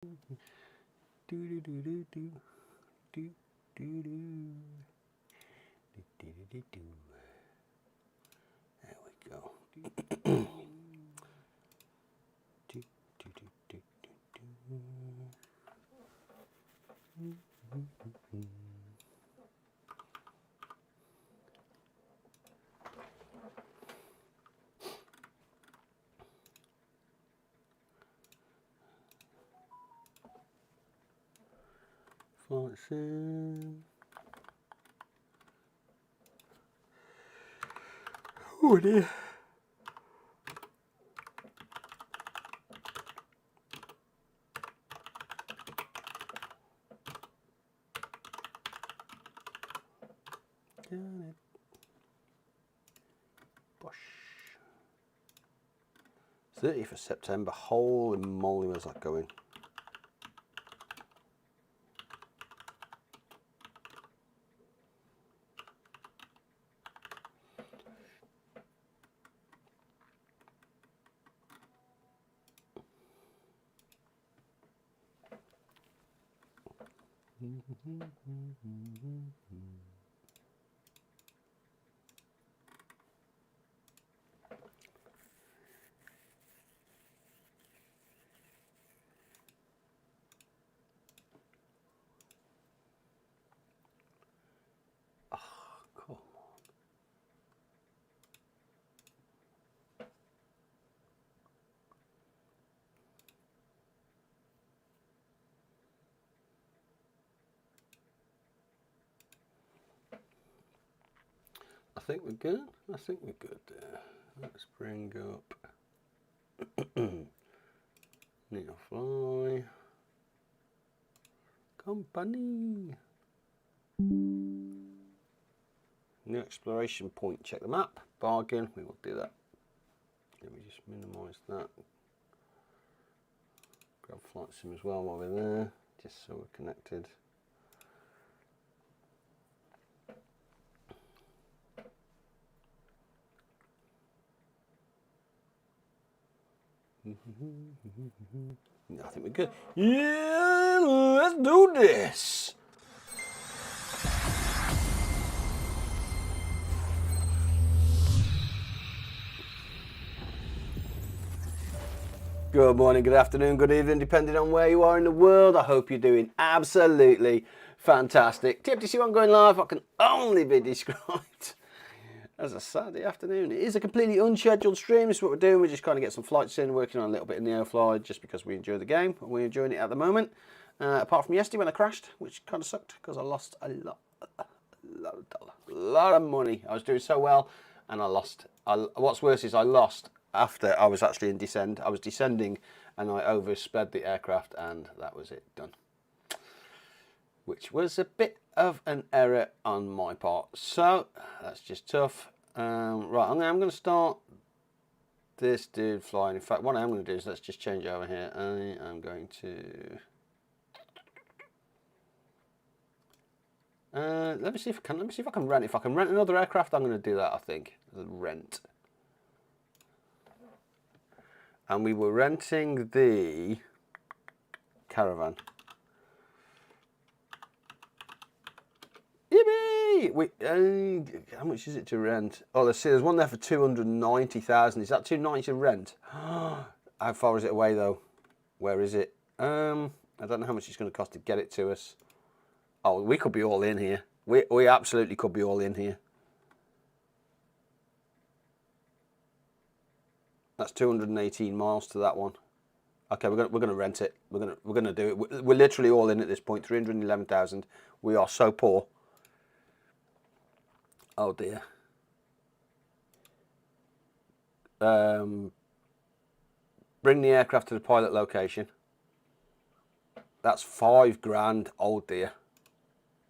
Do do do do do do do do. Do do do. There we go. Do do do do do do. Flight sim. Oh dear. Got it. Bosh. 30th of September. Holy moly, where's that going? Come on. I think we're good. I think we're good there. Let's bring up Neofly Company. New exploration point. Check the map. Bargain. We will do that. Let me just minimise that. Grab flight sim as well while we're there, just so we're connected. I think we're good. Yeah, let's do this. Good morning, good afternoon, good evening, depending on where you are in the world. I hope you're doing absolutely fantastic. TFTC1 going live, what can only be described as a Saturday afternoon. It is a completely unscheduled stream. This is what we're doing. We're just kind of get some flights in, working on a little bit in Neofly, just because we enjoy the game and we're enjoying it at the moment. Apart from yesterday when I crashed, which kind of sucked because I lost a lot of money. I was doing so well and I lost. What's worse is I lost after I was actually in descent. I was descending and I oversped the aircraft and that was it, done. Which was a bit of an error on my part. So that's just tough. Right, I'm going to start this dude flying. In fact, what I am going to do is let's just change over here. I am going to let me see if I can. Let me see if I can rent. If I can rent another aircraft, I'm going to do that. I think rent. And we were renting the Caravan. Yippee! How much is it to rent? Oh, let's see. There's one there for 290,000. Is that 290 to rent? How far is it away though? Where is it? I don't know how much it's going to cost to get it to us. Oh, we could be all in here. We absolutely could be all in here. That's 218 miles to that one. Okay, we're gonna rent it. We're gonna do it. We're literally all in at this point. 311,000. We are so poor. Oh dear. Bring the aircraft to the pilot location. That's $5,000. Oh dear.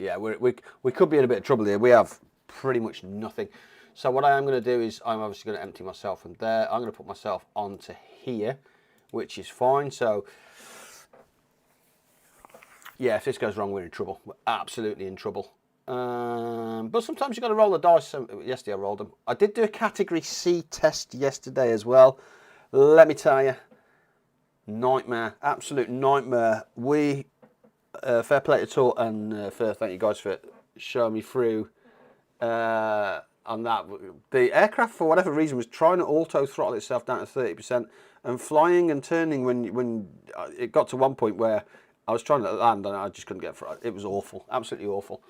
Yeah, we could be in a bit of trouble here. We have pretty much nothing. So what I am going to do is I'm obviously going to empty myself from there. I'm going to put myself onto here, which is fine. So yeah, if this goes wrong, we're in trouble. We're absolutely in trouble. But sometimes you've got to roll the dice. So yesterday I rolled them. I did do a category C test yesterday as well. Let me tell you, Nightmare, absolute nightmare. We, fair play to Tour, and fair thank you guys for showing me through on that. The aircraft, for whatever reason, was trying to auto throttle itself down to 30% and flying and turning when it got to one point where I was trying to land and I just couldn't get through. It was awful, absolutely awful.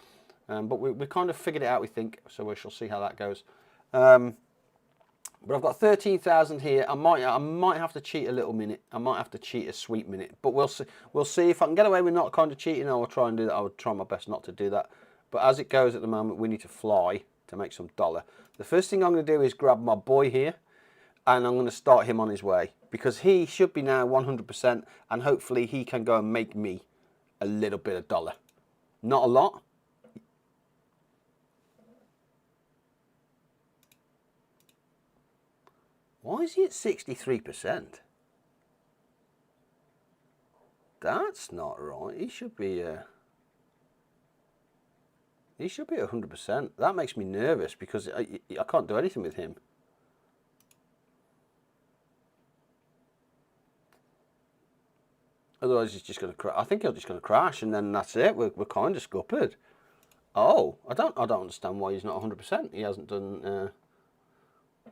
But we kind of figured it out, we think, so we shall see how that goes. But I've got 13,000 here. I might have to cheat a little minute. I might have to cheat a sweet minute. But we'll see. We'll see if I can get away with not kind of cheating. I will try and do that. I will try my best not to do that. But as it goes at the moment, we need to fly to make some dollar. The first thing I'm going to do is grab my boy here, and I'm going to start him on his way because he should be now 100%, and hopefully he can go and make me a little bit of dollar. Not a lot. Why is he at 63%? That's not right. He should be 100%. That makes me nervous because I can't do anything with him. Otherwise, he's just going to crash. I think he's just going to crash, and then that's it. We're kind of scuppered. Oh, I don't understand why he's not 100%. He hasn't done.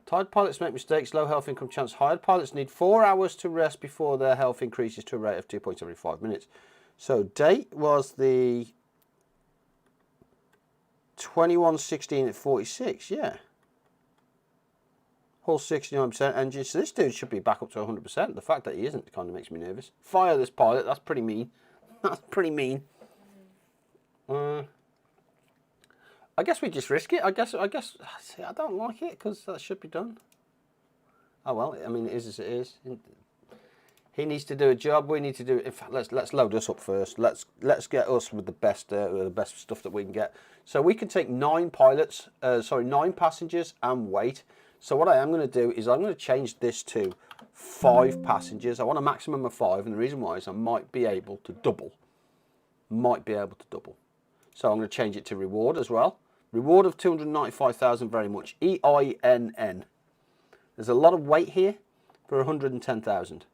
Tired pilots make mistakes, low health income chance. Hired pilots need 4 hours to rest before their health increases to a rate of 2.75 minutes. So date was the 21/16 at 46, yeah. Hull 69% engine. So this dude should be back up to 100%. The fact that he isn't kind of makes me nervous. Fire this pilot, that's pretty mean. That's pretty mean. I guess we just risk it. I guess. See, I don't like it because that should be done. Oh well. I mean, it is as it is. He needs to do a job. We need to do. In fact, let's load us up first. Let's get us with the best stuff that we can get. So we can take 9 pilots. 9 passengers and weight. So what I am going to do is I'm going to change this to 5 passengers. I want a maximum of 5, and the reason why is I might be able to double. So I'm going to change it to reward as well. Reward of 295,000 very much. EINN. There's a lot of weight here for 110,000.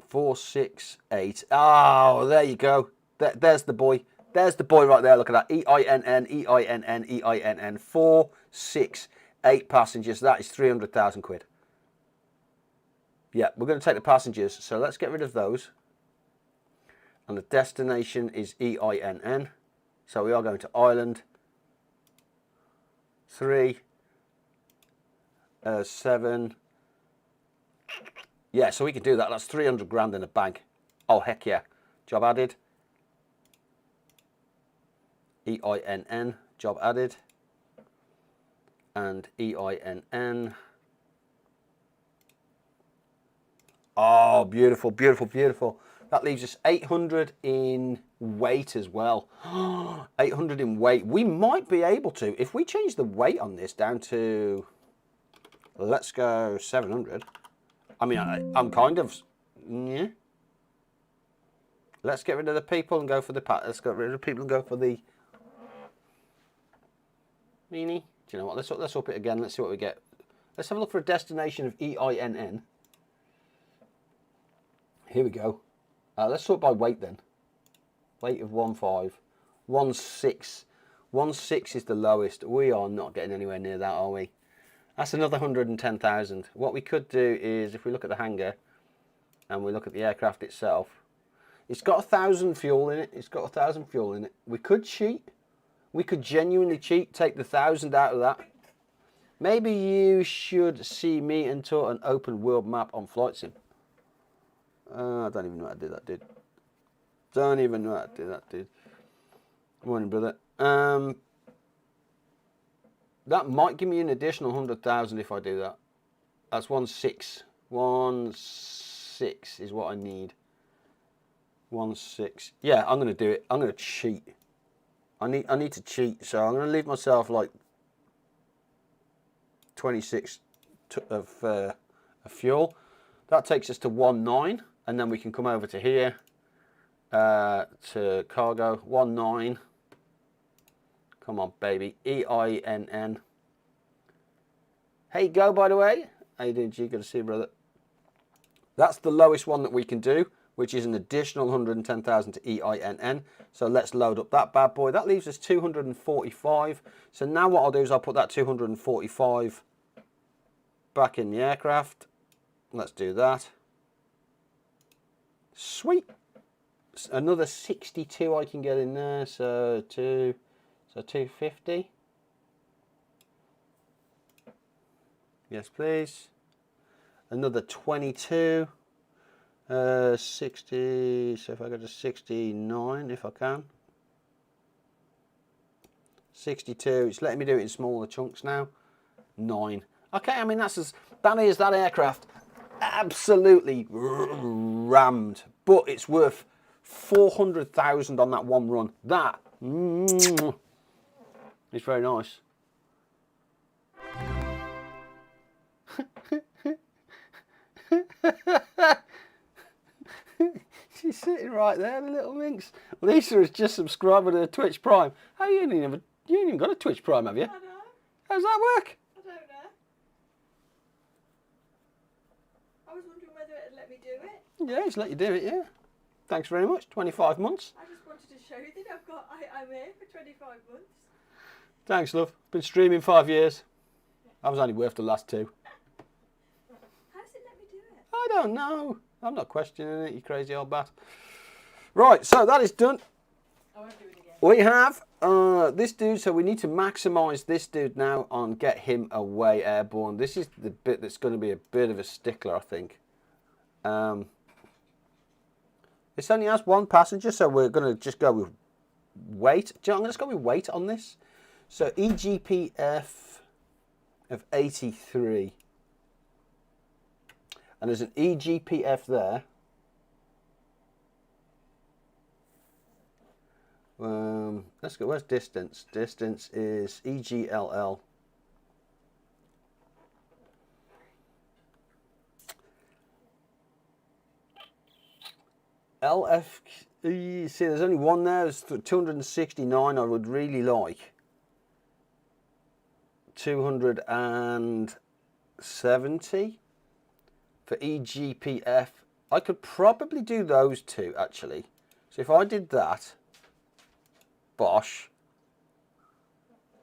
468. Oh, there you go. There's the boy. There's the boy right there. Look at that. EINN, EINN, EINN. 468 passengers. That is 300,000 quid. Yeah, we're going to take the passengers. So let's get rid of those. And the destination is EINN. So we are going to Ireland. 3, 7. Yeah, so we can do that. That's 300 grand in the bank. Oh, heck yeah. Job added. EINN. Job added. And EINN. Oh, beautiful, beautiful, beautiful. That leaves us 800 in weight as well. 800 in weight. We might be able to, if we change the weight on this down to, let's go 700. I mean, I'm kind of, yeah. Let's get rid of the people and go for the, let's get rid of the people and go for the meanie. Do you know what, let's up it again. Let's see what we get. Let's have a look for a destination of EINN. Here we go. Let's sort by weight then. Weight of 1.5. 1.6. 1.6 is the lowest. We are not getting anywhere near that, are we? That's another 110,000. What we could do is, if we look at the hangar and we look at the aircraft itself, it's got 1,000 fuel in it. It's got 1,000 fuel in it. We could cheat. We could genuinely cheat, take the 1,000 out of that. Maybe you should see me and tour an open world map on Flight Sim. I don't even know how to do that, dude. Don't even know how to do that, dude. Morning, brother. That might give me an additional 100,000 if I do that. That's 1.6. 1.6 is what I need. 1.6. Yeah, I'm going to do it. I'm going to cheat. I need to cheat, so I'm going to leave myself like 26 of fuel. That takes us to 1.9, and then we can come over to here to cargo 1.9. Come on, baby. EINN. Hey, go, by the way. How you doing, G? Good to see you, brother. That's the lowest one that we can do, which is an additional 110,000 to EINN. So let's load up that bad boy. That leaves us 245. So now what I'll do is I'll put that 245 back in the aircraft. Let's do that. Sweet. Another 62 I can get in there. So 250. Yes, please. Another 22. 60, so if I go to 69, if I can. 62, it's letting me do it in smaller chunks now. 9. Okay, I mean, that is that aircraft absolutely rammed, but it's worth 400,000 on that one run. That is very nice. She's sitting right there, the little minx. Lisa has just subscribed to the Twitch Prime. How you ain't even got a Twitch Prime, have you? I know. How's that work? I don't know. I was wondering whether it'd let me do it. Yeah, it's let you do it, yeah. Thanks very much. 25 months. I just wanted to show you that I'm here for 25 months. Thanks, love. Been streaming 5 years. I was only worth the last 2. How does it let me do it? I don't know. I'm not questioning it, you crazy old bat. Right, so that is done. I won't do it again. We have this dude, so we need to maximise this dude now on get him away airborne. This is the bit that's going to be a bit of a stickler, I think. This only has 1 passenger, so we're going to just go with weight. Do you know, I'm going to go with weight on this. So EGPF of 83. And there's an EGPF there. Let's go. Where's distance? Distance is EGLL. LF. You see, there's only 1 there. There's 269. I would really like 270 for EGPF. I could probably do those 2 actually. So if I did that, Bosch,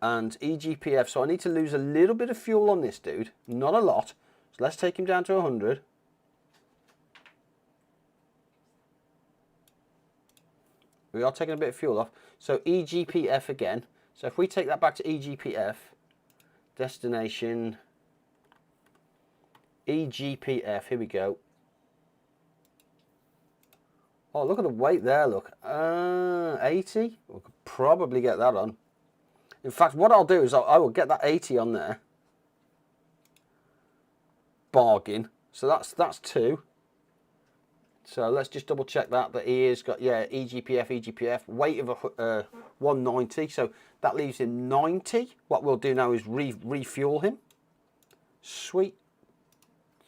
and EGPF, so I need to lose a little bit of fuel on this dude, not a lot. So let's take him down to 100. We are taking a bit of fuel off. So EGPF again. So if we take that back to EGPF, destination, EGPF, here we go. Oh, look at the weight there, look. 80? We could probably get that on. In fact, what I'll do is I will get that 80 on there. Bargain. So that's 2. So let's just double check that he has got, yeah, EGPF, weight of 190. So that leaves him 90. What we'll do now is refuel him. Sweet.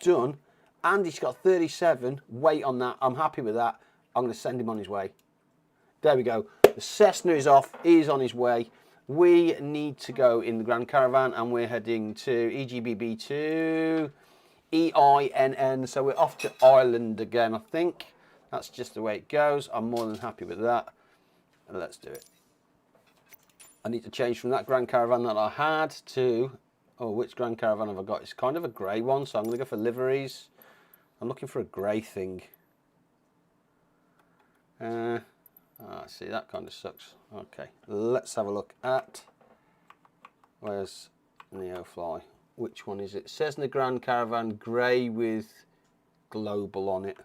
Done. And he's got 37 weight on that. I'm happy with that. I'm going to send him on his way. There we go. The Cessna is off. He is on his way. We need to go in the Grand Caravan, and we're heading to EGBB2 EINN. So we're off to Ireland again, I think. That's just the way it goes. I'm more than happy with that. And let's do it. I need to change from that Grand Caravan that I had to... Oh, which Grand Caravan have I got? It's kind of a grey one, so I'm going to go for liveries. I'm looking for a grey thing. See, that kind of sucks. Okay, let's have a look at... Where's Neofly? Which one is it? Cessna Grand Caravan, grey with global on it.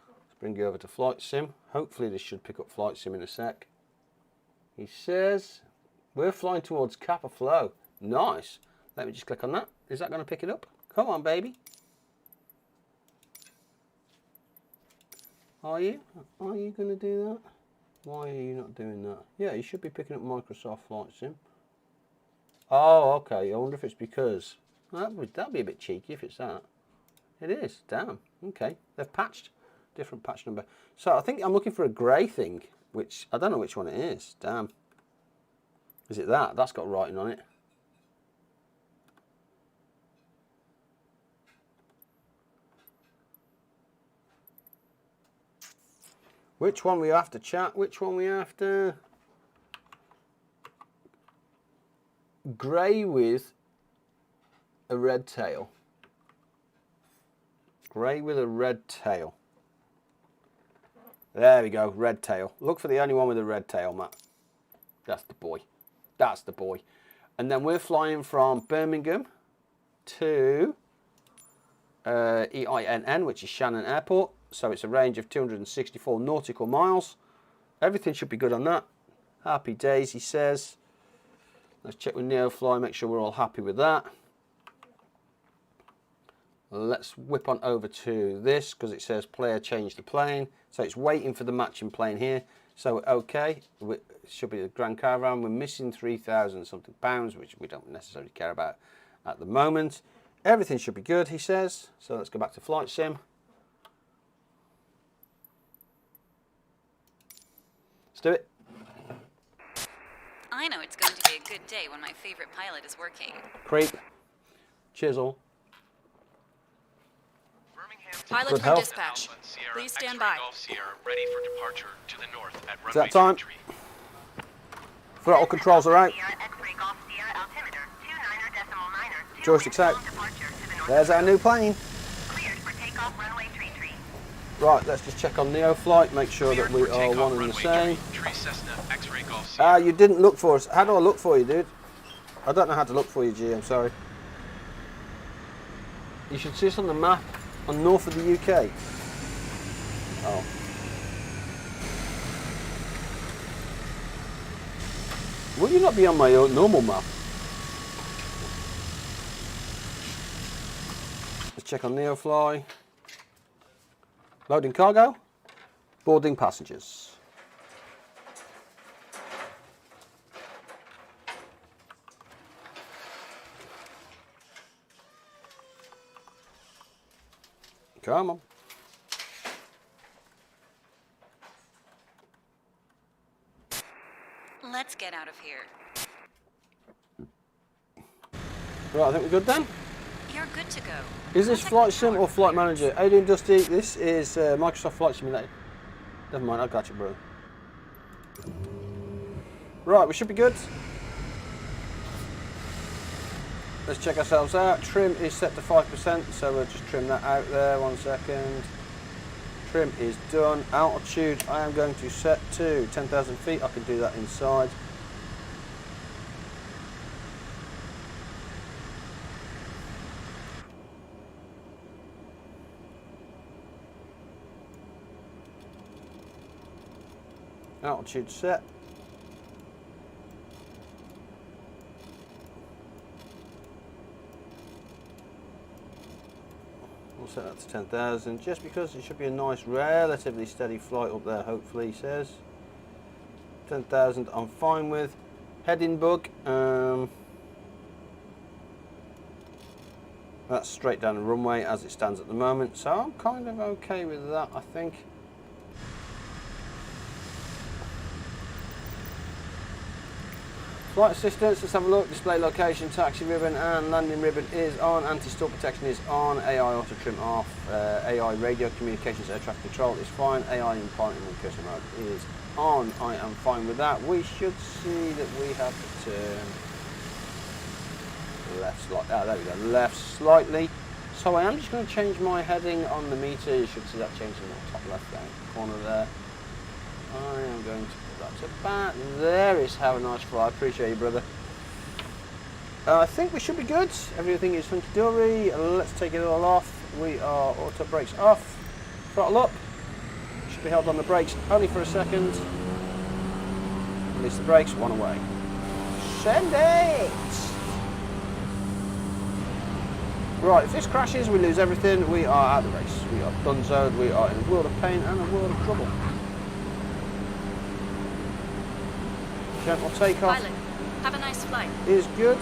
Let's bring you over to Flight Sim. Hopefully this should pick up Flight Sim in a sec. He says, we're flying towards Kappa Flow. Nice. Let me just click on that. Is that going to pick it up? Come on, baby. Are you? Are you going to do that? Why are you not doing that? Yeah, you should be picking up Microsoft Flight Sim. Oh, okay. I wonder if it's because... That'd be a bit cheeky if it's that. It is. Damn. Okay. They've patched. Different patch number. So I think I'm looking for a grey thing, which I don't know which one it is. Damn. Is it that? That's got writing on it. Which one we after, chat? Which one we after? Grey with a red tail. Grey with a red tail. There we go, red tail. Look for the only one with a red tail, Matt. That's the boy. That's the boy. And then we're flying from Birmingham to EINN, which is Shannon Airport. So it's a range of 264 nautical miles. Everything should be good on that. Happy days, he says. Let's check with Neofly, make sure we're all happy with that. Let's whip on over to this because it says player change the plane. So it's waiting for the matching plane here. So okay, it should be the Grand Caravan. We're missing 3,000 something pounds, which we don't necessarily care about at the moment. Everything should be good, he says. So let's go back to Flight Sim. Let's do it. I know it's going to be a good day when my favorite pilot is working. Creep. Chisel. Pilot Good from health. dispatch. Please stand by. Ready for departure to the north at Is that time? Throttle controls are out. Joysticks out. There's our new plane. Right, let's just check on Neoflight, make sure that we are one and the same. Ah, you didn't look for us. How do I look for you, dude? I don't know how to look for you, G, I'm sorry. You should see us on the map on north of the UK. Oh. Will you not be on my normal map? Let's check on Neofly. Loading cargo. Boarding passengers. Come on. Let's get out of here. Right, I think we're good then. You're good to go. Is this Flight Sim or Flight Manager? Adrian Dusty, this is Microsoft Flight Simulator. Never mind, I got you, bro. Right, we should be good. Let's check ourselves out. Trim is set to 5%, so we'll just trim that out there. 1 second. Trim is done. Altitude, I am going to set to 10,000 feet. I can do that inside. Altitude set. We'll set that to 10,000 just because it should be a nice, relatively steady flight up there, hopefully, he says. 10,000 I'm fine with. Heading bug. That's straight down the runway as it stands at the moment, so I'm kind of okay with that, I think. Flight assistance, let's have a look. Display location, taxi ribbon and landing ribbon is on. Anti-stall protection is on. AI auto trim off. AI radio communications, air traffic control is fine. AI in parking and cursor mode is on. I am fine with that. We should see that we have to turn left slightly. Ah, there we go. Left slightly. So I am just going to change my heading on the meter. You should see that changing in the top left down corner there. I am going to put that to about there. Is have a nice fly. I appreciate you, brother. I think we should be good. Everything is hunky-dory. Let's take it all off. We are auto brakes off. Throttle up. Should be held on the brakes only for a second. Release the brakes. One away. Send it. Right, if this crashes, we lose everything. We are out of the race. We are done-zoed. We are in a world of pain and a world of trouble. Gentle takeoff. Pilot, have a nice flight. Is good.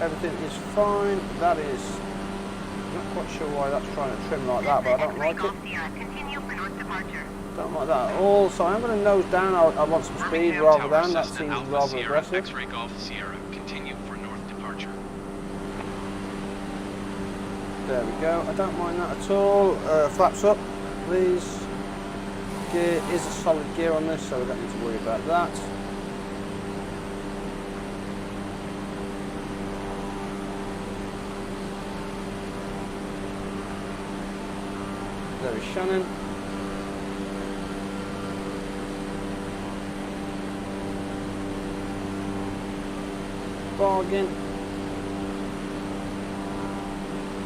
Everything is fine. That is. I'm not quite sure why that's trying to trim like that, but I don't like it. Don't like that at all. So I'm going to nose down. I want some speed rather than. That seems rather aggressive. X-ray Golf Sierra, continue for north departure. There we go. I don't mind that at all. Flaps up, please. gear is a solid gear on this, so we don't need to worry about that. There is Shannon. Bargain.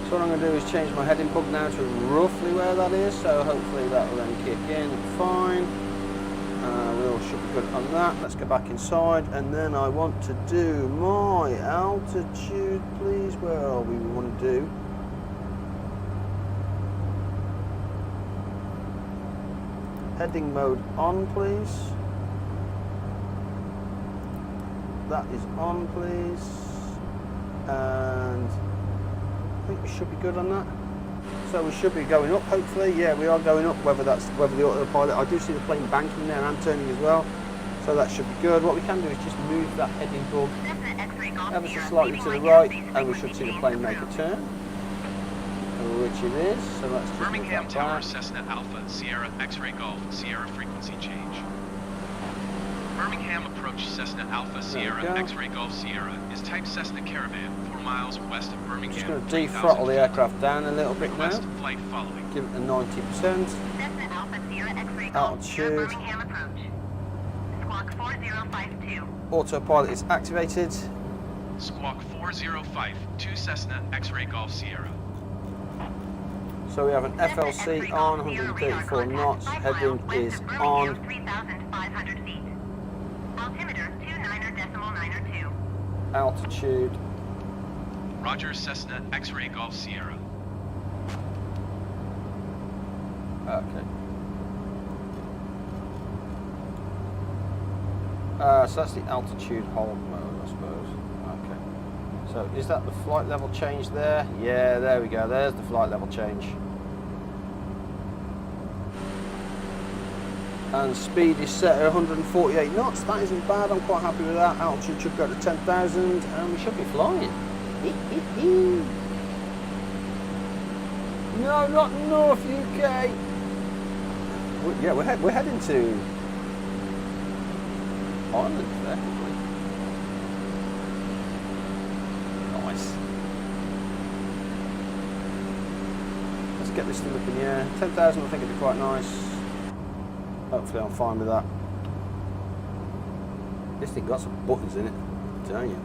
So what I'm going to do is change my heading bug now to roughly where that is, so hopefully that will then kick in fine. We all should be good on that. Let's go back inside, and then I want to do my altitude, please. Where are we? We want to do heading mode on, please. That is on, please. And I think we should be good on that. So we should be going up, hopefully. Yeah, we are going up, whether the autopilot. I do see the plane banking there and turning as well. So that should be good. What we can do is just move that heading bug ever so slightly to the right, and we should see the plane make a turn, which it is. So let's just Birmingham move that Tower, back. Cessna Alpha, Sierra X-Ray Golf, Sierra frequency change. Birmingham approach Cessna Alpha, Sierra go. X-Ray Golf, Sierra is type Cessna Caravan, 4 miles west of Birmingham. Just going to 3,000 defrottle the feet. aircraft down a little bit now. Request flight following. Give it a 90%. Cessna Alpha Sierra X-ray Golf, Sierra Altitude. Birmingham approach. Squawk 4052. Autopilot is activated. Squawk 405, Cessna X-Ray Golf, Sierra. So we have an FLC on, 134 knots. Heading is on. 3,500 feet. Altimeter 29.902. Altitude. Roger, Cessna X-Ray Golf, Sierra. Okay. So that's the altitude hold mode, I suppose. Okay. So is that the flight level change there? Yeah, there we go. There's the flight level change. And speed is set at 148 knots. That isn't bad. I'm quite happy with that. Altitude should go to 10,000, and we should be flying. No, not North UK. Yeah, we're heading to Ireland, technically. Nice. Let's get this thing up in the air. 10,000, I think it'd be quite nice. Hopefully, I'm fine with that. This thing got some buttons in it, I'm telling you.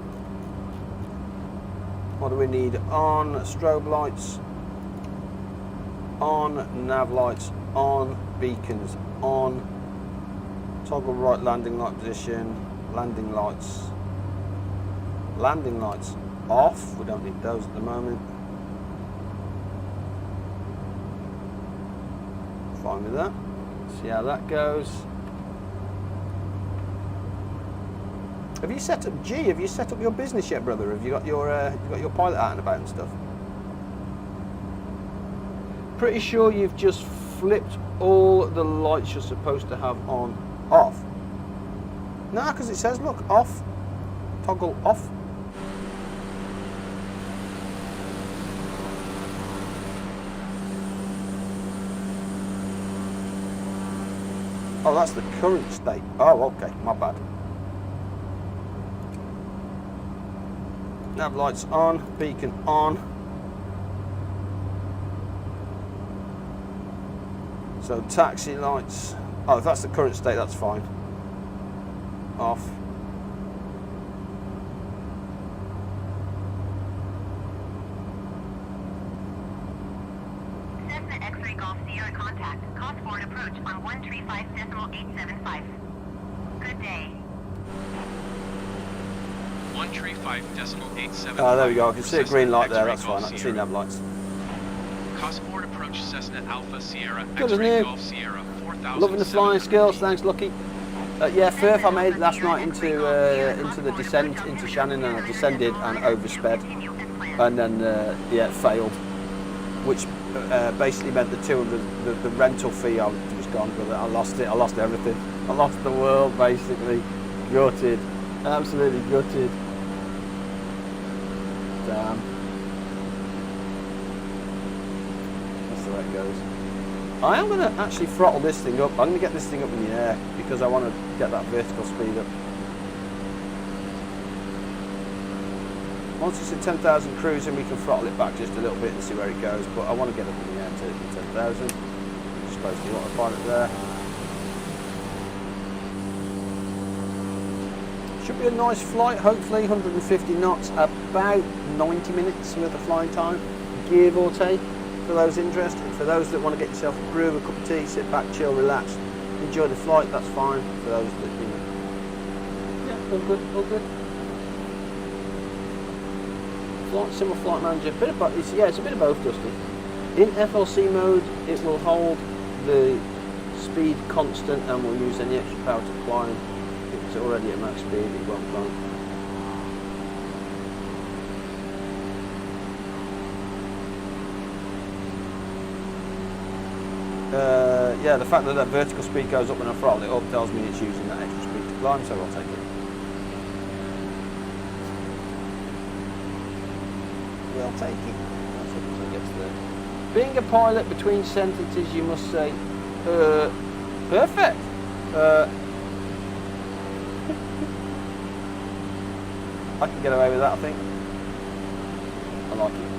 What do we need? On strobe lights, on nav lights, on beacons, on toggle right landing light position, landing lights off. We don't need those at the moment. Fine with that. See how that goes. Have you set up Have you set up your business yet, brother? Have you got your pilot out and about and stuff? Pretty sure you've just flipped all the lights you're supposed to have on off. No, because it says, look, off, toggle off. Oh, that's the current state. Oh, okay, my bad. Nav lights on, beacon on. So taxi lights. Oh, if that's the current state, that's fine. Off. Cessna X-ray Golf Sierra contact. Cost forward approach on 135.875. Good day. 135.87. Oh, there we go. I can see a green light there. That's fine. I can see nav lights. Cossport approach Cessna Alpha Sierra Good as X-Ray new. Golf Sierra 4,000. Loving the flying skills. Thanks, Lucky. Yeah, Firth, I made it last night into the descent into Shannon, and I descended and oversped, and then yeah, failed, which basically meant the 200, the rental fee I was gone with it. I lost it. I lost everything. I lost the world basically. Gutted. Absolutely gutted. Damn. That's the way it goes. I am going to actually throttle this thing up. I'm going to get this thing up in the air because I want to get that vertical speed up. Once it's at 10,000 cruising, we can throttle it back just a little bit and see where it goes, but I want to get up in the air to 10,000. Just close the autopilot there. Should be a nice flight, hopefully 150 knots, about 90 minutes worth of flying time, give or take, for those interested. For those that want to get yourself a brew, a cup of tea, sit back, chill, relax, enjoy the flight, that's fine. For those that, you know, yeah, all good, all good. Similar flight manager, bit of both. It's a bit of both, Dusty. In FLC mode, it will hold the speed constant and will use any extra power to climb. If it's already at max speed, it won't climb. Yeah, the fact that that vertical speed goes up when I throttle it up tells me it's using that extra speed to climb, so I'll take it. I'll take it. That's what it gets there. Being a pilot, between sentences you must say, perfect. I can get away with that, I think. I like it.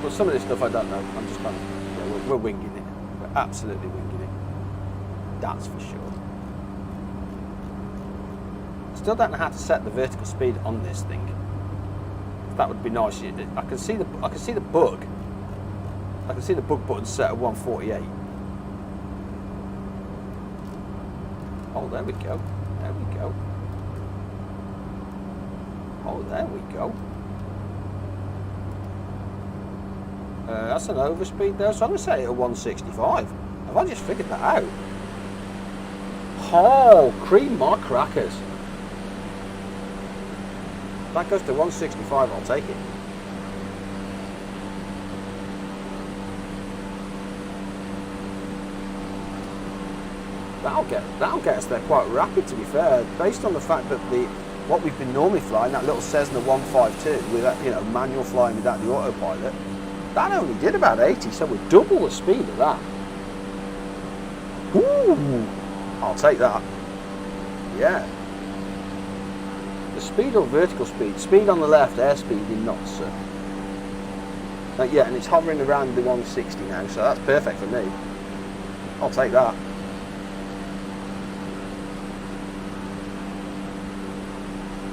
But some of this stuff I don't know. I'm just kind of, yeah, we're winging it. We're absolutely winging it. That's for sure. Still don't know how to set the vertical speed on this thing. That would be nice. I can see the bug. I can see the bug button set at 148. Oh, there we go. There we go. Oh, there we go. That's an overspeed there, so I'm going to set it at 165. Have I just figured that out? Oh, cream my crackers. That goes to 165, I'll take it. That'll get us there quite rapid, to be fair, based on the fact that what we've been normally flying, that little Cessna 152 with that, you know, manual flying without the autopilot, that only did about 80, so we're double the speed of that. Ooh, I'll take that. Yeah. The speed or vertical speed? Speed on the left, airspeed in knots, sir. Yeah, and it's hovering around the 160 now, so that's perfect for me. I'll take that.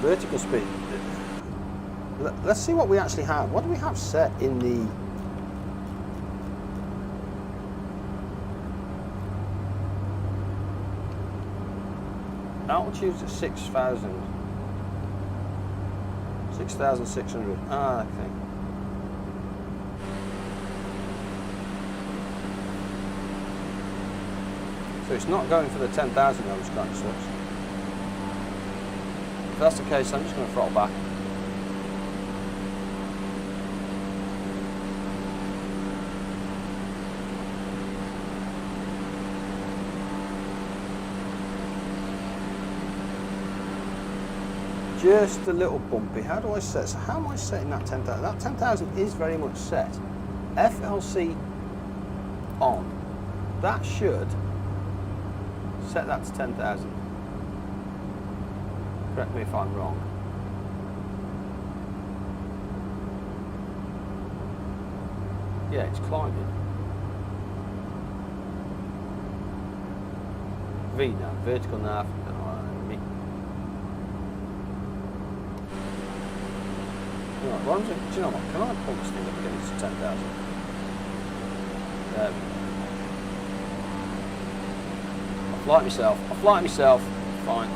Vertical speed. Let's see what we actually have. What do we have set in the... Altitude's at 6,000. 6,600. Ah, okay. So it's not going for the 10,000, which kind of sucks. If that's the case, I'm just going to throttle back. Just a little bumpy. How do I set? So how am I setting that 10,000? That 10,000 is very much set. FLC on. That should set that to 10,000. Correct me if I'm wrong. Yeah, it's climbing. V nav, vertical nav. Right, well, do you know what? Can I pull this thing up again to 10,000? I'll fly it myself. I'll fly it myself. Fine.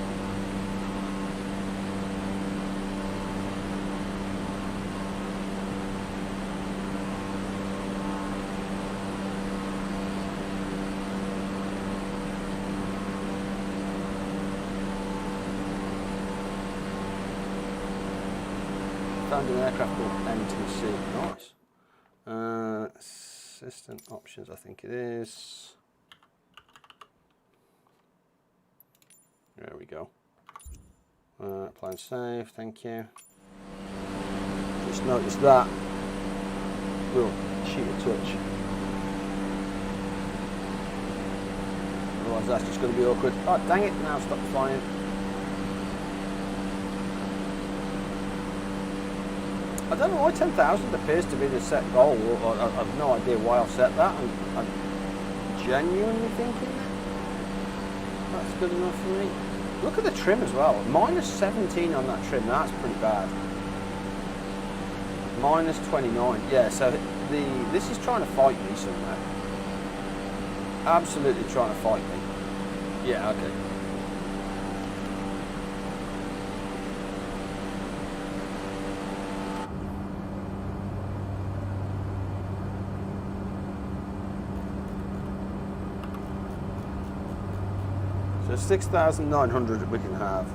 Found an aircraft called NTC. Nice. Assistant options, I think it is. There we go. Apply save, thank you. Just noticed that. We'll shoot a touch. otherwise that's just going to be awkward. Oh, dang it, now stop flying. I don't know why 10,000 appears to be the set goal, or I have no idea why I've set that. I'm genuinely thinking that's good enough for me. Look at the trim as well, minus 17 on that trim, that's pretty bad. Minus 29, yeah, so this is trying to fight me somewhere. Absolutely trying to fight me. Yeah, okay. So 6,900 we can have.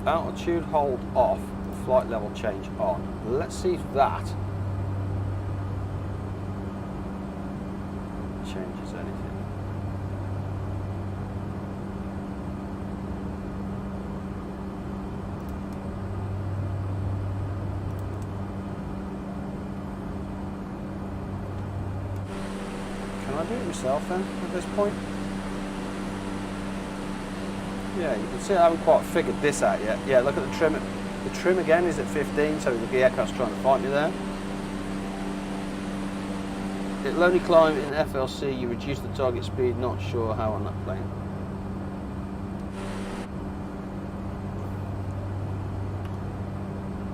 Altitude hold off, flight level change on. Let's see if that changes anything. Can I do it myself then at this point? Yeah, you can see I haven't quite figured this out yet. Yeah, look at the trim. The trim again is at 15, so the aircraft's trying to fight me there. It'll only climb in FLC, you reduce the target speed, not sure how on that plane.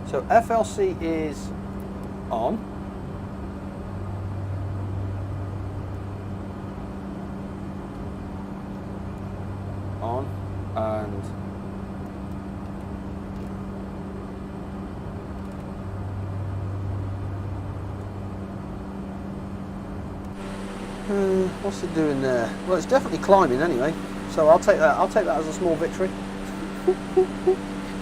So FLC is on. On. And what's it doing there? Well, it's definitely climbing anyway, so I'll take that. I'll take that as a small victory.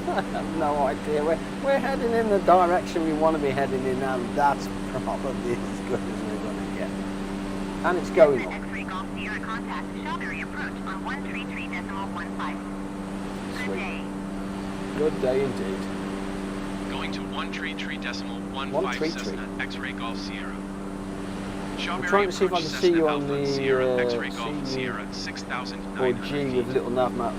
I have no idea. We're heading in the direction we want to be heading in, and that's probably as good as we're going to get. And it's going on. X-ray Golf Sierra contact Shawberry approach on 133.15. Good day. Good day indeed. Going to 133.15 Cessna X-ray Golf Sierra. I'm trying to see if I can see you on the X-ray Golf Sierra 6,900 or G with little nav map.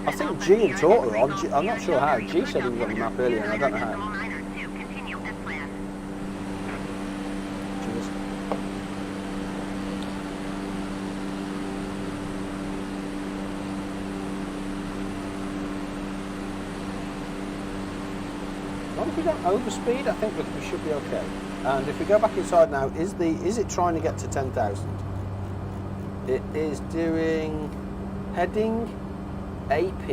I think G and Taught are on. I'm not sure how. G said he was on the map earlier, and I don't know how. Continue as planned. Cheers. As long as we don't overspeed, I think we should be okay. And if we go back inside now, is it trying to get to 10,000? It is doing heading, AP,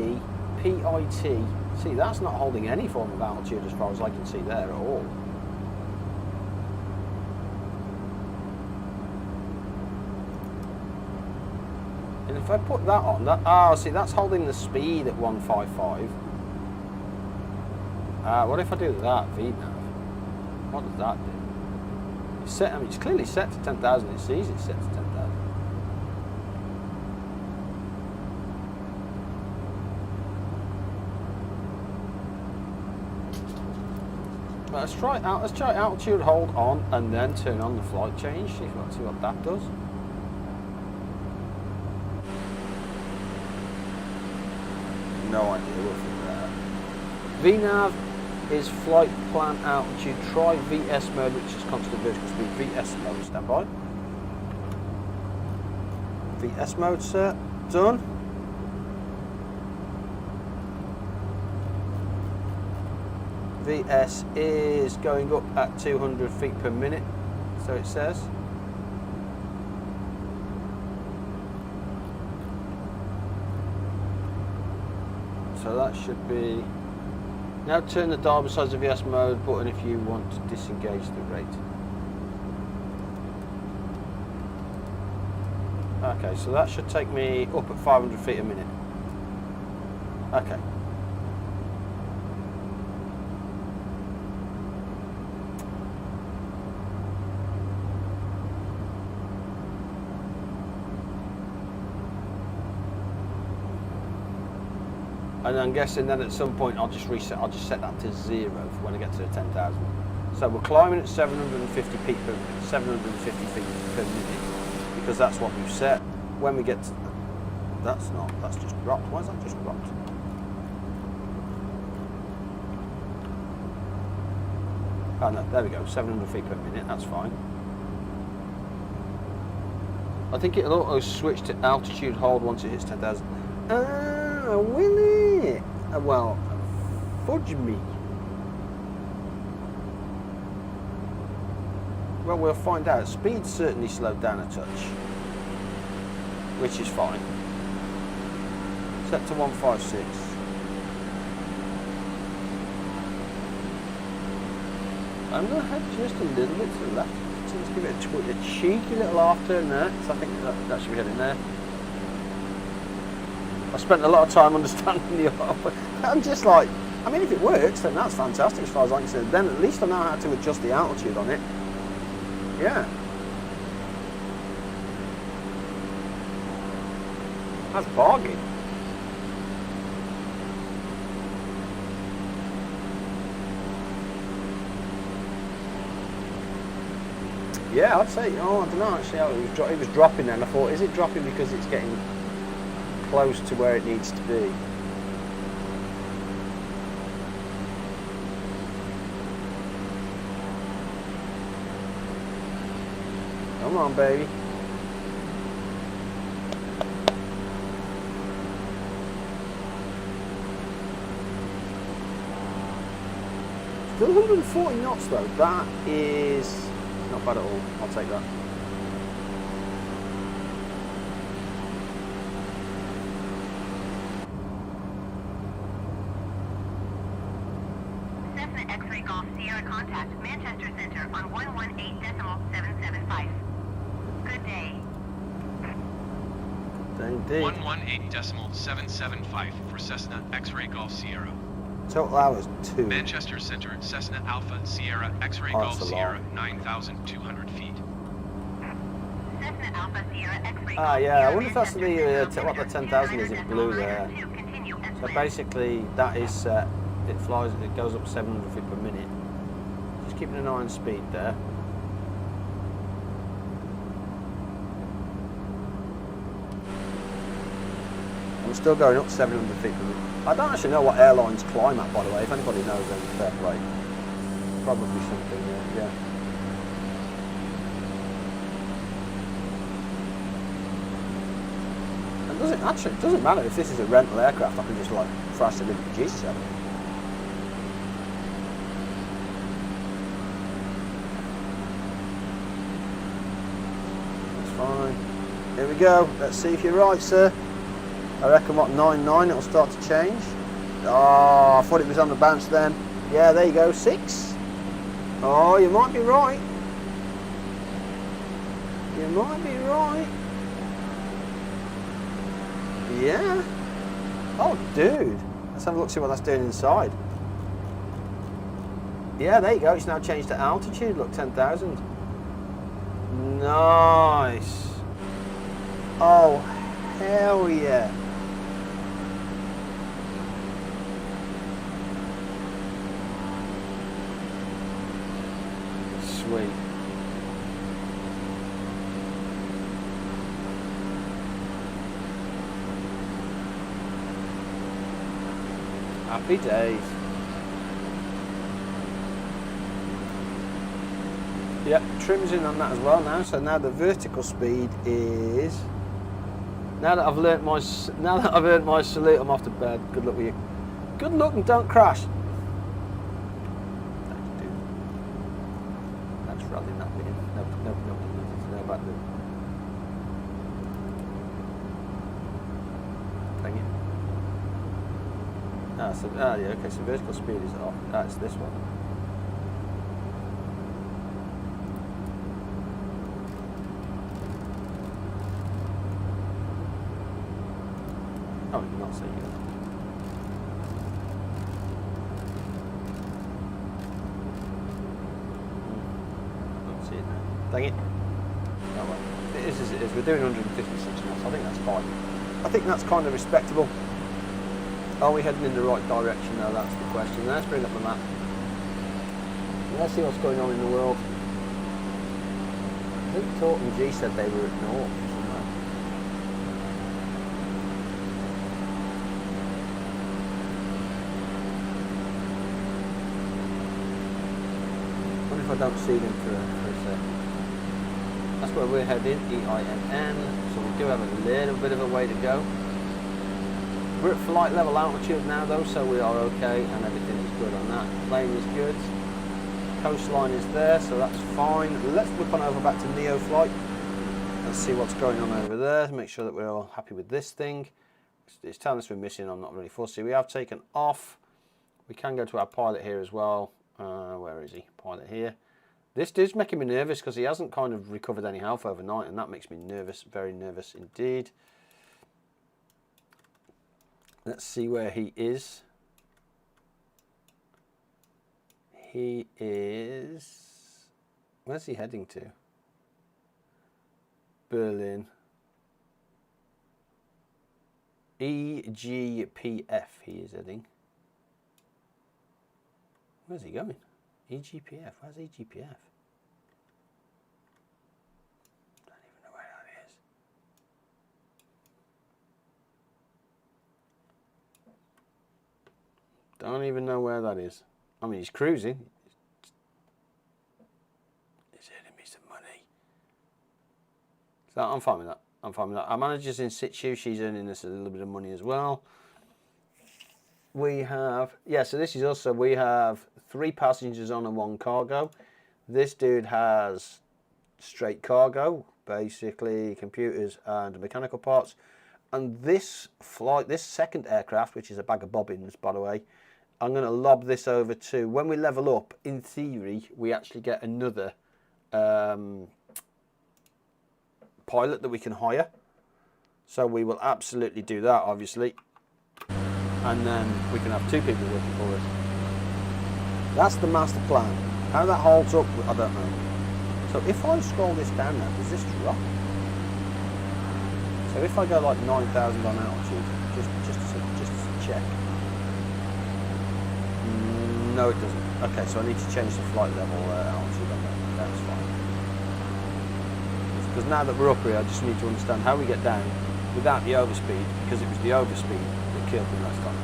PIT. See, that's not holding any form of altitude as far as I can see there at all. And if I put that on, see, that's holding the speed at 155. What if I do that, VNav? What does that do? It's set, I mean, it's clearly set to 10,000. It sees it's set to 10,000. Let's try altitude hold on and then turn on the flight change. See what that does. No idea. We'll figure that out. VNav is flight plan altitude. Try VS mode, which is constant vertical speed. VS mode, stand by. VS mode, sir. Done. VS is going up at 200 feet per minute, so it says. So that should be. Now turn the dial besides the VS mode button if you want to disengage the rate. Okay, so that should take me up at 500 feet a minute. Okay. And I'm guessing then at some point I'll just reset. I'll just set that to 0 for when I get to 10,000. So we're climbing at 750 feet per minute because that's what we've set. When we get to that's just dropped. Why is that just dropped? Oh no, there we go, 700 feet per minute, that's fine. I think it'll auto switch to altitude hold once it hits 10,000. Ah, will it? Well, fudge me. Well, we'll find out. Speed's certainly slowed down a touch, which is fine. Set to 156. I'm going to head just a little bit to the left. So let's give it a cheeky little half turn there. So I think that should be heading there. I spent a lot of time understanding the offer. I'm just like, I mean, if it works, then that's fantastic as far as I'm concerned. Then at least I know how to adjust the altitude on it. Yeah. That's bargain. Yeah, I'd say, oh, I don't know actually, it was dropping then. I thought, is it dropping because it's getting close to where it needs to be? Come on, baby. Still 140 knots though, that is not bad at all. I'll take that. Cessna X-ray Golf Sierra contact Manchester Center on 118.775. Good day. Indeed. 118.775 for Cessna X-ray Golf Sierra. Total hours 2. Manchester Center, Cessna Alpha Sierra X-ray Oh, Golf that's a Sierra, lot. 9,200 feet. Cessna Alpha Sierra X-ray Ah, Golf yeah, I Sierra wonder if that's Manchester what the 10,000 is in blue there. Continue as So planned. basically, that is set. It flies. It goes up 700 feet per minute. Just keeping an eye on speed there. I'm still going up 700 feet per minute. I don't actually know what airlines climb at, by the way. If anybody knows, then fair play. Probably something, yeah. And it doesn't matter if this is a rental aircraft. I can just like thrash the living Jesus out of it. That's fine. Here we go. Let's see if you're right, sir. I reckon what 9.9 it'll start to change. Oh, I thought it was on the bounce then. Yeah, there you go, 6. Oh, you might be right. You might be right. Yeah. Oh, dude. Let's have a look, see what that's doing inside. Yeah, there you go. It's now changed to altitude. Look, 10,000. Nice. Oh, hell yeah. Sweet. Happy days. Yep, trims in on that as well now. So now the vertical speed is. Now that I've earned my salute, I'm off to bed. Good luck with you. Good luck and don't crash. Thanks, dude. Thanks for adding that bit in. No about the. Dang it. Ah, so yeah, okay. So vertical speed is off. That's this one. Oh, you not see it. Don't see it now. Dang it. Oh well. It is as it is. We're doing 156 knots. I think that's fine. I think that's kind of respectable. Are we heading in the right direction now? That's the question. Let's bring up the map. Let's see what's going on in the world. I think Taunton G said they were at North somewhere. I wonder if I don't see them for a sec. That's where we're heading, EINN. So we do have a little bit of a way to go. We're at flight level altitude now though, so we are okay and everything is good on that. Plane is good. Coastline is there, so that's fine. Let's whip on over back to Neofly. Let's see what's going on over there. Make sure that we're all happy with this thing. It's telling us we're missing. I'm not really fussy. We have taken off. We can go to our pilot here as well. Where is he? Pilot here. This dude's making me nervous because he hasn't kind of recovered any health overnight, and that makes me nervous, very nervous indeed. Let's see where he is. He is... Where's he heading to? Berlin. EGPF he is heading. Where's he going? EGPF. Where's EGPF? Don't even know where that is. Don't even know where that is. I mean, he's cruising. He's earning me some money. So I'm fine with that. I'm fine with that. Our manager's in situ. She's earning us a little bit of money as well. We have, yeah, so this is also, we have 3 passengers on and 1 cargo. This dude has straight cargo, basically computers and mechanical parts. And this flight, this second aircraft, which is a bag of bobbins, by the way, I'm going to lob this over to, when we level up, in theory, we actually get another pilot that we can hire. So we will absolutely do that, obviously. And then we can have 2 people working for us. That's the master plan. How that holds up, I don't know. So if I scroll this down now, does this drop? So if I go like 9,000 on altitude, just to check. No, it doesn't. Okay, so I need to change the flight level altitude on that. That's fine. Because now that we're up here, I just need to understand how we get down without the overspeed, because it was the overspeed that killed me last time.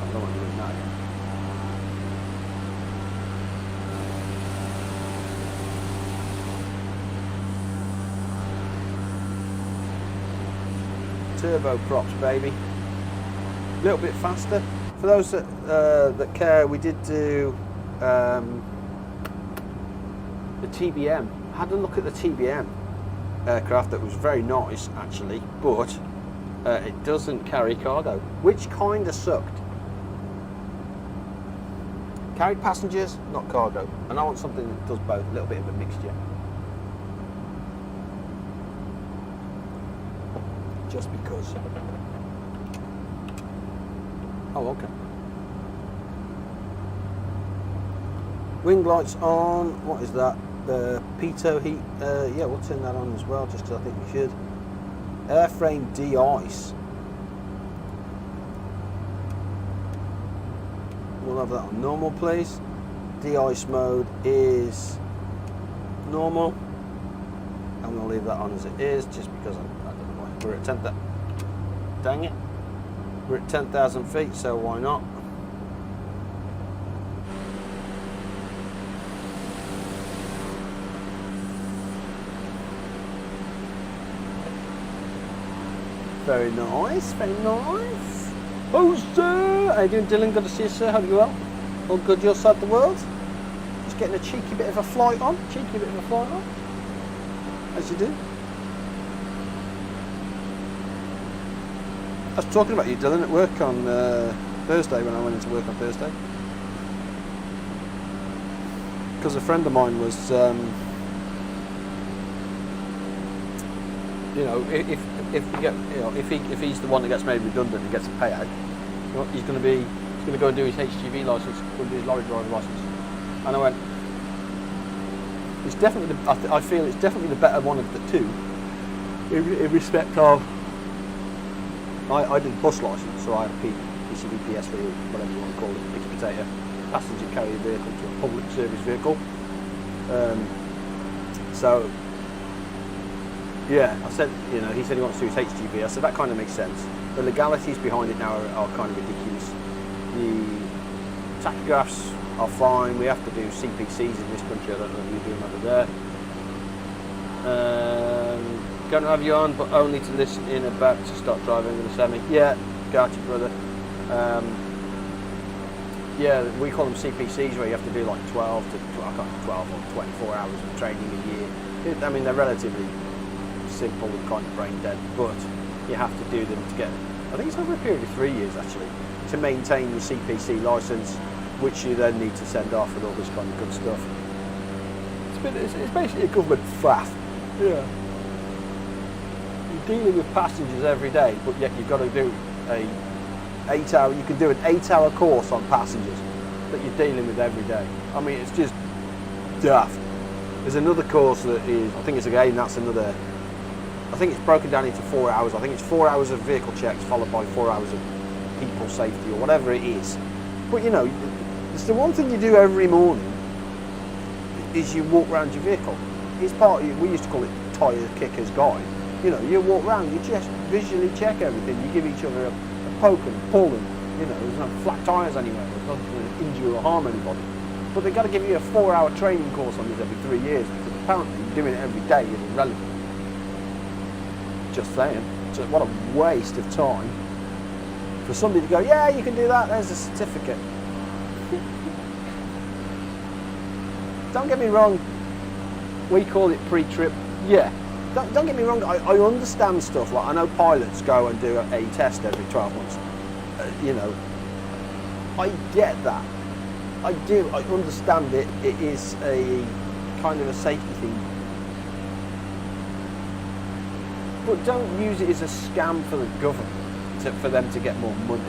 I don't want to do it now again. Turbo props, baby. A little bit faster. For those that care, we did do the TBM. I had a look at the TBM aircraft that was very nice actually, but it doesn't carry cargo, which kind of sucked. Carried passengers, not cargo, and I want something that does both, a little bit of a mixture. Just because. Oh, okay. Wing lights on. What is that? Pitot heat. Yeah, we'll turn that on as well, just because I think we should. Airframe de-ice. We'll have that on normal, please. De-ice mode is normal. I'm going to leave that on as it is, just because I don't know why. We're at 10,000. Dang it. We're at 10,000 feet, so why not? Very nice, very nice. Oh, sir! How you doing, Dylan? Good to see you, sir. Hope you're well. All good your side of the world? Just getting a cheeky bit of a flight on. As you do. I was talking about you, Dylan, at work on Thursday, when I went into work on Thursday. Because a friend of mine was, you know, if we get, you know, if he's the one that gets made redundant and gets a payout, you know, he's going to go and do his HGV license, go and do his lorry driver license. And I went, it's definitely, I feel it's definitely the better one of the two, in respect of. I did bus license, so I had PCV, PS3, whatever you want to call it, picky potato. passenger carrier vehicle to a public service vehicle. So yeah, I said, you know, he said he wants to do his HGV. I said that kind of makes sense. The legalities behind it now are kind of ridiculous. The tachographs are fine. We have to do CPCs in this country. I don't know if you do them over there. Going to have you on, but only to listen in about to start driving with a semi. Yeah, gotcha, brother. Yeah, we call them CPCs, where you have to do like 12 or 24 hours of training a year. I mean, they're relatively simple and kind of brain dead, but you have to do them to get, I think it's over a period of 3 years actually, to maintain your CPC license, which you then need to send off and all this kind of good stuff. It's basically a government faff. Yeah. You're dealing with passengers every day, but yet you've got to do you can do an 8-hour course on passengers that you're dealing with every day. I mean, it's just daft. There's another course that is, I think it's broken down into 4 hours. I think it's 4 hours of vehicle checks followed by 4 hours of people safety or whatever it is. But you know, it's the one thing you do every morning is you walk around your vehicle. It's part of, we used to call it tyre kicker's guide. You know, you walk around, you just visually check everything. You give each other a poke and pull, and you know, there's no flat tyres anywhere. There's nothing to injure or harm anybody. But they've got to give you a 4-hour training course on this every 3 years, because apparently doing it every day is irrelevant. Just saying. So what a waste of time for somebody to go, yeah, you can do that, there's a certificate. Don't get me wrong, we call it pre-trip. Yeah, don't get me wrong, I understand stuff, like I know pilots go and do a test every 12 months. You know, I get that. I do, I understand it. It is a kind of a safety thing. But don't use it as a scam for the government, for them to get more money.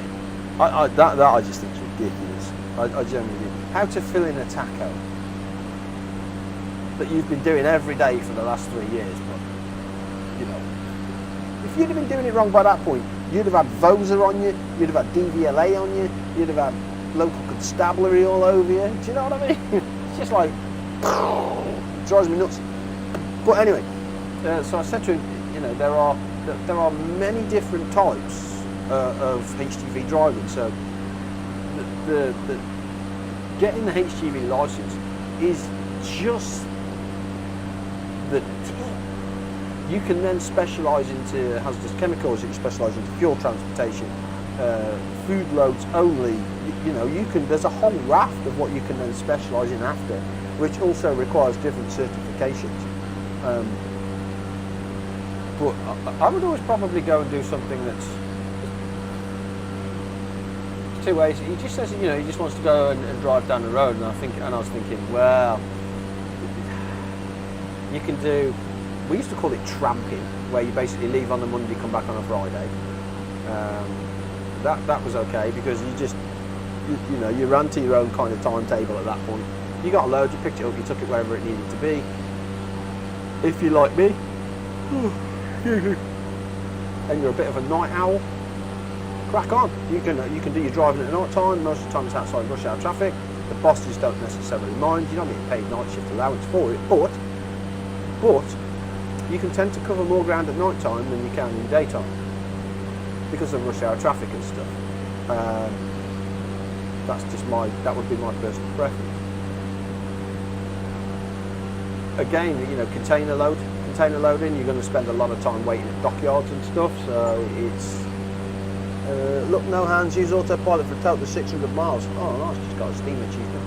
That I just think is ridiculous. I generally do. How to fill in a tacho that you've been doing every day for the last 3 years, but you know, if you'd have been doing it wrong by that point, you'd have had VOSA on you, you'd have had DVLA on you, you'd have had local constabulary all over you. Do you know what I mean? It's just like, it drives me nuts. But anyway, so I said to him, you know, there are many different types of HGV driving. So the getting the HGV license is just the tip. You can then specialise into hazardous chemicals. You can specialise into fuel transportation, food loads only. You know, you can. There's a whole raft of what you can then specialise in after, which also requires different certifications. But I would always probably go and do something that's two ways. He just says, you know, he just wants to go and drive down the road, and I was thinking, well, you can do. We used to call it tramping, where you basically leave on the Monday, come back on a Friday. That was okay, because you know, you ran to your own kind of timetable at that point. You got a load, you picked it up, you took it wherever it needed to be. If you're like me, and you're a bit of a night owl, crack on. You can do your driving at night time. Most of the time it's outside rush hour traffic. The bosses don't necessarily mind. You're not getting paid night shift allowance for it, but you can tend to cover more ground at night time than you can in daytime because of rush hour traffic and stuff. That would be my personal preference. Again, you know, container loading, you're going to spend a lot of time waiting at dockyards and stuff, so it's look, no hands, use autopilot for a total of 600 miles. Oh nice, just got a steam achievement.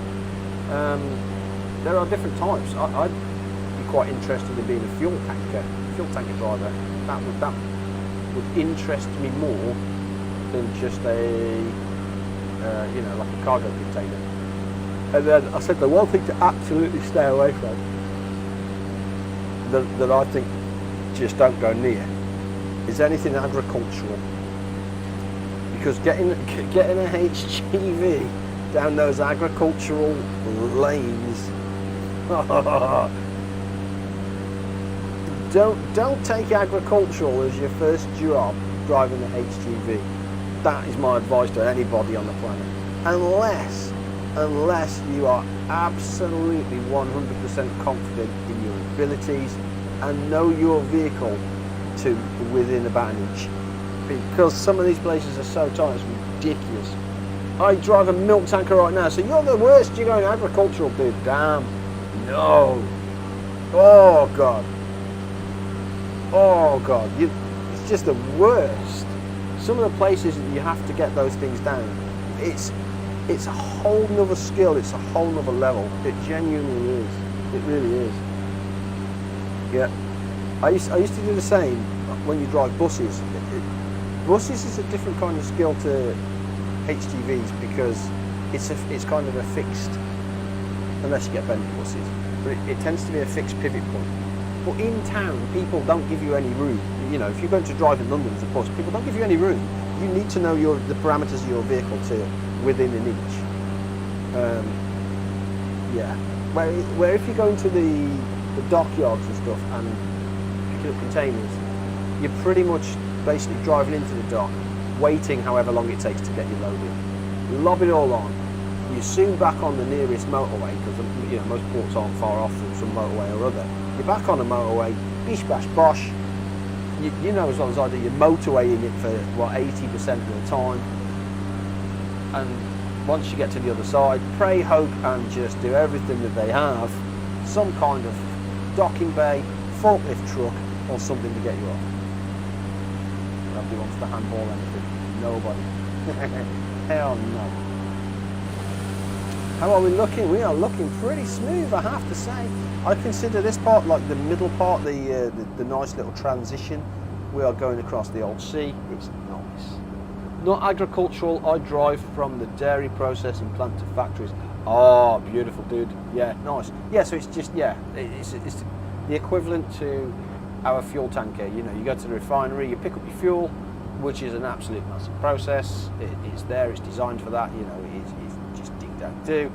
There are different types. I'd be quite interested in being a fuel tanker driver. That would interest me more than just you know, like a cargo container. And then I said the one thing to absolutely stay away from, that I think just don't go near, is anything agricultural. Because getting a HGV down those agricultural lanes, don't take agricultural as your first job driving a HGV. That is my advice to anybody on the planet. Unless unless you are absolutely 100% confident in your abilities and know your vehicle to within about an inch. Because some of these places are so tight, it's ridiculous. I drive a milk tanker right now, so you're the worst, you're going agricultural, dude. Damn. No. Oh, God. Oh, God. It's just the worst. Some of the places that you have to get those things down, it's a whole nother skill, it's a whole nother level. It genuinely is. It really is. Yeah. I used to do the same when you drive buses. Buses is a different kind of skill to HGVs because it's kind of a fixed, unless you get bendy buses, but it tends to be a fixed pivot point. But in town, people don't give you any room. You know, if you're going to drive in London as a bus, people don't give you any room. You need to know the parameters of your vehicle to within an inch. Yeah. Where if you go into the dockyards and stuff and picking up containers, you're pretty much basically driving into the dock, waiting however long it takes to get your load in. You lob it all on. You're soon back on the nearest motorway because you know most ports aren't far off from some motorway or other. You're back on the motorway, bish bash bosh. You know as well as I do, you're motorwaying it for what 80% of the time. And once you get to the other side, pray, hope, and just do everything that they have. Some kind of docking bay, forklift truck, or something to get you off. Nobody wants to handball anything. Nobody. Hell no. How are we looking? We are looking pretty smooth, I have to say. I consider this part like the middle part, the nice little transition. We are going across the old sea. It's nice. Not agricultural. I drive from the dairy processing plant to factories. Oh, beautiful, dude. Yeah, nice. Yeah, so it's just, yeah, it's the equivalent to our fuel tanker. You know, you go to the refinery, you pick up your fuel, which is an absolute massive process. It's there, it's designed for that. You know, it's just dig down do.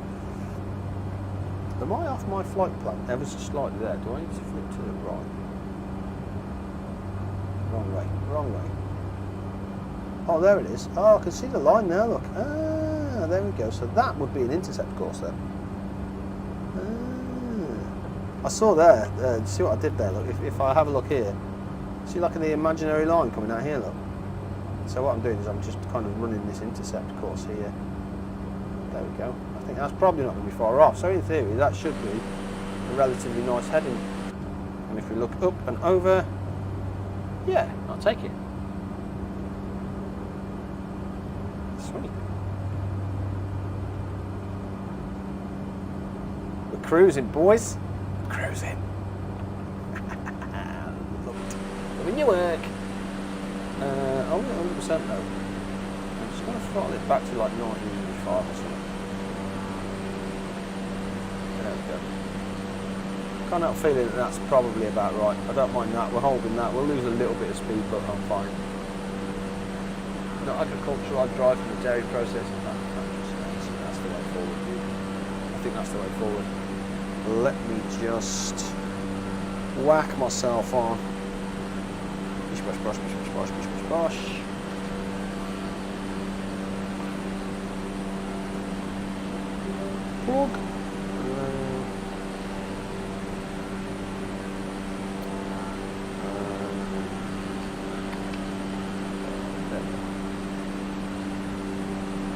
Am I off my flight plan ever so slightly there? Do I need to flip to the right? Wrong way, wrong way. Oh, there it is. Oh, I can see the line now, look. Ah, there we go. So that would be an intercept course then. Ah. I saw there, see what I did there, look. If I have a look here, see like the imaginary line coming out here, look. So what I'm doing is I'm just kind of running this intercept course here. There we go. I think that's probably not going to be far off. So in theory, that should be a relatively nice heading. And if we look up and over, yeah, I'll take it. Sweet. We're cruising, boys. Cruising. Loving your work. Only 100% though. I'm just going to throttle it back to like 1995 or something. There we go. Can't help feeling that that's probably about right. I don't mind that. We're holding that. We'll lose a little bit of speed, but I'm fine. Not agricultural. I drive from the dairy processing plant. That's the way forward, dude. I think that's the way forward. Let me just whack myself on. Bish bosh bosh, bish bosh bosh, bish bosh bosh. Plug.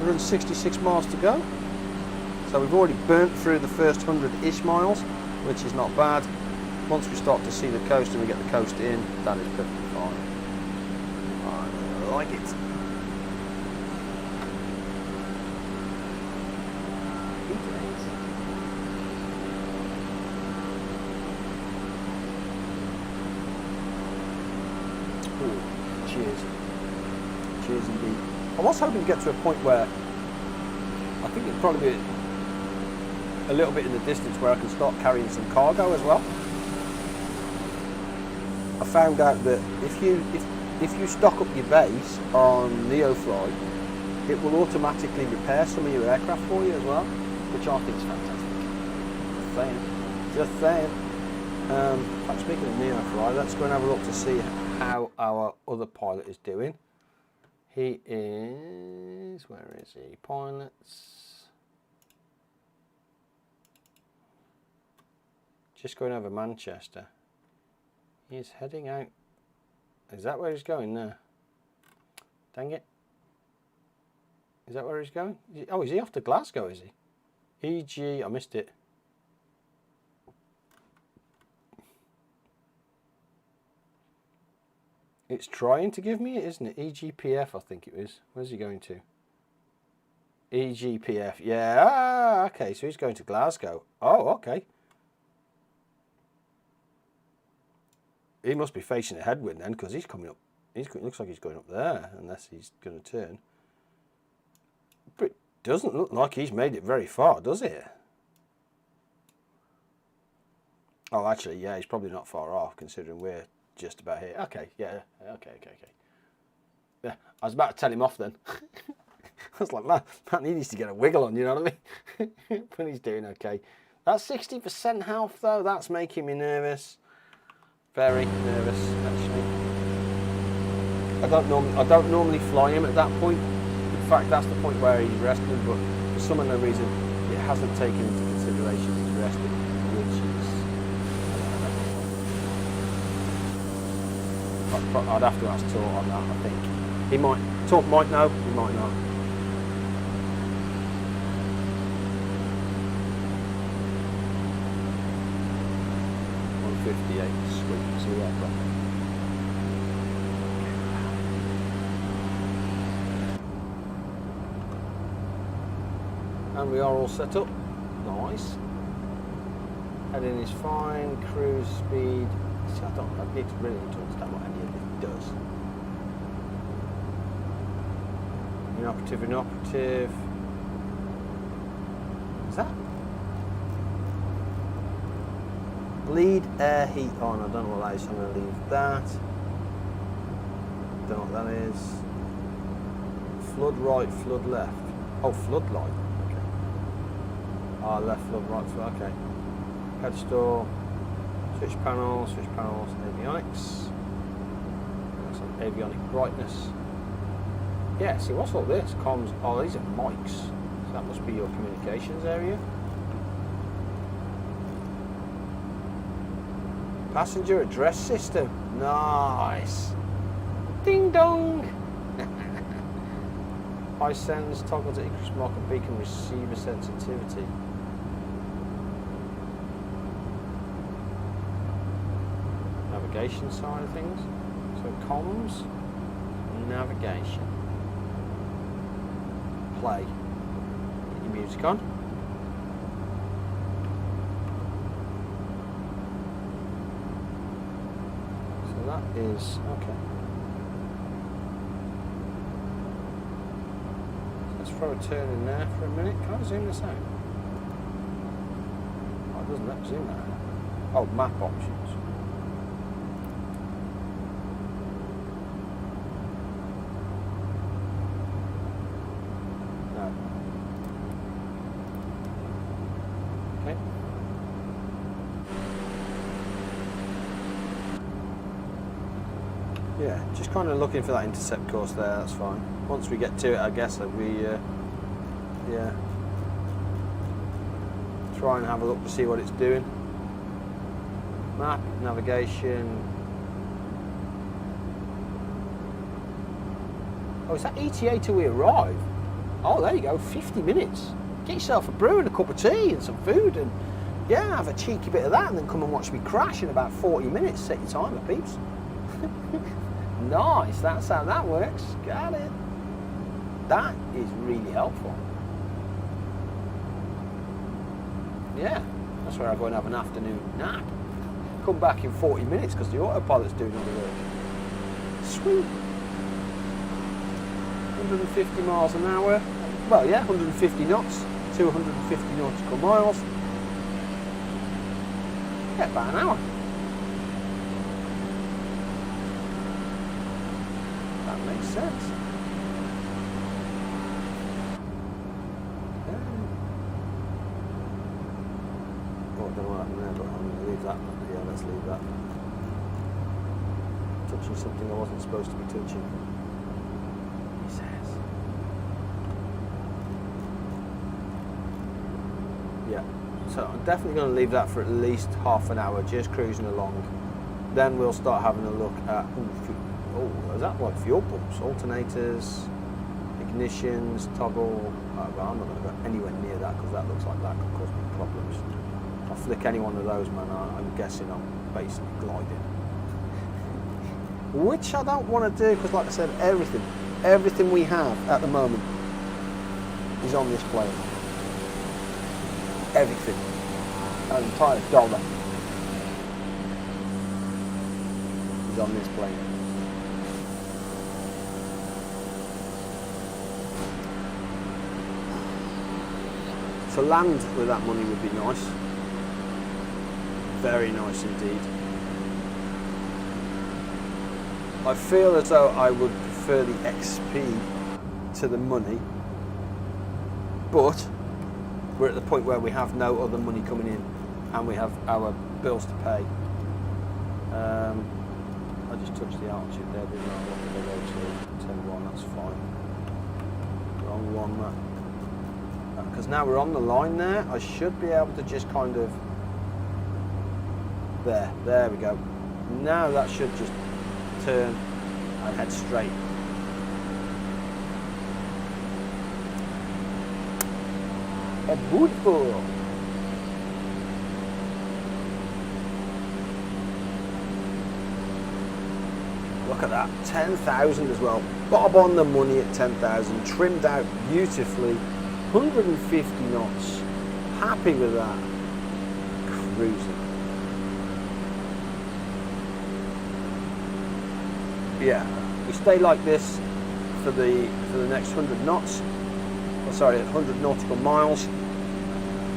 166 miles to go. So we've already burnt through the first 100-ish miles, which is not bad. Once we start to see the coast and we get the coast in, that is perfectly fine. I like it. Ooh, cheers. Cheers indeed. I was hoping to get to a point where I think it'd probably be a little bit in the distance where I can start carrying some cargo as well. I found out that if you stock up your base on Neofly, it will automatically repair some of your aircraft for you as well, which I think is fantastic. Just saying. In fact, speaking of Neofly, let's go and have a look to see how our other pilot is doing. He is, where is he? Pilots. Just going over Manchester. He's heading out. Is that where he's going there? Dang it. Is that where he's going? Oh, is he off to Glasgow, is he? EG, I missed it. It's trying to give me it, isn't it? EGPF, I think it was. Where's he going to? EGPF, yeah. Ah, okay, so he's going to Glasgow. Oh, okay. He must be facing a headwind then, because he's coming up. It looks like he's going up there, unless he's going to turn. But it doesn't look like he's made it very far, does it? Oh, actually, yeah, he's probably not far off, considering we're just about here. Okay, yeah, okay. Yeah, I was about to tell him off then. I was like, man, he needs to get a wiggle on, you know what I mean? But he's doing okay. That 60% health, though, that's making me nervous. Very nervous, actually. I don't normally fly him at that point. In fact, that's the point where he's resting, but for some unknown reason, it hasn't taken into consideration he's resting, which is... I'd have to ask Tort on that, I think. Tort might know, he might not. Sweet, see that one. And we are all set up. Nice. Heading is fine. Cruise speed. See, I need to really need to understand what any of this does. Inoperative. Is that? Bleed air heat on. I don't know what that is, so I'm going to leave that. Don't know what that is. Flood right, flood left. Oh, floodlight. Okay. Ah, left, flood right, flood. Okay. Pedestal. Switch panels, avionics. Some avionic brightness. Yeah, see, what's all this? Comms. Oh, these are mics. So that must be your communications area. Passenger address system. Nice. Ding dong. High sends, toggle to increase marker beacon receiver sensitivity. Navigation side of things. So comms, navigation. Play. Get your music on. That is okay. Let's throw a turn in there for a minute. Can I zoom this out? Oh, it doesn't let me zoom that out. Oh, map options. No. Okay. Yeah, just kind of looking for that intercept course there, that's fine. Once we get to it, I guess that we, yeah, try and have a look to see what it's doing. Map, navigation. Oh, is that ETA till we arrive? Oh, there you go, 50 minutes. Get yourself a brew and a cup of tea and some food and, yeah, have a cheeky bit of that and then come and watch me crash in about 40 minutes. Set your timer, peeps. Nice, that's how that works. Got it. That is really helpful. Yeah, that's where I go and have an afternoon nap. Come back in 40 minutes because the autopilot's doing all the work. Sweet. 150 miles an hour. Well, yeah, 150 knots, 250 nautical miles. Yeah, about an hour. Makes sense. Yeah. Oh, I don't know what happened there, but I'm going to leave that. Yeah, let's leave that. Touching something I wasn't supposed to be touching. He says. Yeah, So I'm definitely going to leave that for at least half an hour, just cruising along. Then we'll start having a look at, is that like fuel pumps, alternators, ignitions, toggle. Well, I'm not going to go anywhere near that because that looks like that could cause me problems. If I flick any one of those, man, I'm guessing I'm basically gliding. Which I don't want to do because, like I said, everything we have at the moment is on this plane. Everything. An entire dollar is on this plane. To land with that money would be nice. Very nice indeed. I feel as though I would prefer the XP to the money, but we're at the point where we have no other money coming in and we have our bills to pay. I just touched the altitude there, didn't I? What did I go to? 10-1, that's fine. Wrong one, that. Because now we're on the line there, I should be able to just kind of... There we go. Now that should just turn and head straight. A beautiful. Look at that, 10,000 as well. Bob on the money at 10,000, trimmed out beautifully, 150 knots. Happy with that. Cruising. Yeah, we stay like this for the next 100 knots. Oh, sorry, 100 nautical miles.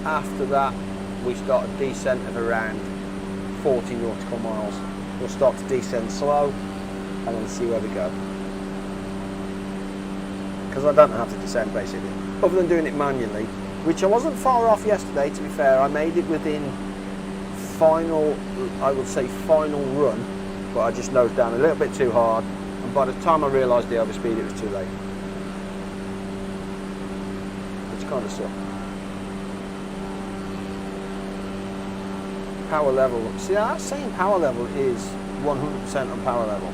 After that, we start a descent of around 40 nautical miles. We'll start to descend slow and then see where we go. Because I don't have to descend basically, other than doing it manually, which I wasn't far off yesterday, to be fair. I made it within final, I would say final run, but I just nosed down a little bit too hard, and by the time I realised the overspeed, it was too late. Which kind of sucked. Power level, see, that same power level is 100% on power level.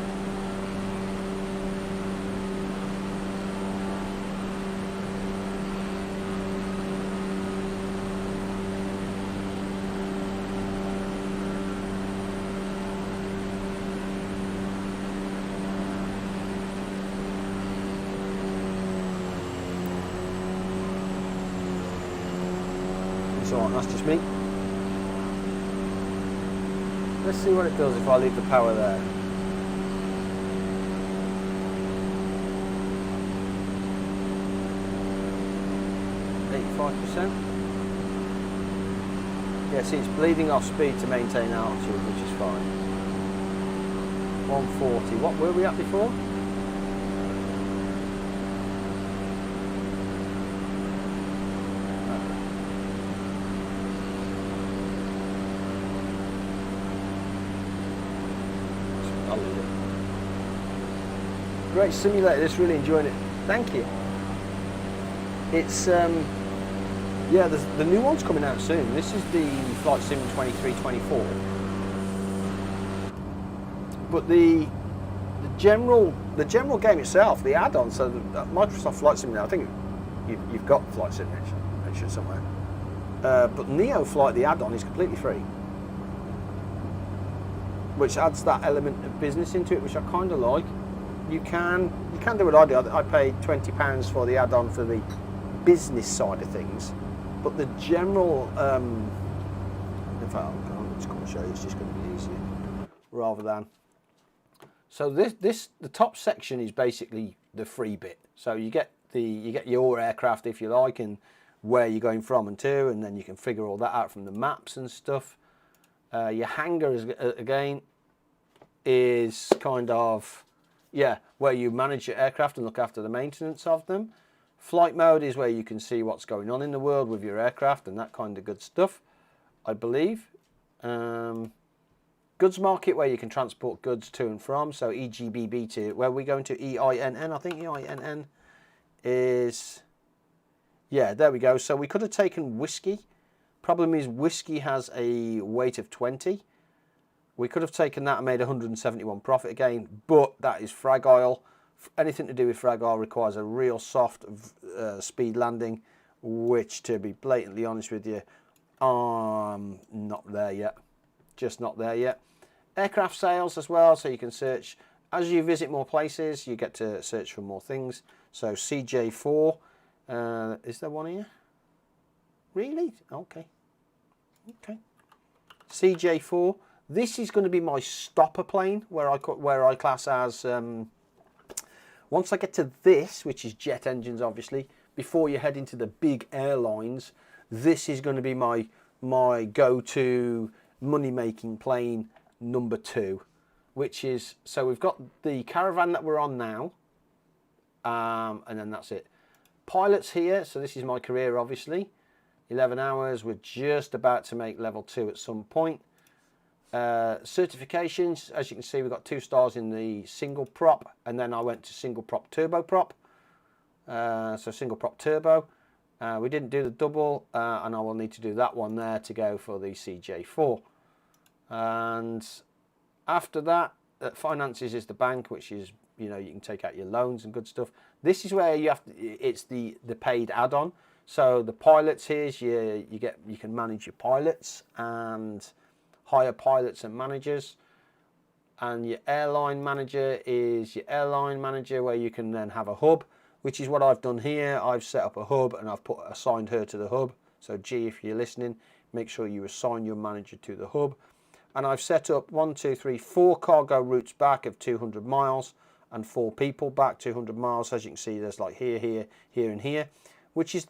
So on, that's just me. Let's see what it does if I leave the power there. %. Yeah, see, it's bleeding off speed to maintain altitude, which is fine. 140. What were we at before? I'll leave it. Great simulator, just really enjoying it. Thank you. It's yeah, the new one's coming out soon. This is the Flight Sim 2324. But the general game itself, the add-on, so the Microsoft Flight Simulator, I think you've got Flight Simulator somewhere. But Neofly, the add-on, is completely free, which adds that element of business into it, which I kind of like. You can do what I do. I paid £20 for the add-on for the business side of things, but the general, in fact, I'm just going to show you. It's just going to be easier rather than. So the top section is basically the free bit. So you get your aircraft if you like, and where you're going from and to, and then you can figure all that out from the maps and stuff. Your hangar is again is kind of where you manage your aircraft and look after the maintenance of them. Flight mode is where you can see what's going on in the world with your aircraft and that kind of good stuff, I believe. Goods market, where you can transport goods to and from. So EGBB to where we're going to EINN. I think EINN is, yeah, there we go. So we could have taken whiskey, Problem is, whiskey has a weight of 20. We could have taken that and made 171 profit again, but that is fragile. Anything to do with fragile requires a real soft speed landing, which, to be blatantly honest with you, not there yet. Just not there yet. Aircraft sales as well, so you can search. As you visit more places, you get to search for more things. So CJ4, is there one here? Really? Okay. Okay. CJ4. This is going to be my stopper plane, where I class as. Once I get to this, which is jet engines, obviously, before you head into the big airlines, this is going to be my go-to money-making plane number 2, which is, so we've got the Caravan that we're on now, and then that's it. Pilots here, so this is my career, obviously. 11 hours, we're just about to make level 2 at some point. Certifications, as you can see, we've got 2 stars in the single prop, and then I went to single prop turbo prop. So single prop turbo. We didn't do the double, and I will need to do that one there to go for the CJ4. And after that, finances is the bank, which is, you know, you can take out your loans and good stuff. This is where you have to, it's the paid add-on. So the pilots here, you can manage your pilots and hire pilots and managers. And your airline manager is your airline manager, where you can then have a hub, which is what I've done here. I've set up a hub and I've assigned her to the hub. So G, if you're listening, make sure you assign your manager to the hub. And I've set up 4 cargo routes back of 200 miles and 4 people back 200 miles. As you can see, there's like here, here, here, and here, which is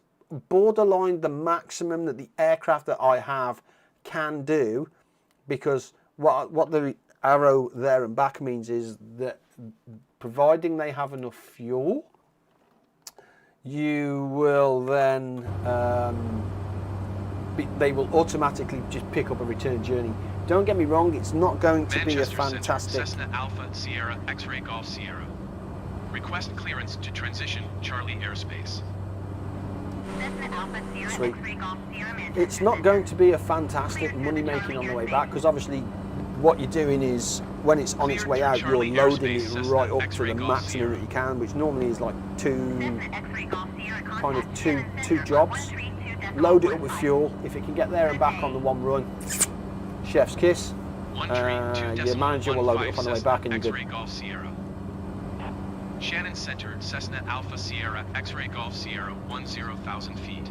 borderline the maximum that the aircraft that I have can do, because what the arrow there and back means is that providing they have enough fuel, you will then they will automatically just pick up a return journey. Don't get me wrong, it's not going to be a fantastic... Cessna Alpha Sierra X-Ray Golf Sierra. Request clearance to transition Charlie airspace. Cessna Alpha Sierra Sweet. X-Ray Golf Sierra Manchester. It's not going to be a fantastic money making on the way back, because obviously what you're doing is, when it's on its way out, you're loading it right up to the maximum that you can, which normally is like two jobs. Load it up with fuel. If it can get there and back on the one run, chef's kiss. Your manager will load it up on the way back and you're good. Golf Sierra. Shannon Center, Cessna Alpha Sierra X-Ray Golf Sierra, 10,000 feet.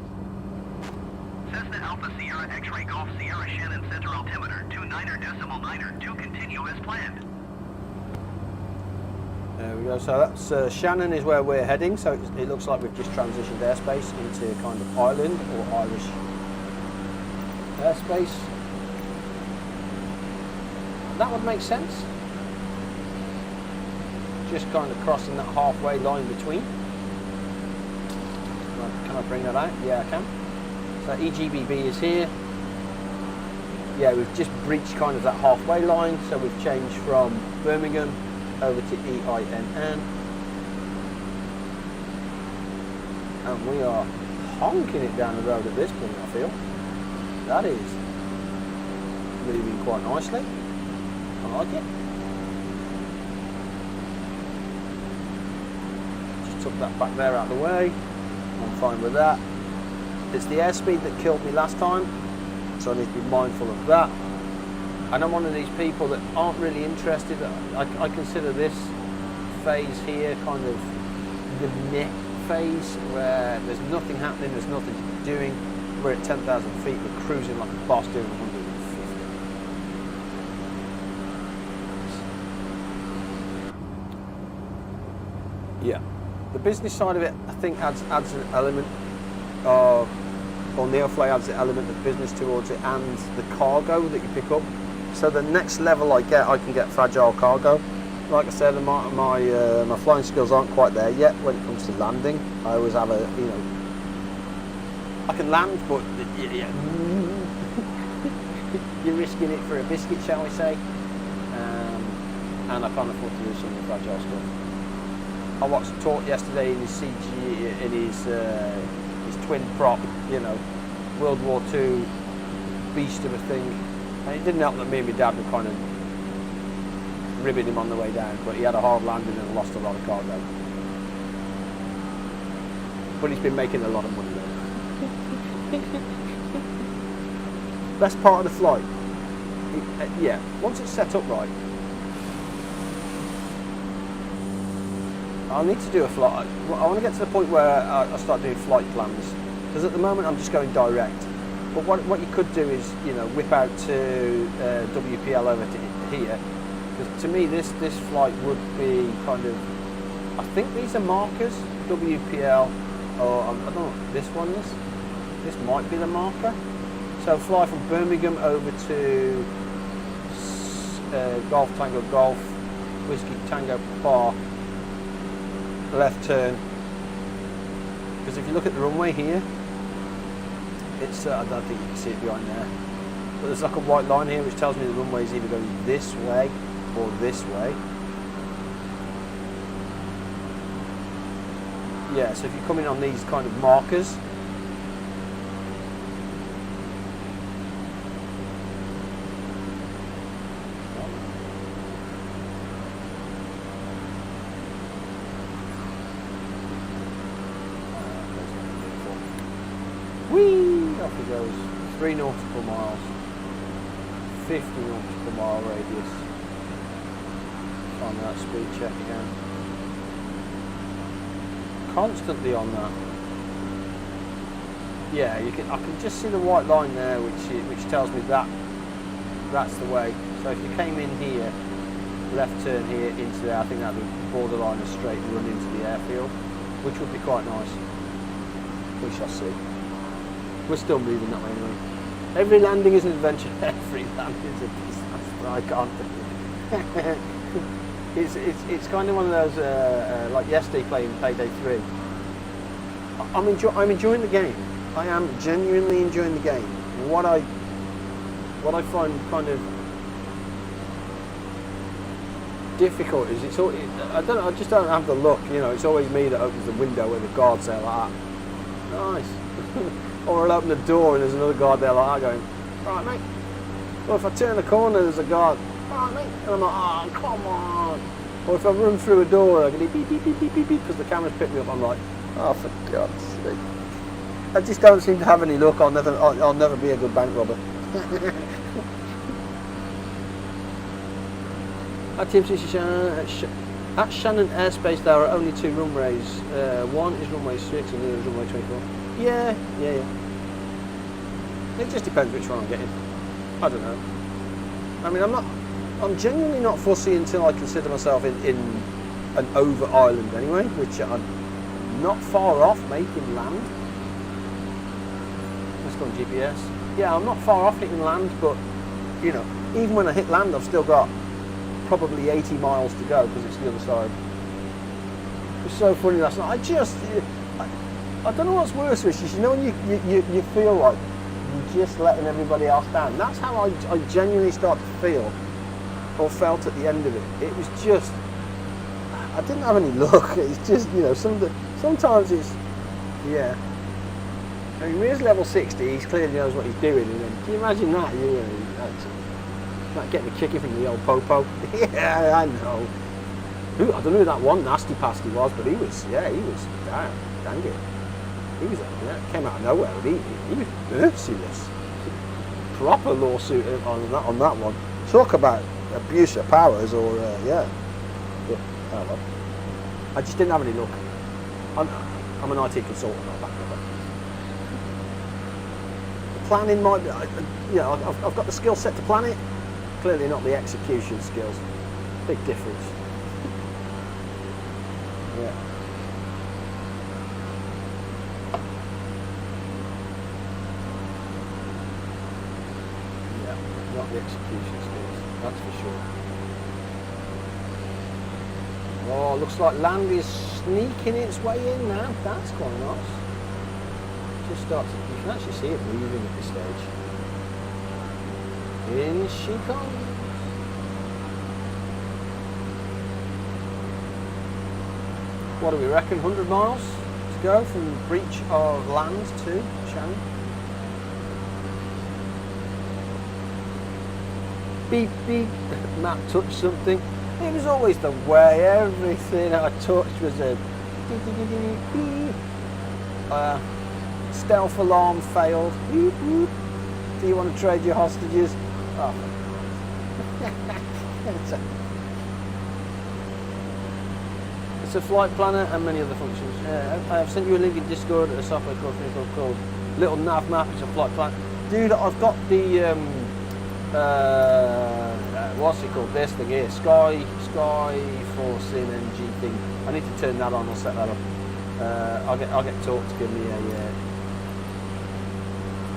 Cessna Alpha Sierra X-Ray Golf Sierra Shannon Center altimeter 29.9 continue as planned. There we go. So that's Shannon is where we're heading. So it looks like we've just transitioned airspace into kind of Ireland or Irish airspace. That would make sense. Just kind of crossing that halfway line between. Can I bring that out? Yeah, I can. So EGBB is here. Yeah, we've just breached kind of that halfway line. So we've changed from Birmingham over to EINN. And we are honking it down the road at this point, I feel. That is moving quite nicely. I like it. Just took that back there out of the way. I'm fine with that. It's the airspeed that killed me last time, so I need to be mindful of that. And I'm one of these people that aren't really interested. I consider this phase here kind of the neck phase, where there's nothing happening, there's nothing doing. We're at 10,000 feet, we're cruising like a boss doing 150. Yeah, the business side of it, I think, adds an element of, or Neofly adds an element of business towards it, and the cargo that you pick up. So the next level I can get fragile cargo. Like I said, my flying skills aren't quite there yet when it comes to landing. I always have a, you know, I can land, but yeah, you're risking it for a biscuit, shall we say? And I can't afford to do some of the fragile stuff. I watched Tort yesterday in his CG, in his twin prop, you know, World War II beast of a thing. And it didn't help that me and my dad were kind of ribbing him on the way down, but he had a hard landing and lost a lot of cargo. But he's been making a lot of money though. Best part of the flight, yeah, once it's set up right, I'll need to do a flight. I want to get to the point where I start doing flight plans, because at the moment I'm just going direct. But what you could do is, you know, whip out to WPL over to here. Because to me, this flight would be kind of, I think these are markers, WPL, or I don't know what this one is. This might be the marker. So fly from Birmingham over to Golf Tango Golf, Whiskey Tango Bar, left turn. Because if you look at the runway here, it's I don't think you can see it behind there, but there's like a white line here which tells me the runway is either going this way or this way. Yeah, so if you come in on these kind of markers, whee, off it goes. 3 nautical miles, 50 nautical mile radius. On that speed check again. Constantly on that. Yeah, I can just see the white line there, which tells me that's the way. So if you came in here, left turn here into there, I think that'd be borderline a straight run into the airfield, which would be quite nice. We shall see. We're still moving that way anyway. Every landing is an adventure. Every landing is a disaster. I can't think of it. It's kind of one of those like yesterday playing Payday 3. I'm enjoying the game. I am genuinely enjoying the game. What I find kind of difficult is I just don't have the luck. You know, it's always me that opens the window where the guard's there like that. Nice. Or I'll open the door and there's another guard there like that going, right mate. Or if I turn the corner there's a guard, right mate. And I'm like, oh come on. Or if I run through a door I go beep beep beep beep beep beep because the camera's picked me up, I'm like, oh for God's sake. I just don't seem to have any luck. I'll never be a good bank robber. At at Shannon Airspace there are only 2 runways. One is runway 6 and the other is runway 24. Yeah. It just depends which one I'm getting. I don't know. I mean, I'm genuinely not fussy until I consider myself in an over island anyway, which I'm not far off making land. Let's go on GPS. Yeah, I'm not far off hitting land, but you know, even when I hit land, I've still got probably 80 miles to go because it's the other side. It was so funny last night. I don't know what's worse, which is, you know, when you feel like you're just letting everybody else down. That's how I genuinely start to feel, or felt at the end of it. It was just, I didn't have any luck. It's just, you know, sometimes it's, yeah. I mean, Ria's level 60, he clearly knows what he's doing, and then, can you imagine that? Like getting a kicking from the old Popo. Yeah, I know. I don't know who that one nasty pasty was, but he was dang it. He was, came out of nowhere, but he was merciless. Proper lawsuit on that one. Talk about abuse of powers, or yeah. But, oh well. I just didn't have any luck. I'm an IT consultant, not a back robber. The planning might be, you know, I've got the skill set to plan it. Clearly not the execution skills. Big difference. Yeah. Yeah, not the execution skills, that's for sure. Oh, looks like land is sneaking its way in now. That's quite nice. Just starts, you can actually see it moving at this stage. In she comes. What do we reckon? 100 miles to go from breach of land to Shannon. beep beep, Matt touched something. It was always the way. Everything I touched was a beep. Stealth alarm failed. Beep, beep. Do you want to trade your hostages? Oh. It's a flight planner and many other functions. I have sent you a link in Discord at a software course called Little Nav Map. It's a flight planner. Dude, I've got the what's it called? This thing here, Sky Force in NG thing. I need to turn that on. I'll set that up. I'll get Talk to give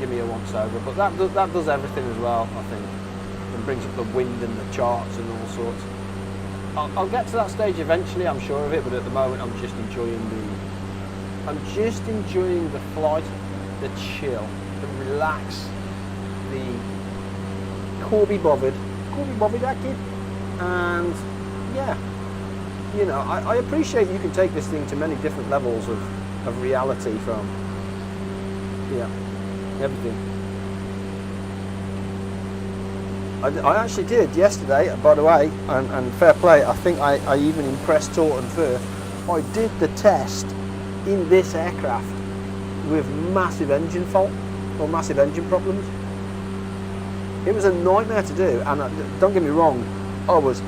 me a once over. But that does everything as well. I think and brings up the wind and the charts and all sorts. I'll get to that stage eventually, I'm sure of it. But at the moment, I'm just enjoying the flight, the chill, the relax, the Corby bothered that kid, and yeah, you know, I appreciate you can take this thing to many different levels of reality from, yeah, everything. I actually did yesterday, by the way, and fair play, I think I even impressed Taunton Firth. I did the test in this aircraft with massive engine fault, or massive engine problems. It was a nightmare to do, and don't get me wrong, I was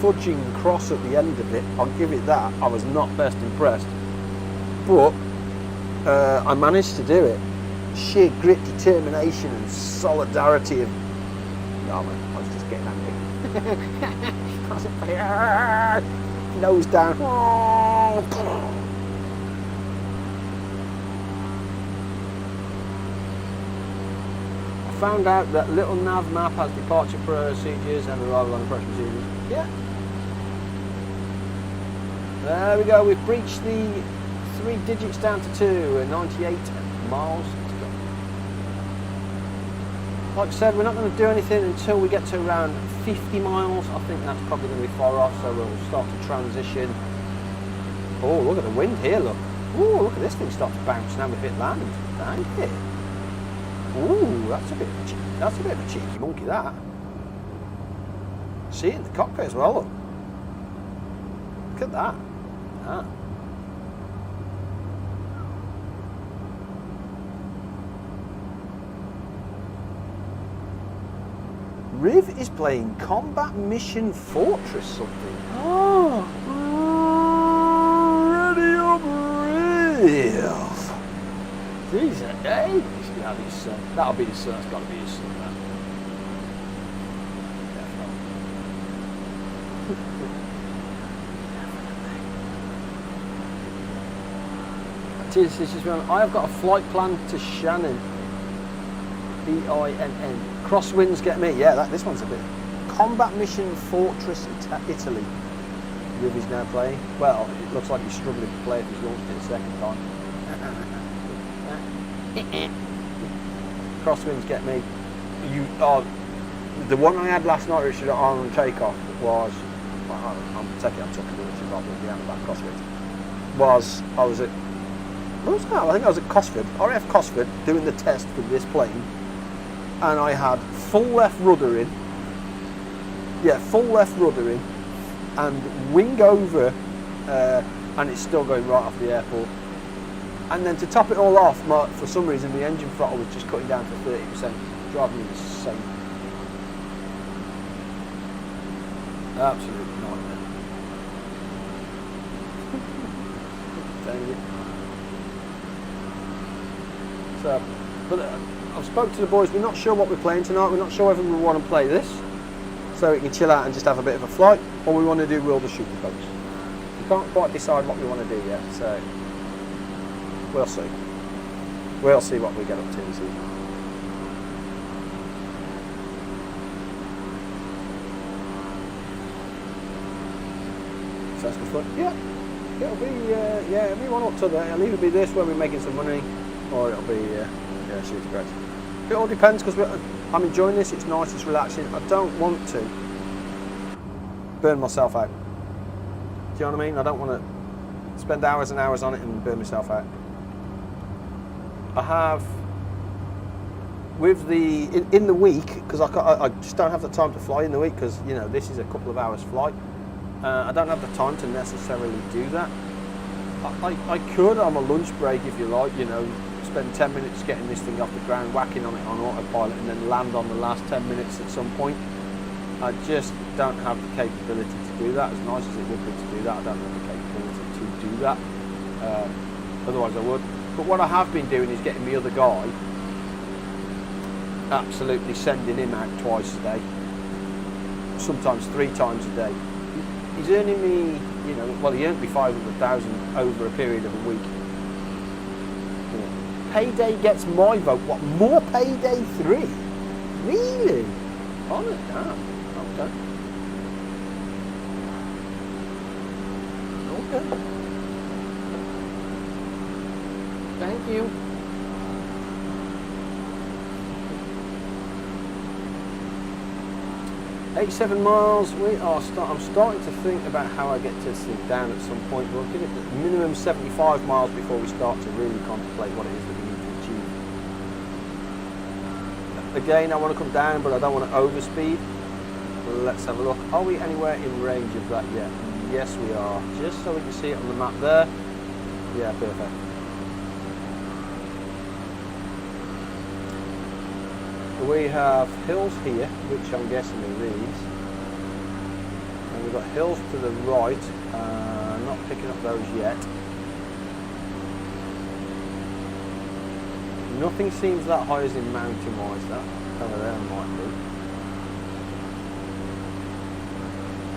fudging cross at the end of it, I'll give it that. I was not best impressed, but I managed to do it. Sheer grit, determination and solidarity of... Oh man, I was just getting angry. Nose down. I found out that Little Nav Map has departure procedures and arrival and approach procedures. Yeah. There we go, we've breached the 3 digits down to 2 and 98 miles. Like I said, we're not going to do anything until we get to around 50 miles. I think that's probably going to be far off, so we'll start to transition. Oh, look at the wind here, look. Ooh, look at this thing start to bounce now we've hit land. Thank you. Ooh, that's a bit of a cheeky monkey, that. See it in the cockpit as well, look. Look at that. Ah. Riv is playing Combat Mission Fortress something. Oh, ready up, Riv. Jesus, eh? Yeah, that'll be his son. It's got to be his son, man. This is when I have got a flight plan to Shannon. B-I-N-N. Crosswinds get me. Yeah, this one's a bit. Combat Mission Fortress, Italy. Riv is now playing. Well, it looks like he's struggling to play if he's launched it a second time. Crosswinds get me. The one I had last night, Richard, on takeoff was. Well, I'm talking to Richard rather than the about crosswinds. I was at. What was that? I think I was at Cosford, RAF Cosford, doing the test for this plane, and I had full left rudder in. Yeah, full left rudder in, and wing over, and it's still going right off the airport. And then to top it all off, for some reason the engine throttle was just cutting down to 30%, driving me insane. Absolute nightmare. Dang it. So, but I've spoke to the boys. We're not sure what we're playing tonight. We're not sure whether we want to play this, so we can chill out and just have a bit of a flight, or we want to do World of Shooter Boats. We can't quite decide what we want to do yet, so we'll see. We'll see what we get up to this evening. Sounds good fun. Yeah, it'll be one up to that. It'll either be this where we're making some money, or it'll be Shooter Boats. It all depends, because I'm enjoying this. It's nice. It's relaxing. I don't want to burn myself out. Do you know what I mean? I don't want to spend hours and hours on it and burn myself out. I have with the in the week, because I just don't have the time to fly in the week, because you know this is a couple of hours flight. I don't have the time to necessarily do that. I could on my lunch break, if you like, you know, spend 10 minutes getting this thing off the ground, whacking on it on autopilot, and then land on the last 10 minutes at some point. I just don't have the capability to do that. As nice as it would be to do that, I don't have the capability to do that. Otherwise I would. But what I have been doing is getting the other guy, absolutely sending him out twice a day, sometimes 3 times a day. He's earning me, you know, well, he earned me 500,000 over a period of a week. Payday gets my vote. What, more Payday 3? Really? Oh, damn. Okay. Okay. Thank you. 87 miles. We are. I'm starting to think about how I get this thing down at some point. We'll give it the minimum 75 miles before we start to really contemplate what it is that we need to achieve. Again, I want to come down, but I don't want to overspeed. Let's have a look. Are we anywhere in range of that yet? Yes, we are. Just so we can see it on the map there. Yeah, perfect. We have hills here, which I'm guessing are these. And we've got hills to the right. Not picking up those yet. Nothing seems that high as in mountain-wise. That over there might be.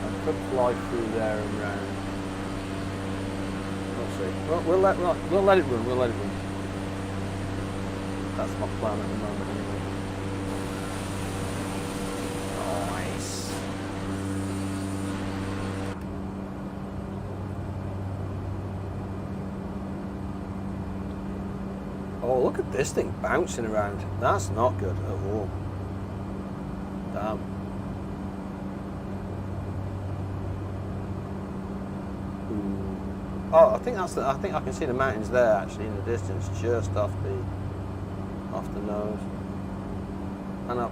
I could fly through there and round. We'll see. Well, we'll let it run. We'll let it run. That's my plan at the moment. Anyway. Oh, look at this thing bouncing around. That's not good at all. Damn. Ooh. Oh, I think that's I think I can see the mountains there actually in the distance, just off the nose. And I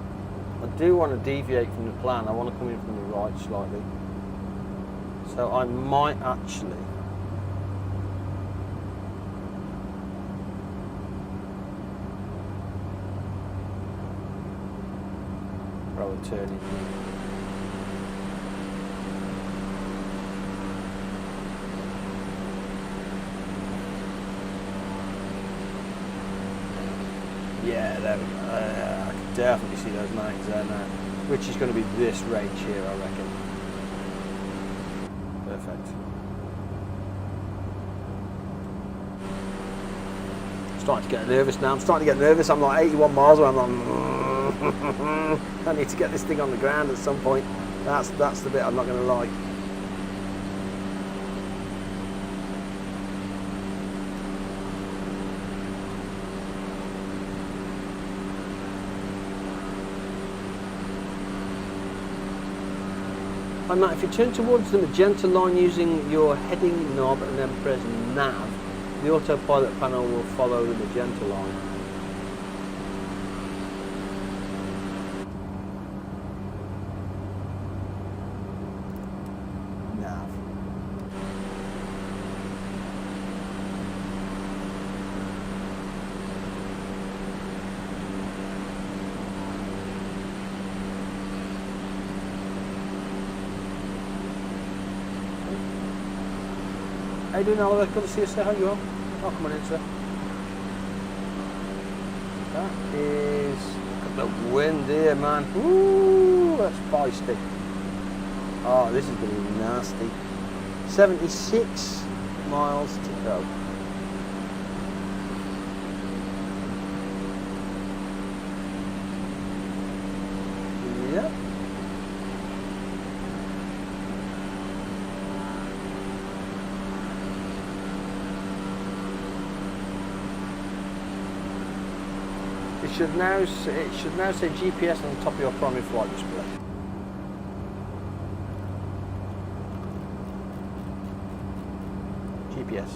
do want to deviate from the plan. I want to come in from the right slightly. So I might actually. Turning. Yeah, there we go. I can definitely see those mountains there now, which is going to be this range here, I reckon. Perfect. I'm starting to get nervous now. I'm like 81 miles away. I'm like, I need to get this thing on the ground at some point. That's the bit I'm not going to like. And Matt, if you turn towards the magenta line using your heading knob and then press nav, the autopilot panel will follow the magenta line. How you doing, Oliver? Good to see you, sir. How you are? Oh, come on in, sir. That is... Look at the wind here, man. Ooh, that's feisty. Oh, this is going to be nasty. 76 miles to go. Yep. It should now say GPS on the top of your primary flight display. GPS.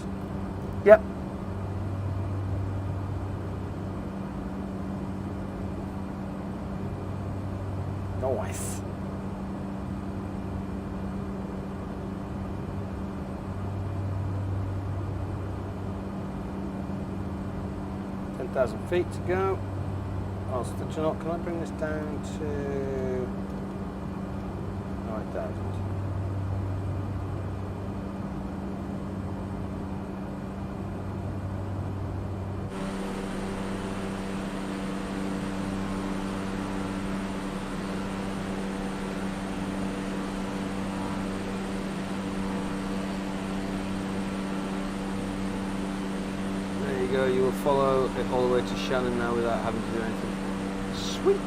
Yep. Nice. $10,000 to go. Oh, so, do you know what, can I bring this down to 9,000? There you go, you will follow it all the way to Shannon now without having to do anything. Sweet!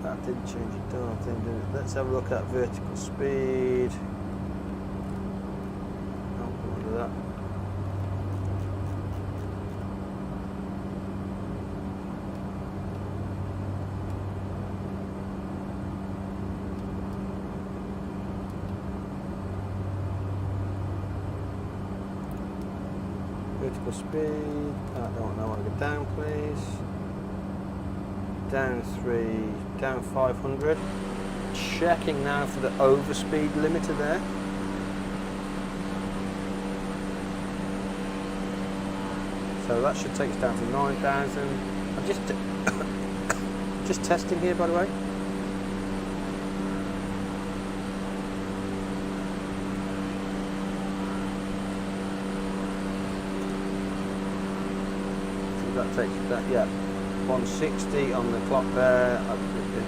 That didn't change it down, did it? Let's have a look at vertical speed. Oh, go under that. Vertical speed, I don't know, I want to go down please. Down 3, down 500. Checking now for the overspeed limiter there. So that should take us down to 9,000. I'm just testing here by the way. That takes that, yeah, 160 on the clock there.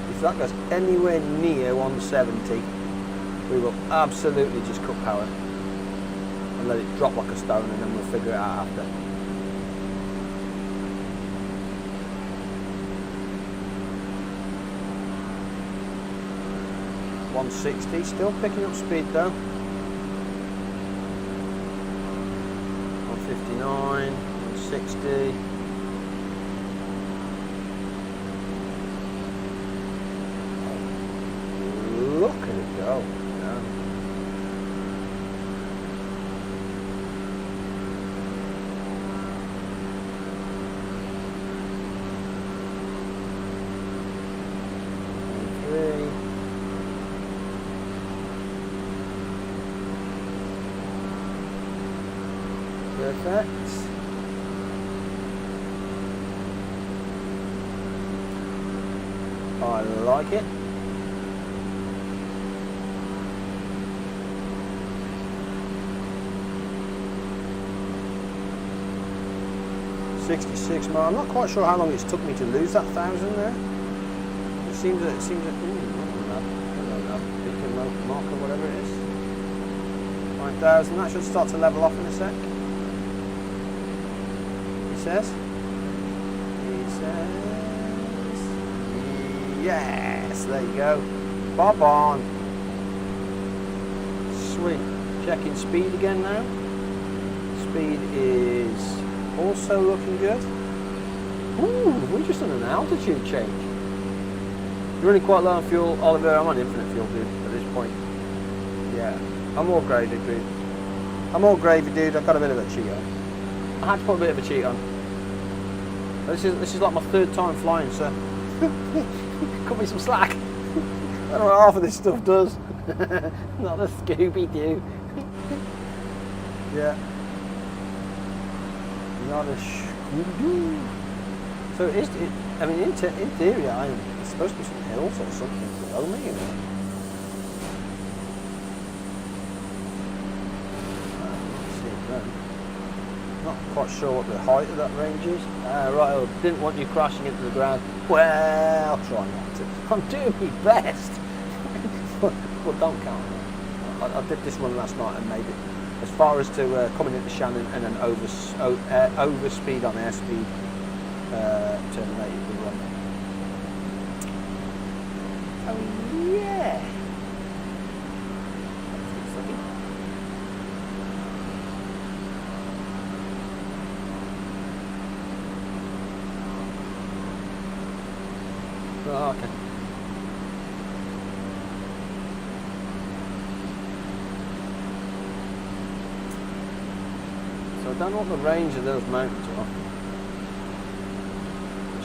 If that goes anywhere near 170, we will absolutely just cut power and let it drop like a stone, and then we'll figure it out after. $160, still picking up speed though. 159, 160. Look at it go. Yeah. Three. Perfect. I like it. $66 miles. I'm not quite sure how long it's took me to lose that 1,000 there. It seems that ooh, I don't know, beacon marker, whatever it is. 9,000. That should start to level off in a sec. He says. Yes, there you go. Bob on. Sweet. Checking speed again now. Speed is also looking good. Ooh, we've just done an altitude change. You're running quite low on fuel, Oliver. I'm on infinite fuel, dude, at this point. Yeah, I'm all gravy, dude. I'm all gravy, dude. I've got a bit of a cheat on. I had to put a bit of a cheat on. This is like my 3rd time flying, so cut me some slack. I don't know what half of this stuff does. Not a Scooby-Doo. Yeah. Not a Scooby-Doo. So it is, I mean, in theory, it's supposed to be some hills or something below me, you know. Let's see it then. Not quite sure what the height of that range is. Right, I didn't want you crashing into the ground. Well, I'll try not to. I'm doing my best. but don't count on it. I did this one last night and made it as far as to coming into Shannon and then overspeed on airspeed, terminated the run. Oh yeah! Oh, okay. So I don't know what the range of those mountains are.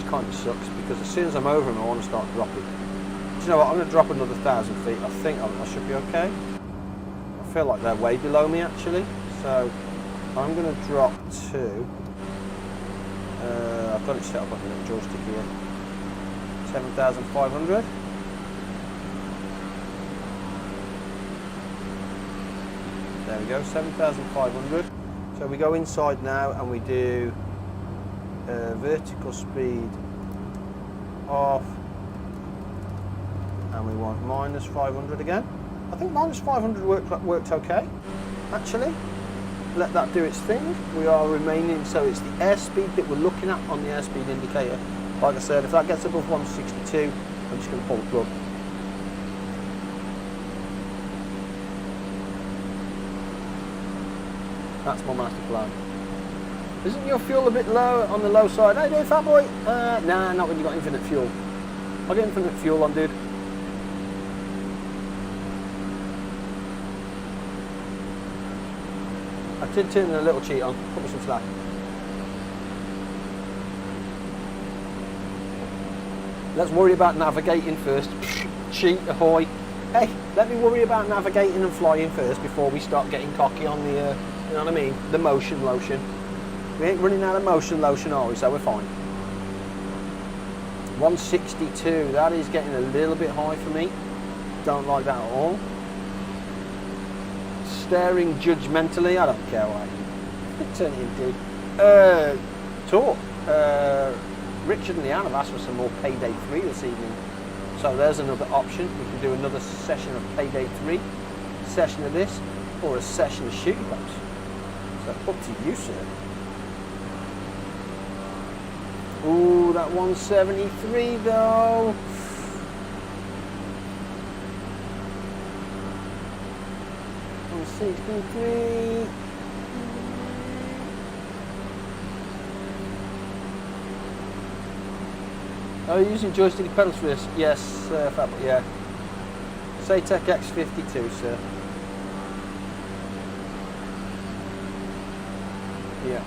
kind of sucks because as soon as I'm over them, I want to start dropping. Do you know what? I'm going to drop another 1,000 feet. I think I should be okay. I feel like they're way below me actually. So I'm going to drop to. I've got it set up on the little joystick here. 7,500. There we go, 7,500. So we go inside now and we do vertical speed off, and we want minus 500 again. I think minus 500 worked okay, actually. Let that do its thing. We are remaining, so it's the airspeed that we're looking at on the airspeed indicator. Like I said, if that gets above 162, I'm just going to pull the plug. That's my master plan. Isn't your fuel a bit low on the low side? How you doing, fat boy? Nah, not when you've got infinite fuel. I'll get infinite fuel on, dude. I did turn a little cheat on. Put me some slack. Let's worry about navigating first. Cheat, ahoy. Hey, let me worry about navigating and flying first before we start getting cocky on the, you know what I mean, the motion lotion. We ain't running out of motion lotion, are we? So we're fine. 162, that is getting a little bit high for me. Don't like that at all. Staring judgmentally, I don't care what I do. Turn it into. Talk. Richard and Leanne have asked for some more Payday 3 this evening. So there's another option. We can do another session of Payday 3, a session of this, or a session of shooting boats. So up to you, sir. Ooh, that 173 though. $163. Are you using joystick and pedals for this? Yes, yeah. Saytech X52, sir. Yeah.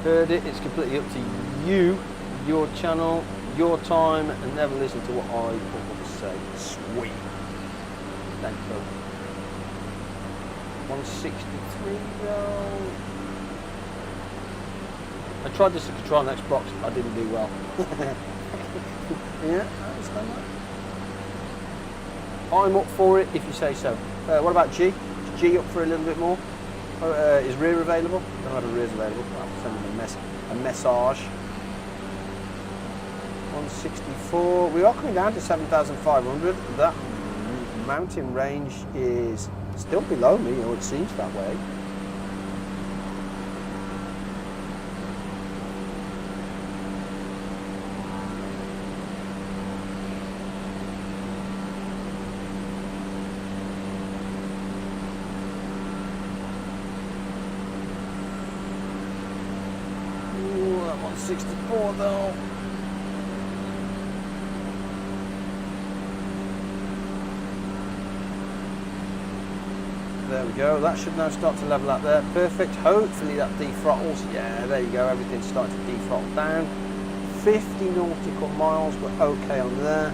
Heard it, it's completely up to you, your channel, your time, and never listen to what I want to say. Sweet. Thank you. 163 though. I tried this to control on Xbox, I didn't do well. Yeah, I understand that. I'm up for it if you say so. What about G? Is G up for a little bit more? Is rear available? I don't know if rear's available. I'll send them a message. 164. We are coming down to 7,500. That mountain range is still below me, or it seems that way. Ooh, that 164 though. There we go, that should now start to level out there. Perfect, hopefully that de-throttles. Yeah, there you go, everything's starting to de-throttle down. 50 nautical miles, we're okay on there.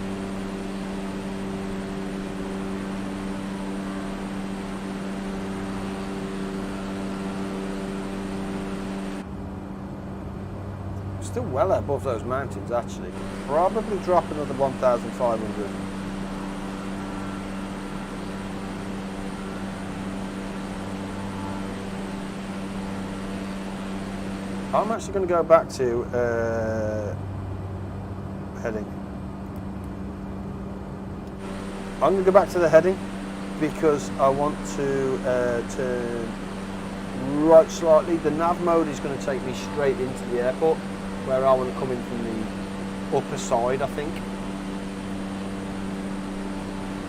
Still well above those mountains actually. Probably drop another 1,500. I'm actually going to go back to heading. I'm going to go back to the heading because I want to turn right slightly. The nav mode is going to take me straight into the airport where I want to come in from the upper side, I think.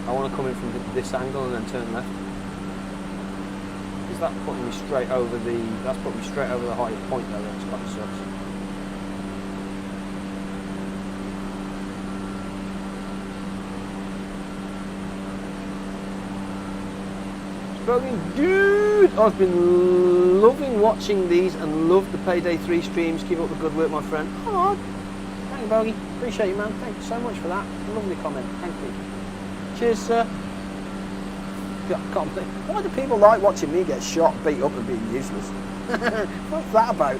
I want to come in from this angle and then turn left. That's putting me straight over the. That's putting me straight over the highest point though. That's kind of sucks. Bogan, dude! I've been loving watching these and love the Payday 3 streams. Keep up the good work, my friend. Oh, thank you, Bogey. Appreciate you, man. Thank you so much for that. Lovely comment. Thank you. Cheers, sir. I can't think. Why do people like watching me get shot, beat up and being useless? What's that about?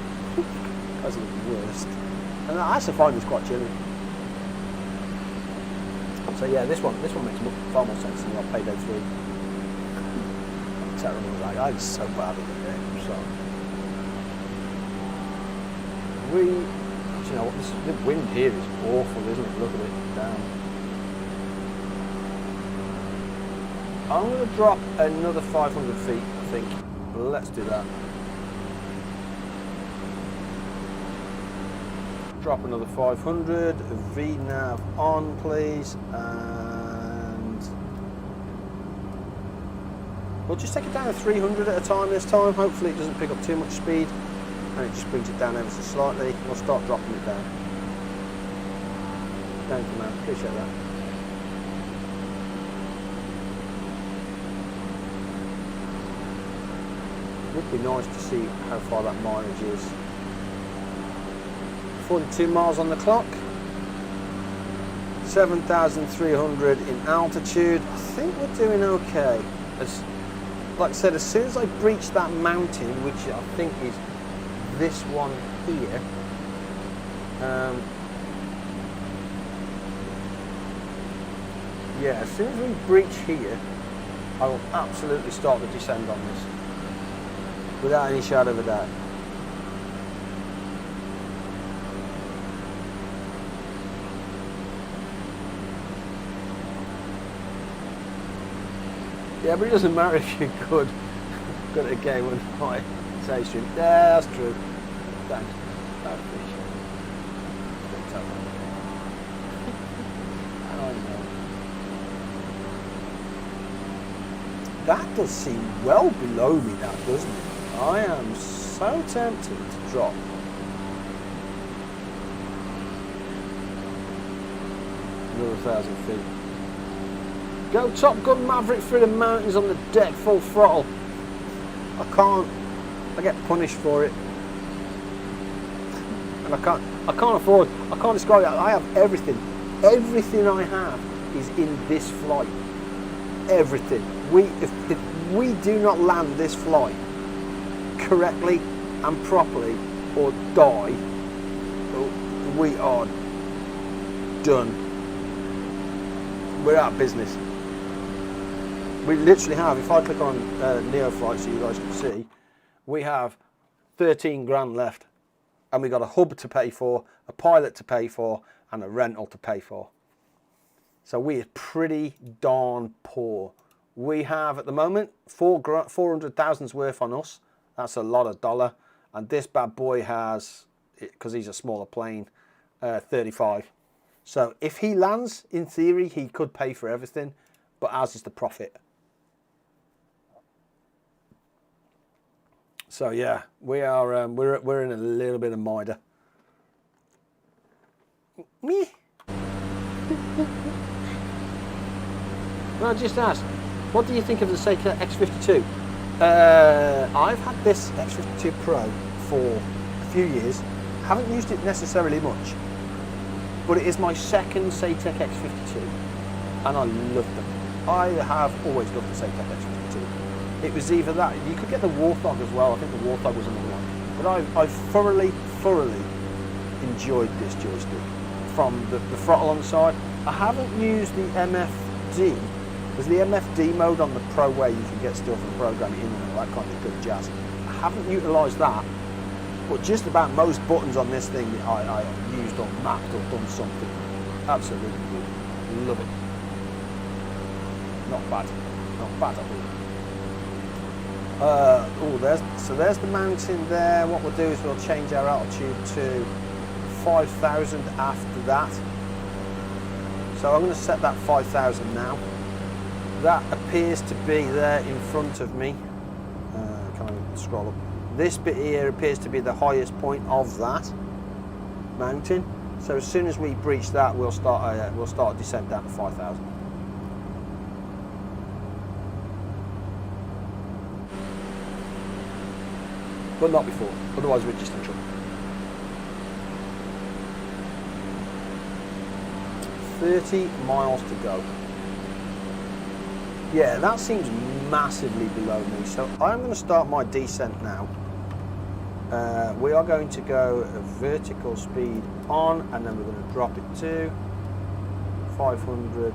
That's the worst. And I actually find this quite chilly. So yeah, this one makes far more sense than what Payday 3. I'm terrible at that. I'm so bad at the game. I'm sorry. Do you know what? The wind here is awful, isn't it? Look at it. Damn. I'm going to drop another 500 feet, I think. Let's do that. Drop another 500. VNav on, please. And we'll just take it down to 300 at a time this time. Hopefully it doesn't pick up too much speed. And it just brings it down ever so slightly. We'll start dropping it down. Thank you, man. Appreciate that. Would be nice to see how far that mileage is. 42 miles on the clock. 7,300 in altitude. I think we're doing okay. Like I said, as soon as I breach that mountain, which I think is this one here, yeah, as soon as we breach here, I will absolutely start the descent on this. Without any shadow of a doubt. Yeah, but it doesn't matter if you're good at a game or not. Say stream. Yeah, that's true. Thanks. I appreciate it. Don't tell me. I know. That does seem well below me, that, doesn't it? I am so tempted to drop. Another 1,000 feet. Go Top Gun Maverick through the mountains on the deck, full throttle. I can't. I get punished for it. And I can't afford, I can't describe it. I have everything. Everything I have is in this flight. Everything. If we do not land this flight correctly and properly or die, we are done. We're out of business. We literally have, if I click on Neofly so you guys can see, we have 13 grand left and we got a hub to pay for, a pilot to pay for and a rental to pay for. So we are pretty darn poor. We have at the moment 400,000's worth on us. That's a lot of dollar. And this bad boy has, because he's a smaller plane, 35. So if he lands, in theory, he could pay for everything, but ours is the profit. So yeah, we are we're in a little bit of mitre. Me. Well, I just asked, what do you think of the Seiko X52? I've had this X52 Pro for a few years. Haven't used it necessarily much, but it is my second Seiko X52, and I love them. I have always loved the Seiko X52. It was either that, you could get the Warthog as well. I think the Warthog was another one, but I thoroughly enjoyed this joystick. From the throttle on the side, I haven't used the MFD. There's the MFD mode on the Pro where you can get stuff and program it in and all that kind of good jazz. I haven't utilised that, but just about most buttons on this thing I used or mapped or done something. Absolutely good. Love it. Not bad. Not bad at all. There's the mountain there. What we'll do is we'll change our altitude to 5,000 after that. So I'm going to set that 5,000 now. That appears to be there in front of me. Can I scroll up? This bit here appears to be the highest point of that mountain. So as soon as we breach that, we'll start a descent down to 5,000. but not before. Otherwise, we're just in trouble. 30 miles to go. Yeah, that seems massively below me. So I'm going to start my descent now. We are going to go a vertical speed on, and then we're going to drop it to 500.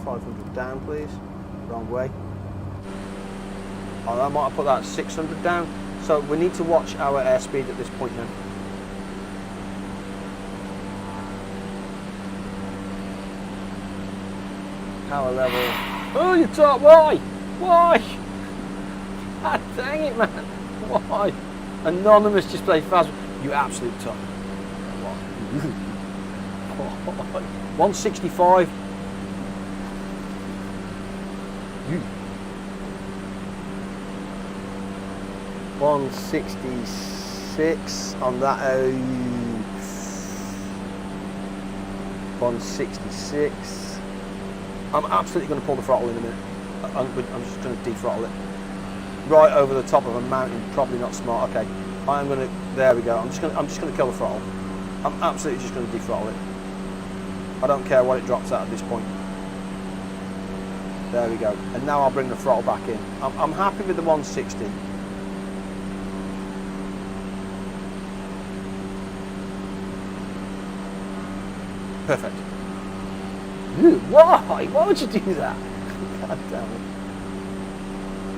500 down, please. Wrong way. Oh, I might have put that at 600 down. So we need to watch our airspeed at this point now. Power level. Oh, you top. Why? Why? God dang it, man. Why? Anonymous display fast. You absolute top. Why? 165. 166 on that. 166. I'm absolutely going to pull the throttle in a minute. I'm just going to dethrottle it. Right over the top of a mountain, probably not smart. Okay, I am going to. There we go. I'm just going to kill the throttle. I'm absolutely just going to dethrottle it. I don't care what it drops at this point. There we go. And now I'll bring the throttle back in. I'm happy with the 160. Perfect. Ew, why? Why would you do that? God damn it.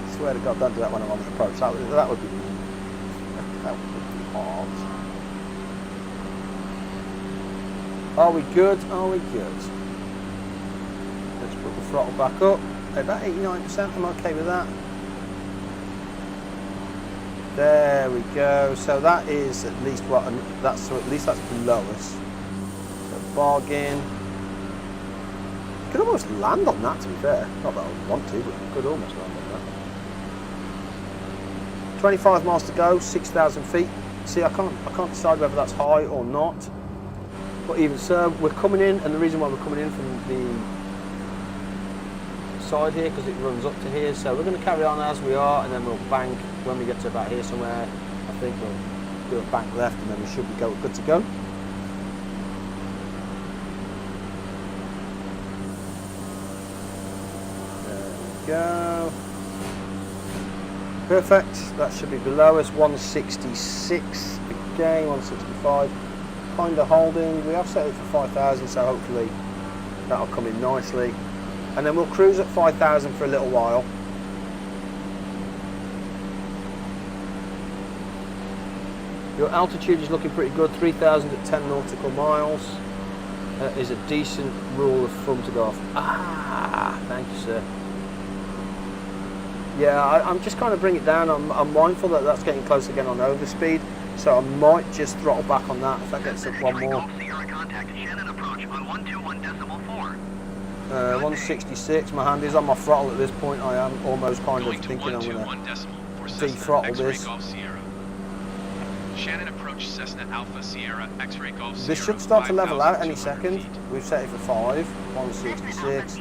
I swear to God, don't do that when I'm on the approach. That would be that would be hard. Are we good? Are we good? Let's put the throttle back up. About 89%, I'm okay with that. There we go. So that is at least what, so at least that's below us. So bargain. Could almost land on that, to be fair. Not that I would want to, but could almost land on that. 25 miles to go, 6,000 feet. See, I can't decide whether that's high or not. But even so, we're coming in, and the reason why we're coming in from the side here, because it runs up to here, so we're going to carry on as we are, and then we'll bank when we get to about here somewhere. I think we'll do a bank left, and then we should be good to go. There we go. Perfect. That should be below us. 166 again. 165. Kind of holding. We have set it for 5,000, so hopefully that'll come in nicely. And then we'll cruise at 5,000 for a little while. Your altitude is looking pretty good. 3,000 at 10 nautical miles is a decent rule of thumb to go off. Ah, thank you, sir. Yeah, I'm just kind of bring it down. I'm mindful that that's getting close again on overspeed, so I might just throttle back on that if that gets up one more. 166. My hand is on my throttle at this point. I am almost kind of thinking I'm going to de-throttle this. Shannon approach Cessna Alpha Sierra X-ray Golf Sierra. This should start to level out any second. We've set it for 5. 166.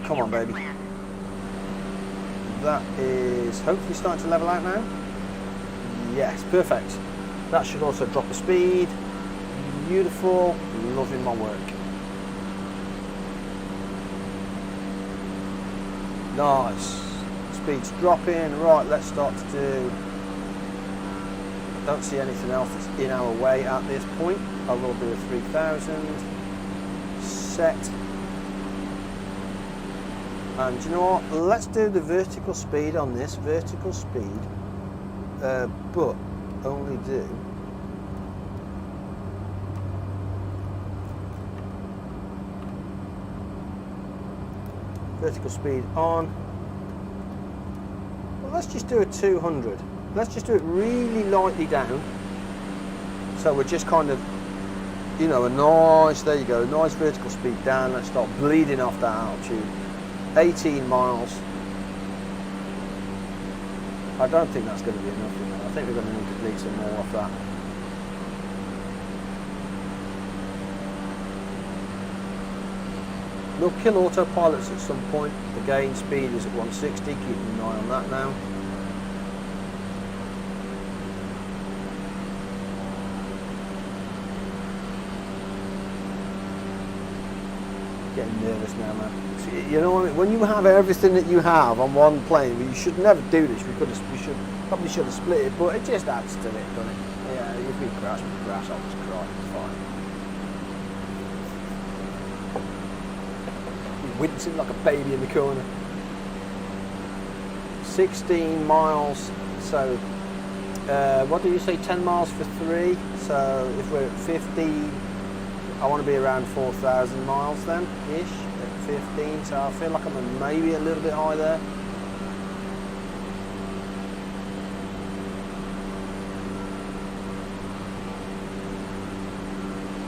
Come on, baby. That is hopefully starting to level out now. Yes, perfect. That should also drop the speed. Beautiful. Loving my work. Nice. Speed's dropping. Right, let's start to do. I don't see anything else that's in our way at this point. I will do a 3,000. Set. And you know what? Let's do the vertical speed on this. Vertical speed. But only do. Vertical speed on. Well, let's just do a 200. Let's just do it really lightly down. So we're just kind of, you know, a nice, there you go, nice vertical speed down. Let's start bleeding off that altitude. 18 miles. I don't think that's going to be enough, you know. I think we're going to need to bleed some more off that. We'll kill autopilots at some point. Again, speed is at 160, keeping an eye on that now. Getting nervous now, man. See, you know what I mean? When you have everything that you have on one plane, you should never do this. We probably should have split it, but it just adds to it, doesn't it? Yeah, if we crash, I'll just cry. It's fine. You're wincing like a baby in the corner. 16 miles. So, what do you say? 10 miles for 3. So if we're at 15. I want to be around 4,000 miles then, ish, at 15, so I feel like I'm maybe a little bit high there.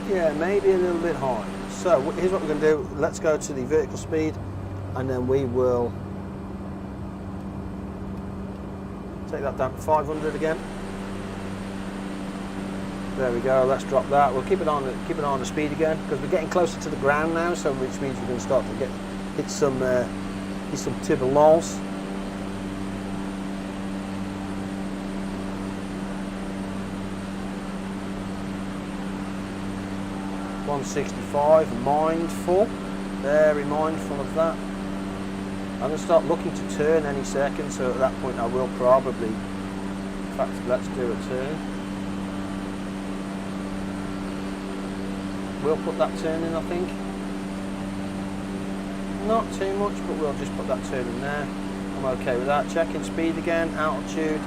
Yeah, maybe a little bit high. So here's what we're going to do. Let's go to the vertical speed, and then we will take that down to 500 again. There we go. Let's drop that. We'll keep it on the speed again because we're getting closer to the ground now. So which means we're going to start to hit some tib and lulls. .165. Mindful. Very mindful of that. I'm going to start looking to turn any second. So at that point, I will probably. In fact, let's do a turn. We'll put that turn in, I think. Not too much, but we'll just put that turn in there. I'm okay with that. Checking speed again, altitude.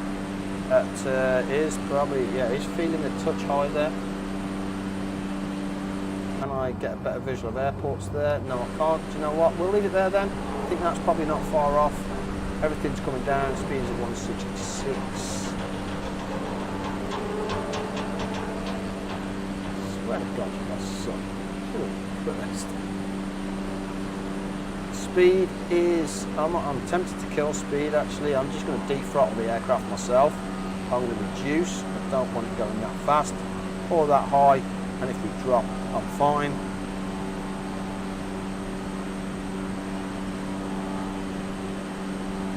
That is probably, yeah, he's feeling a touch high there. Can I get a better visual of airports there? No, I can't. Do you know what? We'll leave it there then. I think that's probably not far off. Everything's coming down. Speed's at 166. Swear to God, you must suck. Speed is, I'm tempted to kill speed actually. I'm just going to de-throttle the aircraft myself. I'm going to reduce. I don't want it going that fast or that high, and if we drop, I'm fine.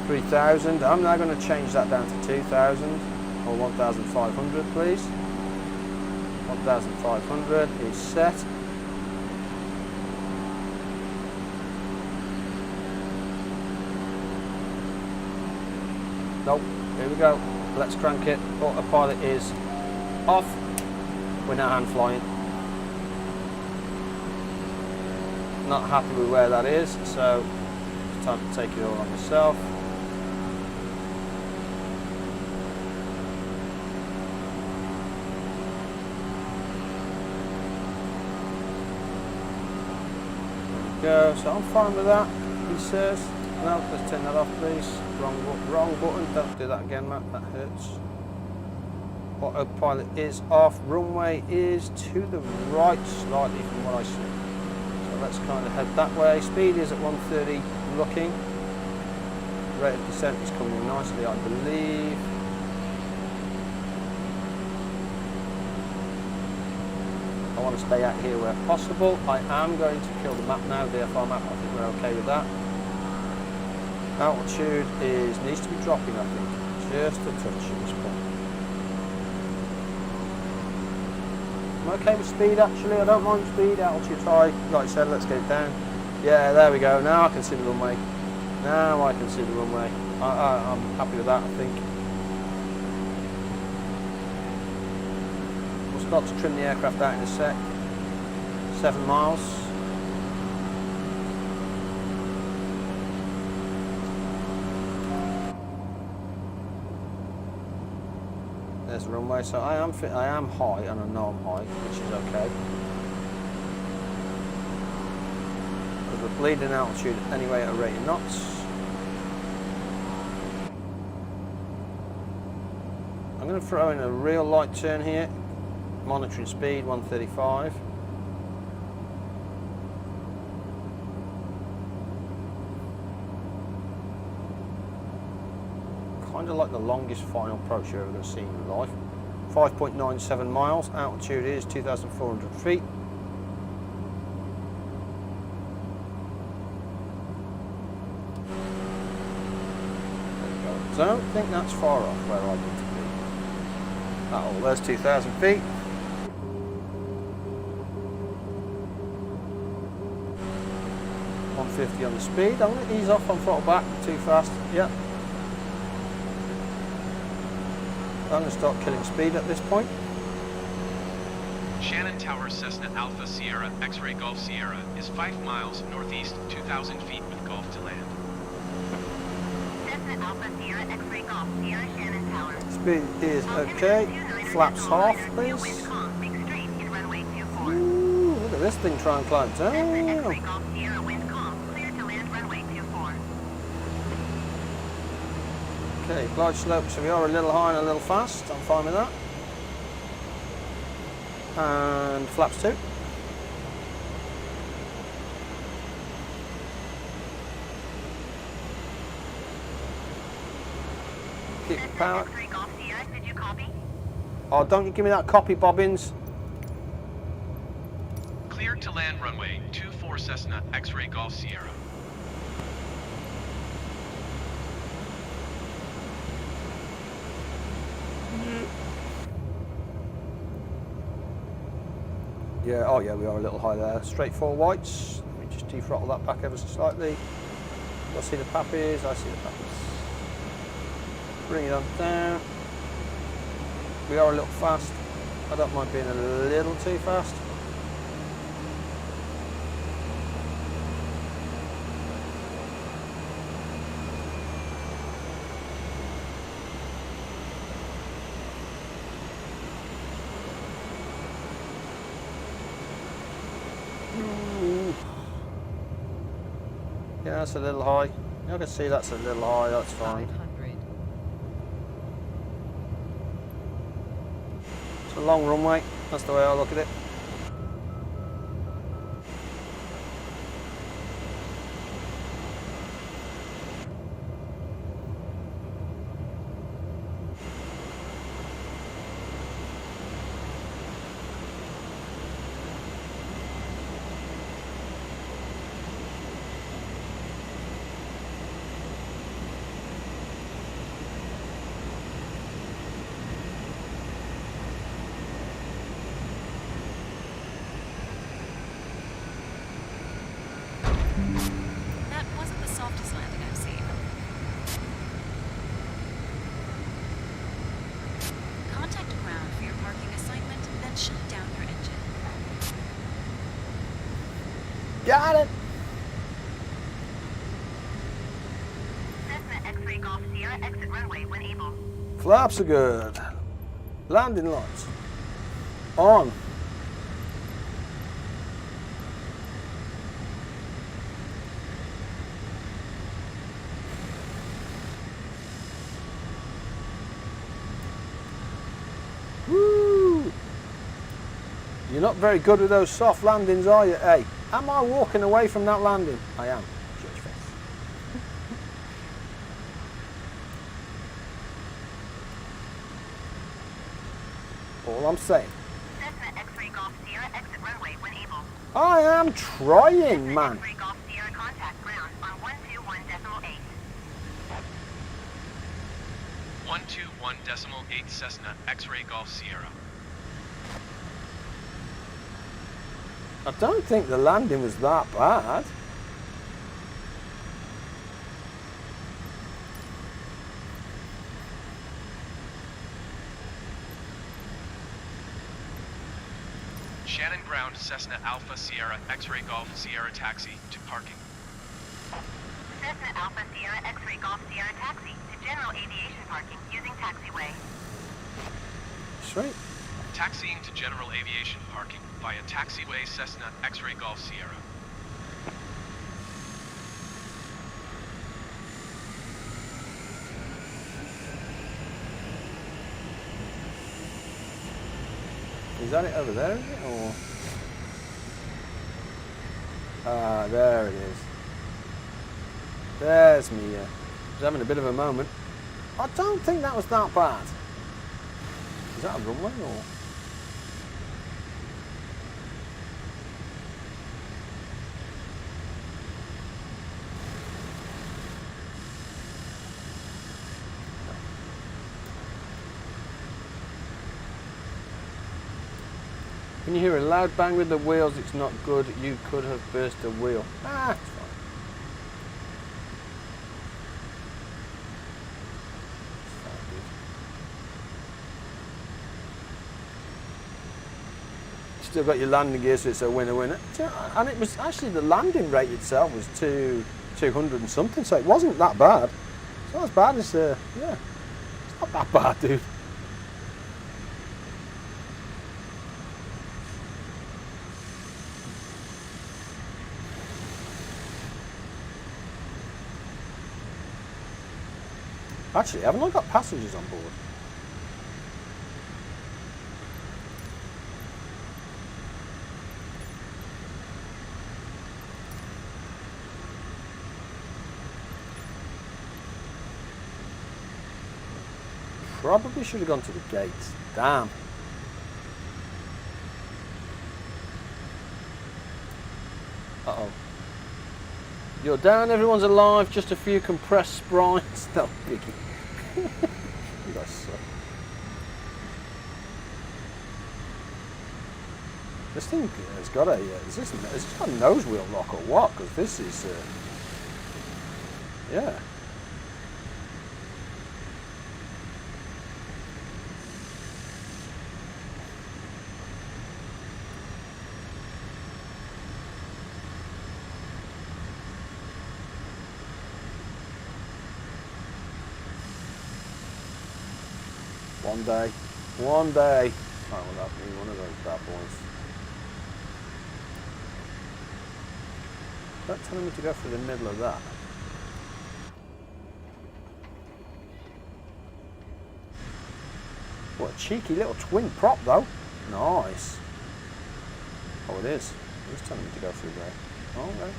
$3,000. I'm now going to change that down to 2,000 or 1,500, please. 1,500 is set. Nope, here we go. Let's crank it. Autopilot is off. We're now hand flying. Not happy with where that is, so it's time to take it all on myself. Go. So I'm fine with that, he says. No, let's turn that off, please. Wrong button. Don't do that again, Matt. That hurts. Autopilot is off. Runway is to the right slightly from what I see. So let's kind of head that way. Speed is at 130 looking. Rate of descent is coming in nicely, I believe. I want to stay out here where possible. I am going to kill the map now, the VFR map. I think we're okay with that. Altitude needs to be dropping, I think, just a touch at this point. I'm okay with speed actually. I don't mind speed. Altitude's high. Like I said, let's get it down. Yeah, there we go. Now I can see the runway. Now I can see the runway. I'm happy with that, I think. We'll start to trim the aircraft out in a sec. 7 miles. There's the runway. So I am high, and I know I'm high, which is okay. Because we're bleeding altitude anyway at a rate of knots. I'm going to throw in a real light turn here. Monitoring speed 135. Kind of like the longest final approach you're ever going to see in your life. 5.97 miles. Altitude is 2,400 feet. Don't think that's far off where I need to be. Oh, there's 2,000 feet. .150 on the speed. I'm going to ease off on throttle back. Too fast. Yep. I'm going to start killing speed at this point. Shannon Tower Cessna Alpha Sierra X-Ray Golf Sierra is 5 miles northeast, 2,000 feet with Golf to land. Cessna Alpha Sierra X-Ray Golf Sierra Shannon Tower. Speed is okay. Flaps half, please. Make straight in runway 24. Ooh, look at this thing try and climb Cessna X-Ray down. Golf Sierra wind calm. Clear to land runway 24. Okay, glide slope, so we are a little high and a little fast. I'm fine with that. And flaps 2. Keep the power. X-Ray Golf Sierra, did you copy? Oh, don't you give me that copy, Bobbins. Cleared to land runway 24 Cessna X-Ray Golf Sierra. Yeah, oh yeah, we are a little high there. Straight 4 whites. Let me just defrottle that back ever so slightly. I see the pappies, I see the pappies. Bring it on down. We are a little fast. I don't mind being a little too fast. Ooh. Yeah, that's a little high. I can see that's a little high, that's fine. 500. It's a long runway, that's the way I look at it. That wasn't the softest landing I've seen. Contact ground for your parking assignment, then shut down your engine. Got it! Cessna X-Ray Golf Sierra exit runway when able. Flaps are good. Landing lights. On. Woo! You're not very good with those soft landings, are you? Hey, am I walking away from that landing? I am. Shut your face. All I'm saying. Cessna X-Ray Golf Sierra exit runway when able. I am trying, man. X-Ray Golf Sierra contact ground on 121.8. 121.8 Cessna X-Ray Golf Sierra. I don't think the landing was that bad. Shannon ground Cessna Alpha Sierra X-Ray Golf Sierra taxi to parking. Cessna Alpha Sierra X-Ray Golf Sierra taxi to general aviation parking using taxiway. Sweet. Taxiing to general aviation parking via taxiway Cessna X-Ray Golf Sierra. Is that it over there, is it? Or... Ah, there it is. There's me. Just having a bit of a moment. I don't think that was that bad. Is that a runway or? When you hear a loud bang with the wheels, it's not good. You could have burst a wheel. Ah, it's fine. It's fine, dude. Still got your landing gear, so it's a winner. And it was actually, the landing rate itself was 200 and something, so it wasn't that bad. It's not as bad as, yeah, it's not that bad, dude. Actually, haven't I got passengers on board? Probably should have gone to the gates. Damn. Uh-oh. You're down, everyone's alive, just a few compressed sprites. No, biggie. You guys suck. This thing has got a, it's got a nose wheel lock or what? Because this is, yeah. One day, I will have me one of those bad boys. Don't tell me to go through the middle of that. What a cheeky little twin prop though. Nice. Oh, it is. It's telling me to go through there. Oh, okay.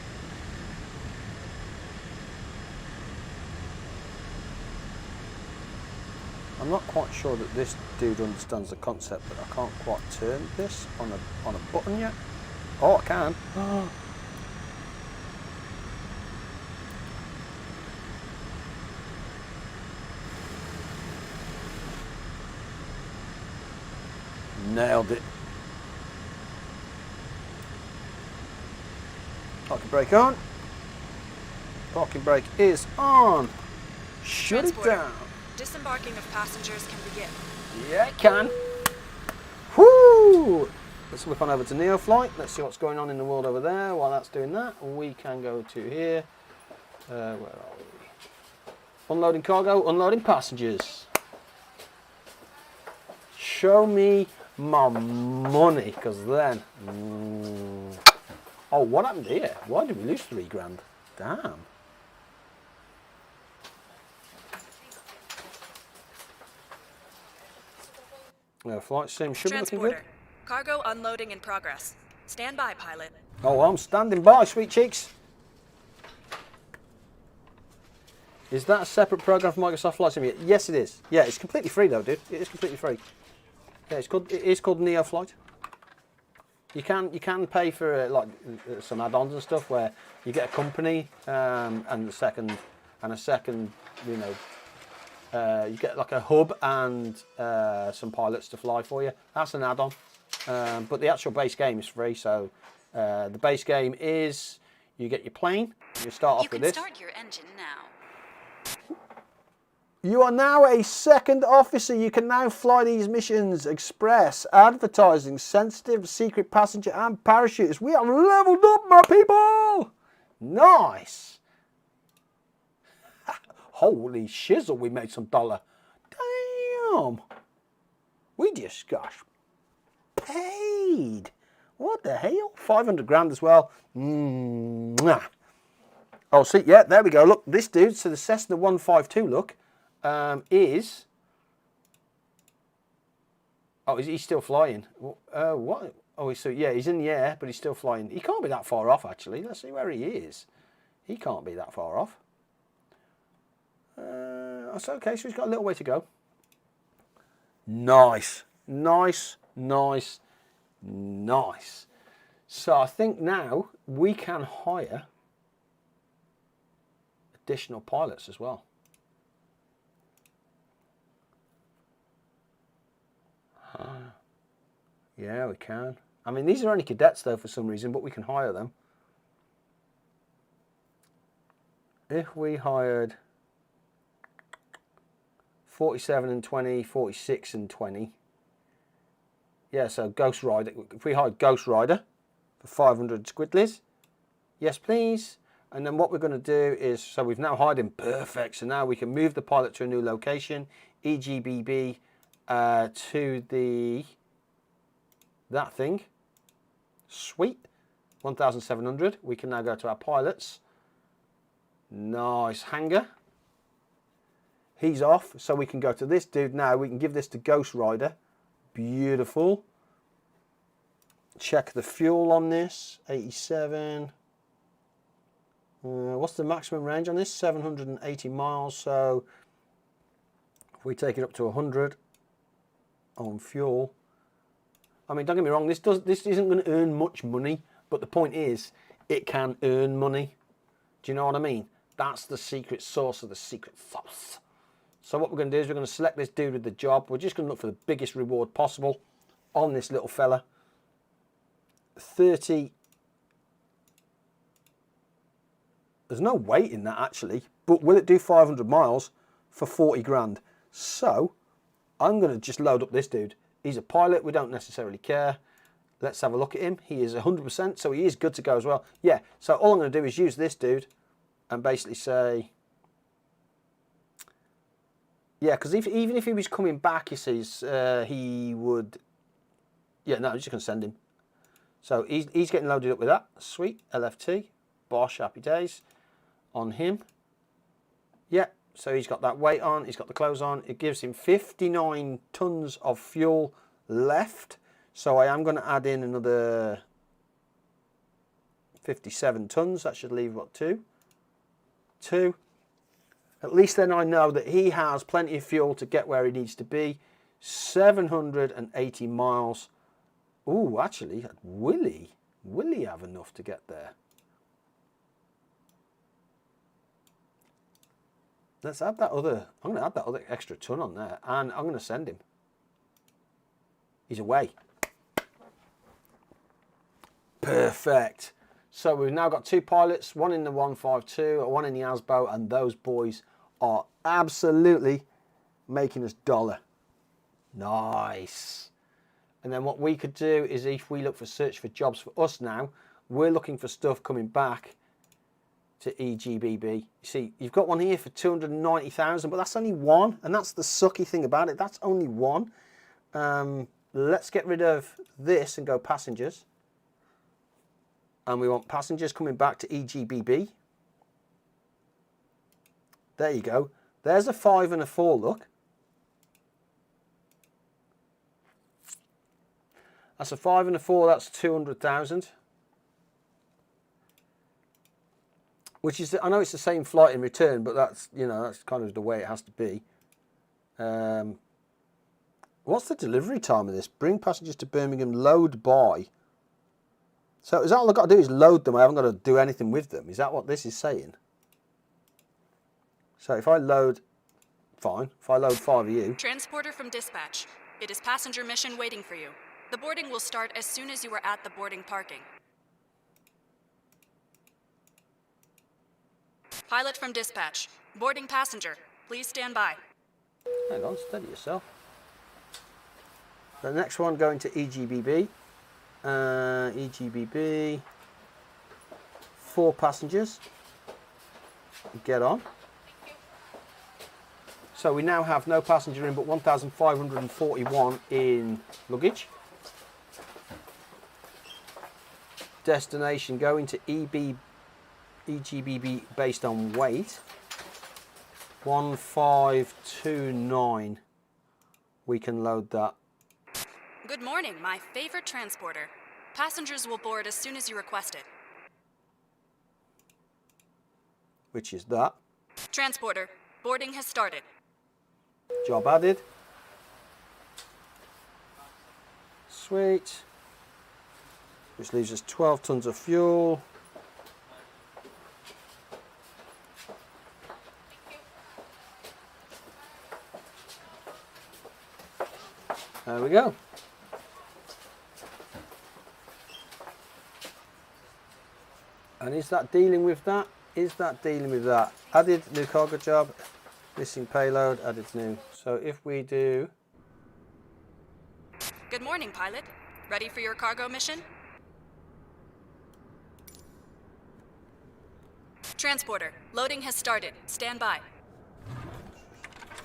I'm not quite sure that this dude understands the concept, but I can't quite turn this on a button yet. Oh, I can. Nailed it. Parking brake on. Parking brake is on. Shut it down. Disembarking of passengers can begin. Yeah, it can. Whoo! Let's whip on over to Neofly. Let's see what's going on in the world over there. While that's doing that, we can go to here. Where are we? Unloading cargo, unloading passengers. Show me my money, because then... Oh, what happened here? Why did we lose 3 grand? Damn. Flight sim should be looking good. Cargo unloading in progress. Stand by, pilot. Oh, I'm standing by, sweet cheeks. Is that a separate program for Microsoft Flight Sim? Yes, it is. Yeah, it's completely free though, dude. It is completely free. Yeah, it is called Neofly. You can pay for like some add-ons and stuff where you get a company and a second, you know. You get like a hub and some pilots to fly for you. That's an add-on. But the actual base game is free. So the base game is you get your plane. You start off with this. You can start your engine now. You are now a second officer. You can now fly these missions. Express, advertising, sensitive, secret passenger and parachutes. We have leveled up, my people. Nice. Holy shizzle, we made some dollar. Damn. We just got paid. What the hell? 500 grand as well. Mwah. Oh, see, yeah, there we go. Look, this dude, so the Cessna 152, look, is... Oh, is he still flying? What? Oh, so yeah, he's in the air, but he's still flying. He can't be that far off, actually. Let's see where he is. He can't be that far off. That's okay, so he's got a little way to go. Nice, nice, nice, nice. So I think now we can hire additional pilots as well. Yeah, we can. I mean, these are only cadets though for some reason, but we can hire them. If we hired 47 and 20, 46 and 20. Yeah, so Ghost Rider. If we hired Ghost Rider for 500 squidlies, yes please. And then what we're going to do is, so we've now hired him, perfect. So now we can move the pilot to a new location, EGBB to that thing. Sweet. 1,700. We can now go to our pilots. Nice hangar. He's off, so we can go to this dude now. We can give this to Ghost Rider. Beautiful. Check the fuel on this. 87. What's the maximum range on this? 780 miles. So if we take it up to 100 on fuel, I mean, don't get me wrong. This isn't going to earn much money, but the point is, it can earn money. Do you know what I mean? That's the secret sauce of the secret sauce. So what we're going to do is we're going to select this dude with the job. We're just going to look for the biggest reward possible on this little fella. 30. There's no weight in that actually, but will it do 500 miles for 40 grand? So I'm going to just load up this dude. He's a pilot. We don't necessarily care. Let's have a look at him. He is 100%, so he is good to go as well. Yeah, so all I'm going to do is use this dude and basically say, yeah, because even if he was coming back, he says he would, yeah, no, I'm just going to send him. So he's getting loaded up with that. Sweet, LFT, Bosch, happy days on him. Yeah, so he's got that weight on, he's got the clothes on. It gives him 59 tons of fuel left. So I am going to add in another 57 tons. That should leave, what, two? At least then I know that he has plenty of fuel to get where he needs to be. 780 miles. Ooh, actually, will he have enough to get there? Let's add that other, I'm going to add that other extra ton on there, and I'm going to send him. He's away. Perfect. So we've now got two pilots, one in the 152, one in the ASBO, and those boys are absolutely making us dollar. Nice. And then what we could do is, if we look for search for jobs for us now, we're looking for stuff coming back to EGBB. You see, you've got one here for 290,000, but that's only one, and that's the sucky thing about it. That's only one. Let's get rid of this and go passengers. And we want passengers coming back to EGBB. There you go. There's a 5 and a 4, look. That's a 5 and a 4, that's 200,000. Which is, I know it's the same flight in return, but that's, you know, that's kind of the way it has to be. What's the delivery time of this? Bring passengers to Birmingham, load by. So is that all I've got to do is load them? I haven't got to do anything with them. Is that what this is saying? So if I load, fine. If I load 5 of you. Transporter from dispatch. It is passenger mission waiting for you. The boarding will start as soon as you are at the boarding parking. Pilot from dispatch. Boarding passenger. Please stand by. Hang on, steady yourself. The next one going to EGBB. EGBB. 4 passengers. Get on. So we now have no passenger in, but 1,541 in luggage. Destination going to EGBB based on weight. 1529. We can load that. Good morning, my favorite transporter. Passengers will board as soon as you request it. Which is that. Transporter, boarding has started. Job added. Sweet. Which leaves us 12 tons of fuel. There we go. And is that dealing with that? Is that dealing with that? Added new cargo job, missing payload, added new. So if we do... Good morning, pilot. Ready for your cargo mission? Transporter, loading has started. Stand by.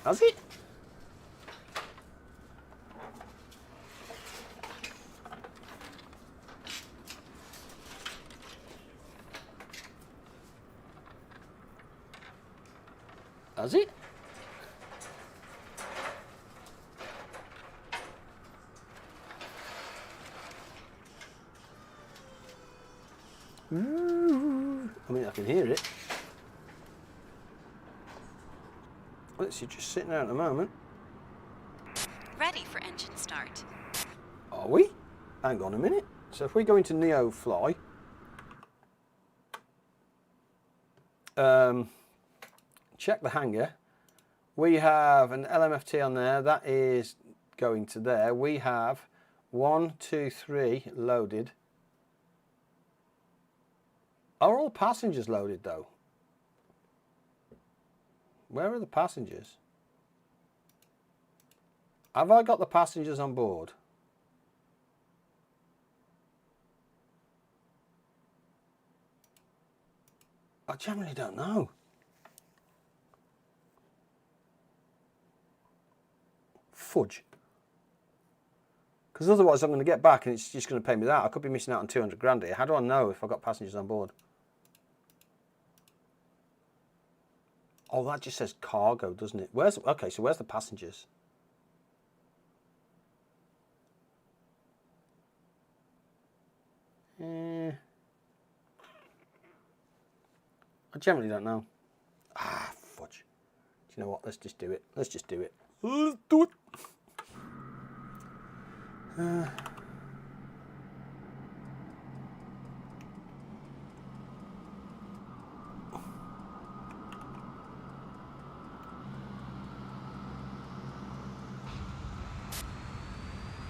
Has it? Has it? Ooh. I mean, I can hear it. Well, it's just sitting there at the moment. Ready for engine start. Are we? Hang on a minute. So if we go into Neofly, check the hangar. We have an LMFT on there. That is going to there. We have 1, 2, 3 loaded. Are all passengers loaded though? Where are the passengers? Have I got the passengers on board? I generally don't know. Fudge. Because otherwise I'm going to get back and it's just going to pay me that. I could be missing out on 200 grand here. How do I know if I've got passengers on board? Oh, that just says cargo, doesn't it? Okay, so where's the passengers? I generally don't know. Ah, fudge. Do you know what? Let's just do it. Let's just do it. Let's do it.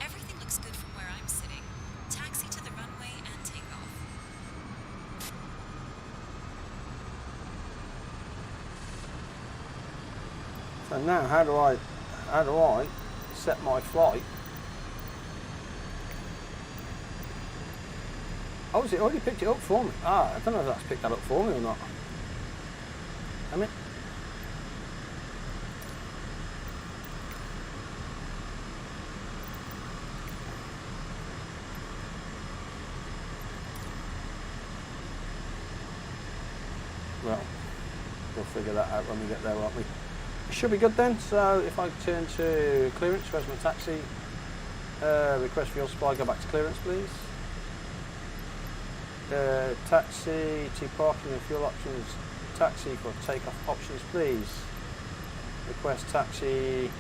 Everything looks good from where I'm sitting. Taxi to the runway and take off. So now, how do I set my flight? Oh, has it already picked it up for me? Ah, I don't know if that's picked that up for me or not. Damn it. Well, we'll figure that out when we get there, won't we? It should be good then. So if I turn to clearance, where's my taxi? Request fuel supply, go back to clearance, please. Taxi to parking and fuel options. Taxi for takeoff options, please. Request taxi.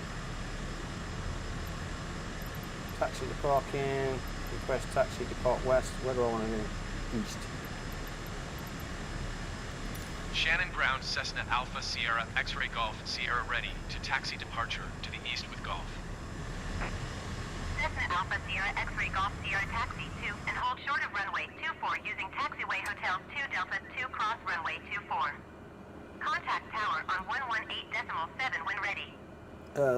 Taxi to parking. Request taxi depart west. Where do I want to go? East. Shannon Ground Cessna Alpha Sierra X-Ray Golf Sierra ready to taxi departure to the east with Golf. Cessna Alpha Sierra X-Ray Golf Sierra taxi 2 and hold short of runway 24 using taxiway hotel 2 Delta 2 cross runway 24. Contact tower on 118.7 when ready.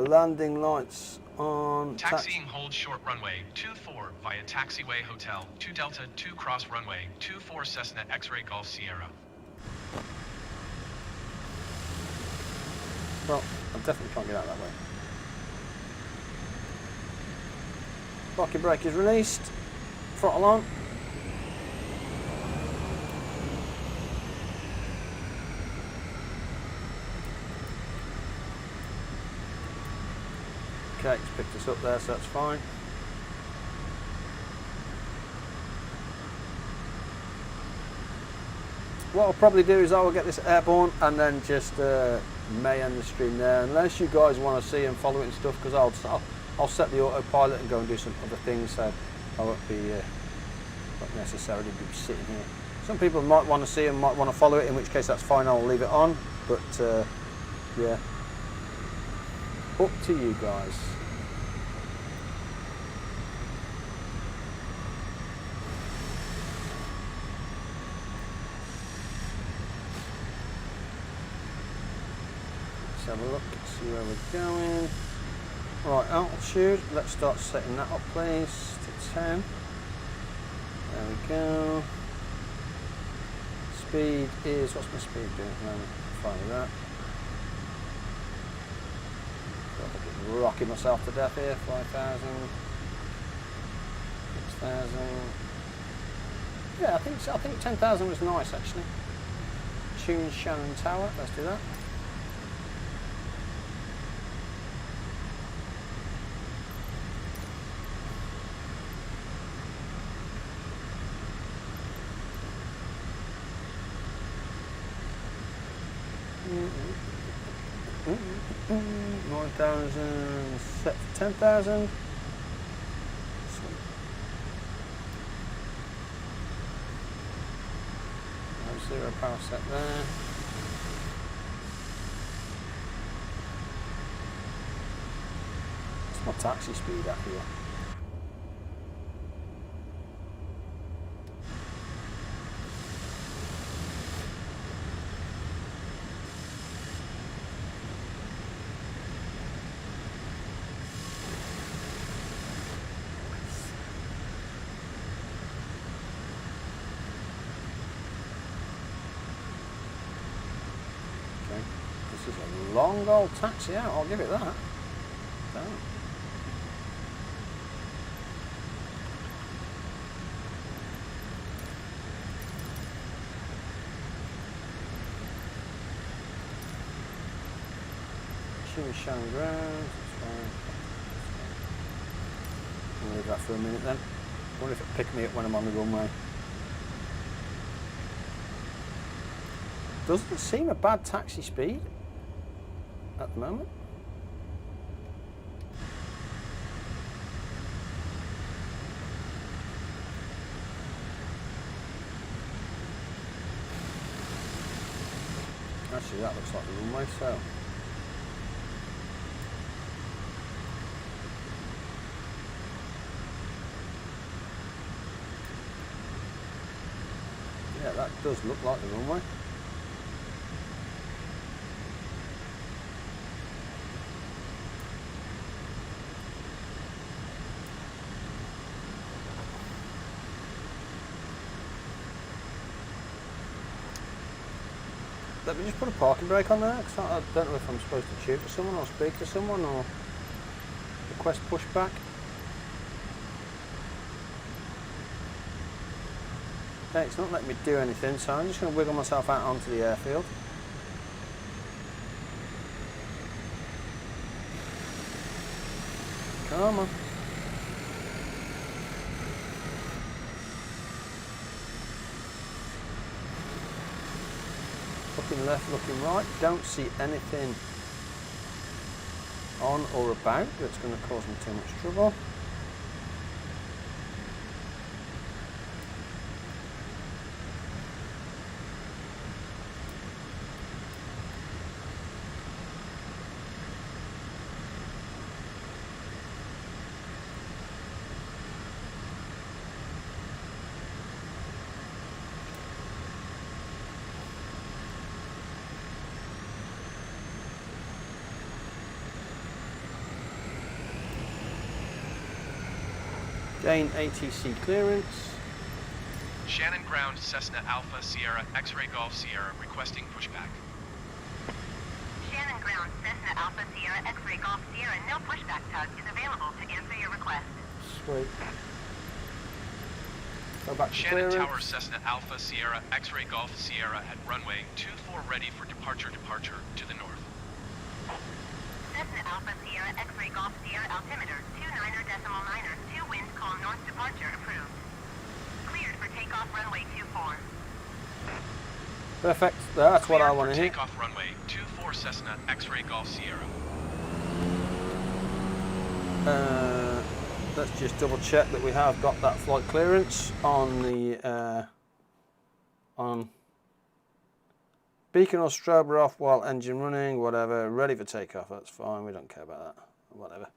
Landing lights on. Taxiing hold short runway 24 via taxiway hotel 2 Delta 2 cross runway 24 Cessna X-Ray Golf Sierra. Well, I definitely can't get out that way. Parking brake is released. Throttle on. Okay, it's picked us up there, so that's fine. What I'll probably do is I will get this airborne and then just may end the stream there, unless you guys want to see and follow it and stuff, because I'll set the autopilot and go and do some other things, so I won't be not necessarily be sitting here. Some people might want to see and might want to follow it, in which case that's fine, I'll leave it on, but yeah, up to you guys. have a look, see where we're going. Right, altitude, let's start setting that up please, to 10. There we go. Speed is, what's my speed doing at the moment? Fine with that. I'm rocking myself to death here, 5,000, 6,000. Yeah, I think 10,000 was nice actually. Tune Shannon Tower, let's do that. Mm-hmm. 9,000, set for 10,000. Sweet. Zero power set there. It's not taxi speed out here. This is a long old taxi out, I'll give it that. Damn. Shannon ground, that's fine. I'll leave that for a minute then. I wonder if it'll pick me up when I'm on the runway. Doesn't seem a bad taxi speed at the moment. Actually, that looks like the runway, so. Yeah, that does look like the runway. Let me just put a parking brake on there, because I don't know if I'm supposed to shoot to someone or speak to someone or request pushback. Okay, it's not letting me do anything, so I'm just going to wiggle myself out onto the airfield. Come on. Looking left, looking right, don't see anything on or about that's going to cause me too much trouble. Gain ATC clearance. Shannon ground Cessna Alpha Sierra X-Ray Golf Sierra requesting pushback. Shannon ground Cessna Alpha Sierra X-Ray Golf Sierra, no pushback tug is available to answer your request. Sweet. Go back to Shannon clearance. Tower Cessna Alpha Sierra X-Ray Golf Sierra at runway 24 ready for departure to the north. Cessna Alpha Sierra X-Ray Golf Sierra altimeter 29.9, 2 wind calm north departure approved. Cleared for takeoff runway 24. Perfect. That's what I want to hear. Takeoff runway 24 Cessna X-Ray Golf Sierra. Let's just double check that we have got that flight clearance on the on beacon or strobe are off while engine running, whatever, ready for takeoff. That's fine, we don't care about that, whatever.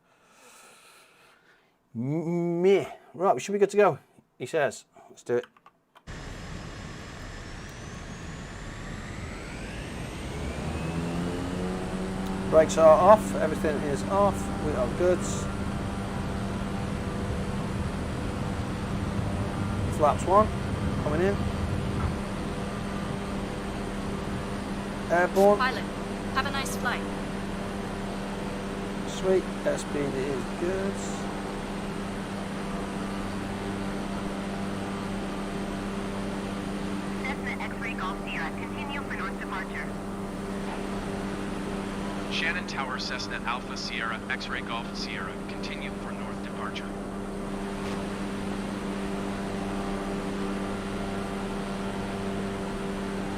Meh. Right, we should be good to go, he says. Let's do it. Brakes are off, everything is off, we are good. Flaps 1, coming in. Airborne. Pilot, have a nice flight. Sweet, airspeed is good. Cessna X-Ray Golf Sierra, continue for north departure. Shannon Tower Cessna Alpha Sierra X-Ray Golf Sierra, continue for north departure.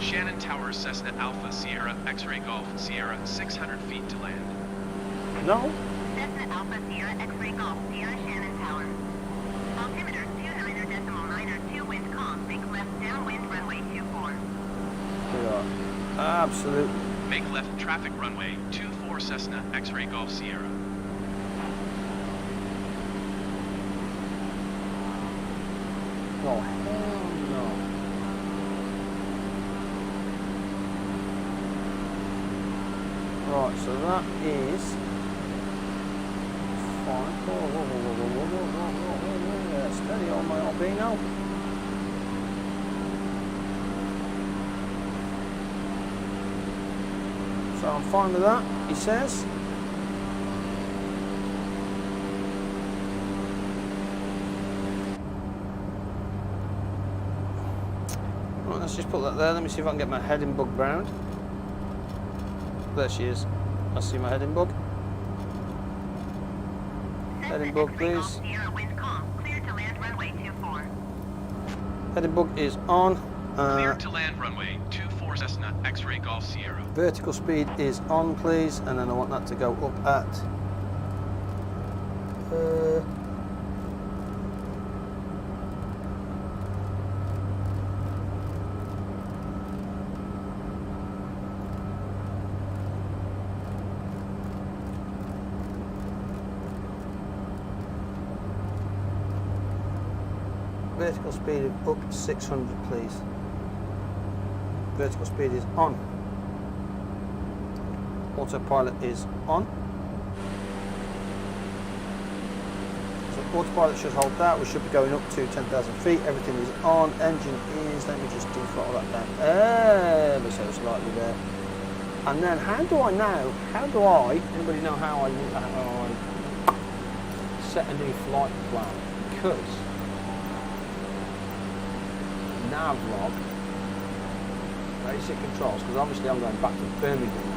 Shannon Tower Cessna Alpha Sierra X-Ray Golf Sierra, 600 feet to land. No? Cessna Alpha Sierra X-Ray Golf Sierra Shannon Tower. Altimeter 29.92 wind calm, make left downwind runway 24. We are absolutely. Make left traffic runway 24 Cessna X-Ray Golf Sierra. Oh, hell no. Right, so that is fine. Whoa, steady on my albino. So I'm fine with that, he says. Right, let's just put that there. Let me see if I can get my heading bug round. There she is. I see my heading bug. Heading bug, please. Sierra wind calm, clear to land runway 24. Heading bug is on. Clear to land runway 24 Cessna X-Ray Golf Sierra. Vertical speed is on, please, and then I want that to go up at vertical speed up 600, please. Vertical speed is on. Autopilot is on. So autopilot should hold that. We should be going up to 10,000 feet. Everything is on. Engine is, let me just defrottle that down ever so slightly there. And then how do I, anybody know how I set a new flight plan? Because Navlog, basic controls, because obviously I'm going back to Birmingham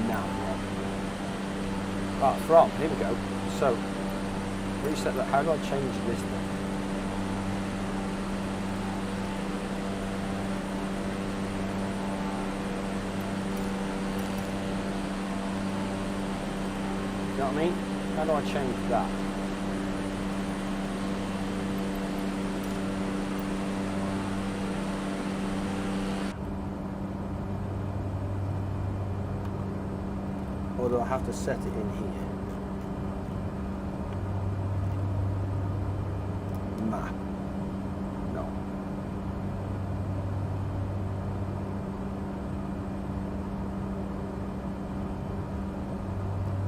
now. Navlog. Right, from, here we go. So, reset that. How do I change this then? You know what I mean? How do I change that? Or do I have to set it in here? Map. No.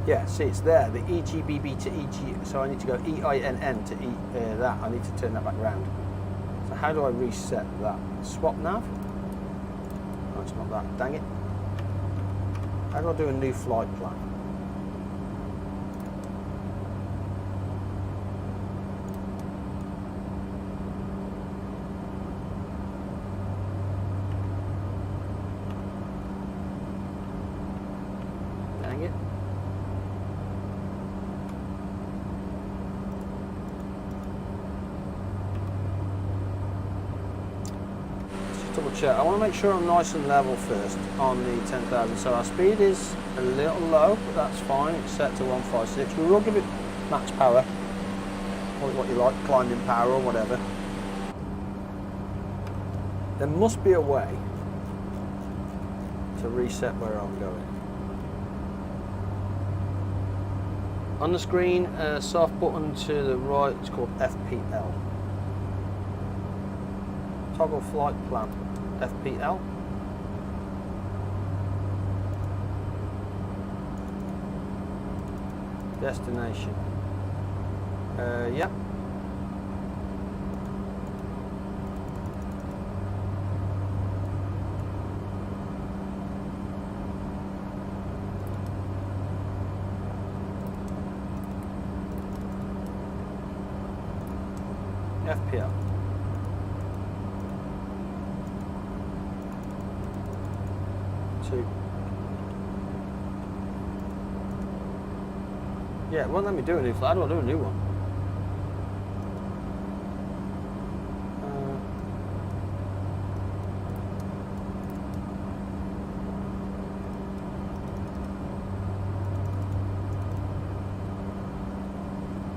Yeah, see, it's there. The EGBB to EG. So I need to go EINN to that. I need to turn that back around. So how do I reset that? Swap nav? No, it's not that. Dang it. How do I do a new flight plan? Dang it. Double check. I want to make sure I'm nice and level first on the 10,000. So our speed is a little low, but that's fine. It's set to 156. We will give it max power, or what you like, climbing power or whatever. There must be a way to reset where I'm going. On the screen, a soft button to the right, it's called FPL. Toggle flight plan, FPL. Destination. Yep. FPL. Two. Yeah, it won't let me do a new flight. How do I do a new one?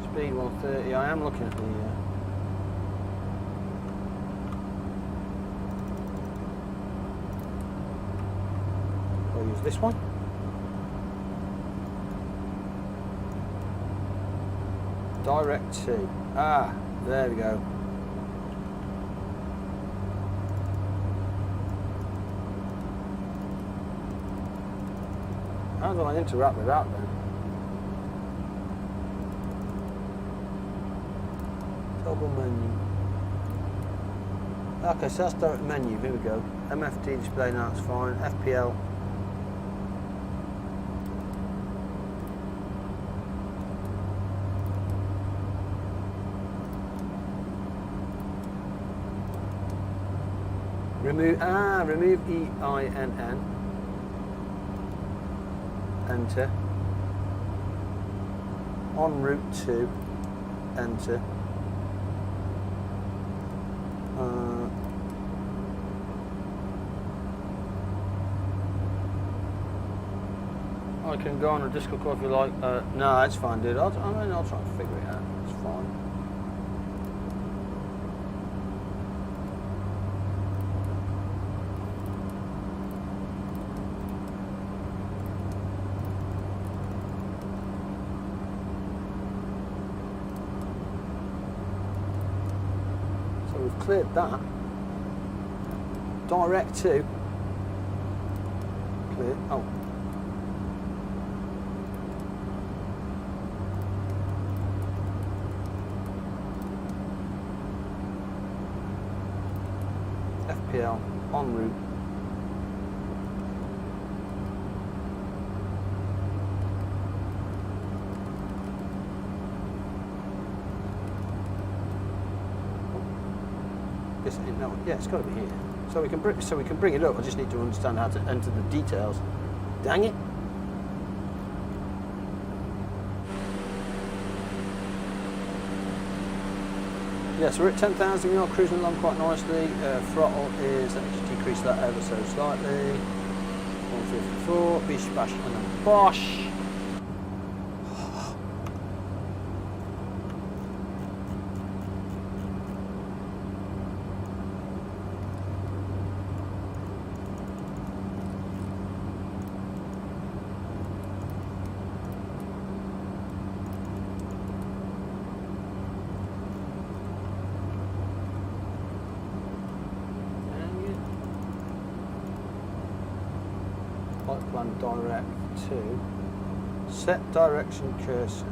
Speed 130. I am looking at the. I'll use this one. Direct to. Ah, there we go. How do I interact with that then? Toggle menu. Okay, so that's direct menu. Here we go. MFD display now, it's fine. FPL. Remove EINN. Enter. En route to. Enter. I can go on a Discord call if you like. No, it's fine, dude. I'll try and figure it out. It's fine. So we've cleared that. Direct to. Clear. Oh. FPL en route. This ain't no. Yeah, it's got to be here. So we can bring it up. I just need to understand how to enter the details. Dang it. Yeah, so we're at 10,000, we are cruising along quite nicely. Throttle is, let me just decrease that ever so slightly. 154, bish, bash, and then bosh. Flight plan direct to set direction cursor.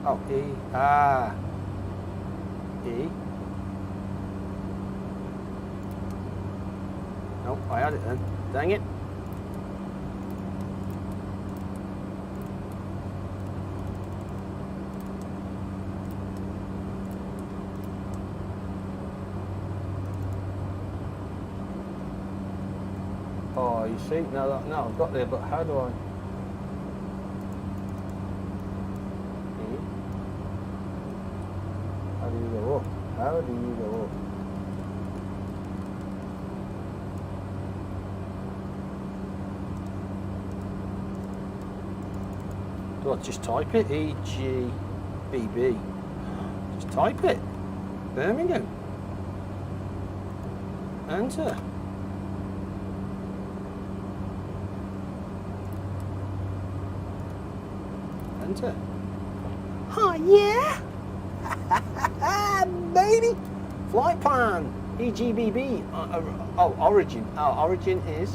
Oh, E. Ah. E. Nope, I had it then. Dang it. Oh, you see, now I've got there, but how do I? How do you go up? How do you go up? Do I just type it? EGBB. Just type it. Birmingham. Enter. Enter. Oh yeah! Baby! Flight plan! EGBB. Oh, origin. Oh, origin is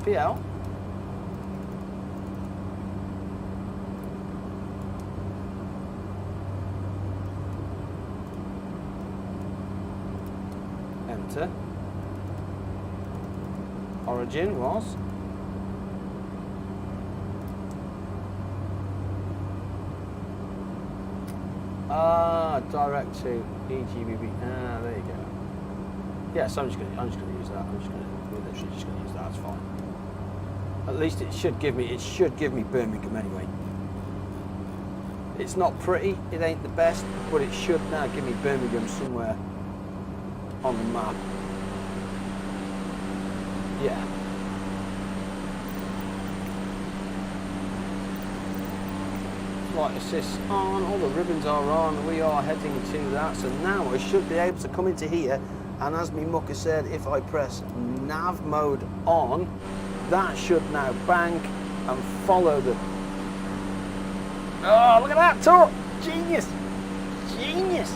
PL. Enter. Origin was. Direct to EGBB. There you go. Yeah, so I'm just gonna use that. We're literally just gonna use that. It's fine. At least it should give me Birmingham anyway. It's not pretty. It ain't the best, but it should now give me Birmingham somewhere on the map. Yeah. Flight assist on, all the ribbons are on, we are heading to that, so now I should be able to come into here, and as me mucker said, if I press nav mode on, that should now bank and follow the... Oh, look at that torque! Genius! Genius!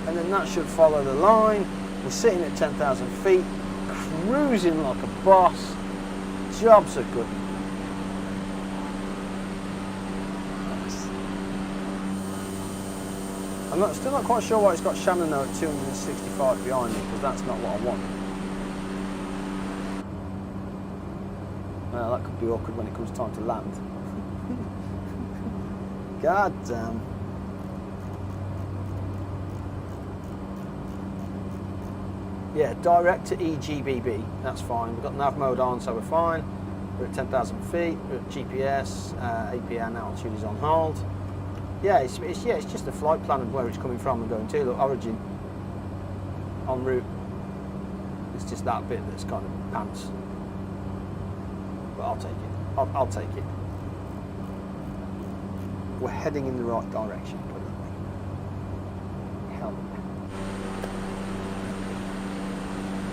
And then that should follow the line. We're sitting at 10,000 feet, cruising like a boss. Jobs are good. I'm still not quite sure why it's got Shannon at 265 behind me, because that's not what I want. Well, that could be awkward when it comes time to land. God damn. Yeah, direct to EGBB, that's fine. We've got nav mode on, so we're fine. We're at 10,000 feet, we're at GPS, APN altitude is on hold. Yeah, it's just a flight plan of where it's coming from and going to. Look, origin, en route. It's just that bit that's kind of pants. But I'll take it. I'll take it. We're heading in the right direction, put it that way. Hell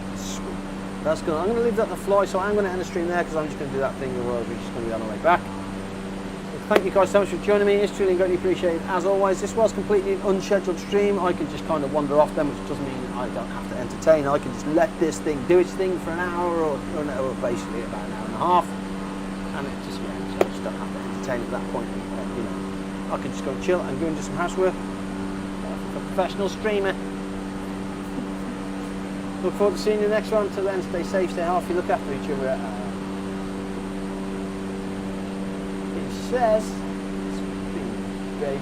yeah. Sweet. That's good. I'm going to leave that to fly, so I'm going to end the stream there because I'm just going to do that thing, otherwise we're just going to be on the way back. Thank you guys so much for joining me. It's truly greatly appreciated. As always, this was completely an unscheduled stream. I can just kind of wander off them, which doesn't mean I don't have to entertain. I can just let this thing do its thing for an hour or basically about an hour and a half. And it just, yeah, so I just don't have to entertain at that point. You know, I can just go chill and go and do some housework. A professional streamer. Look forward to seeing you next one. Until then, stay safe, stay healthy, look after each other. Says, baby.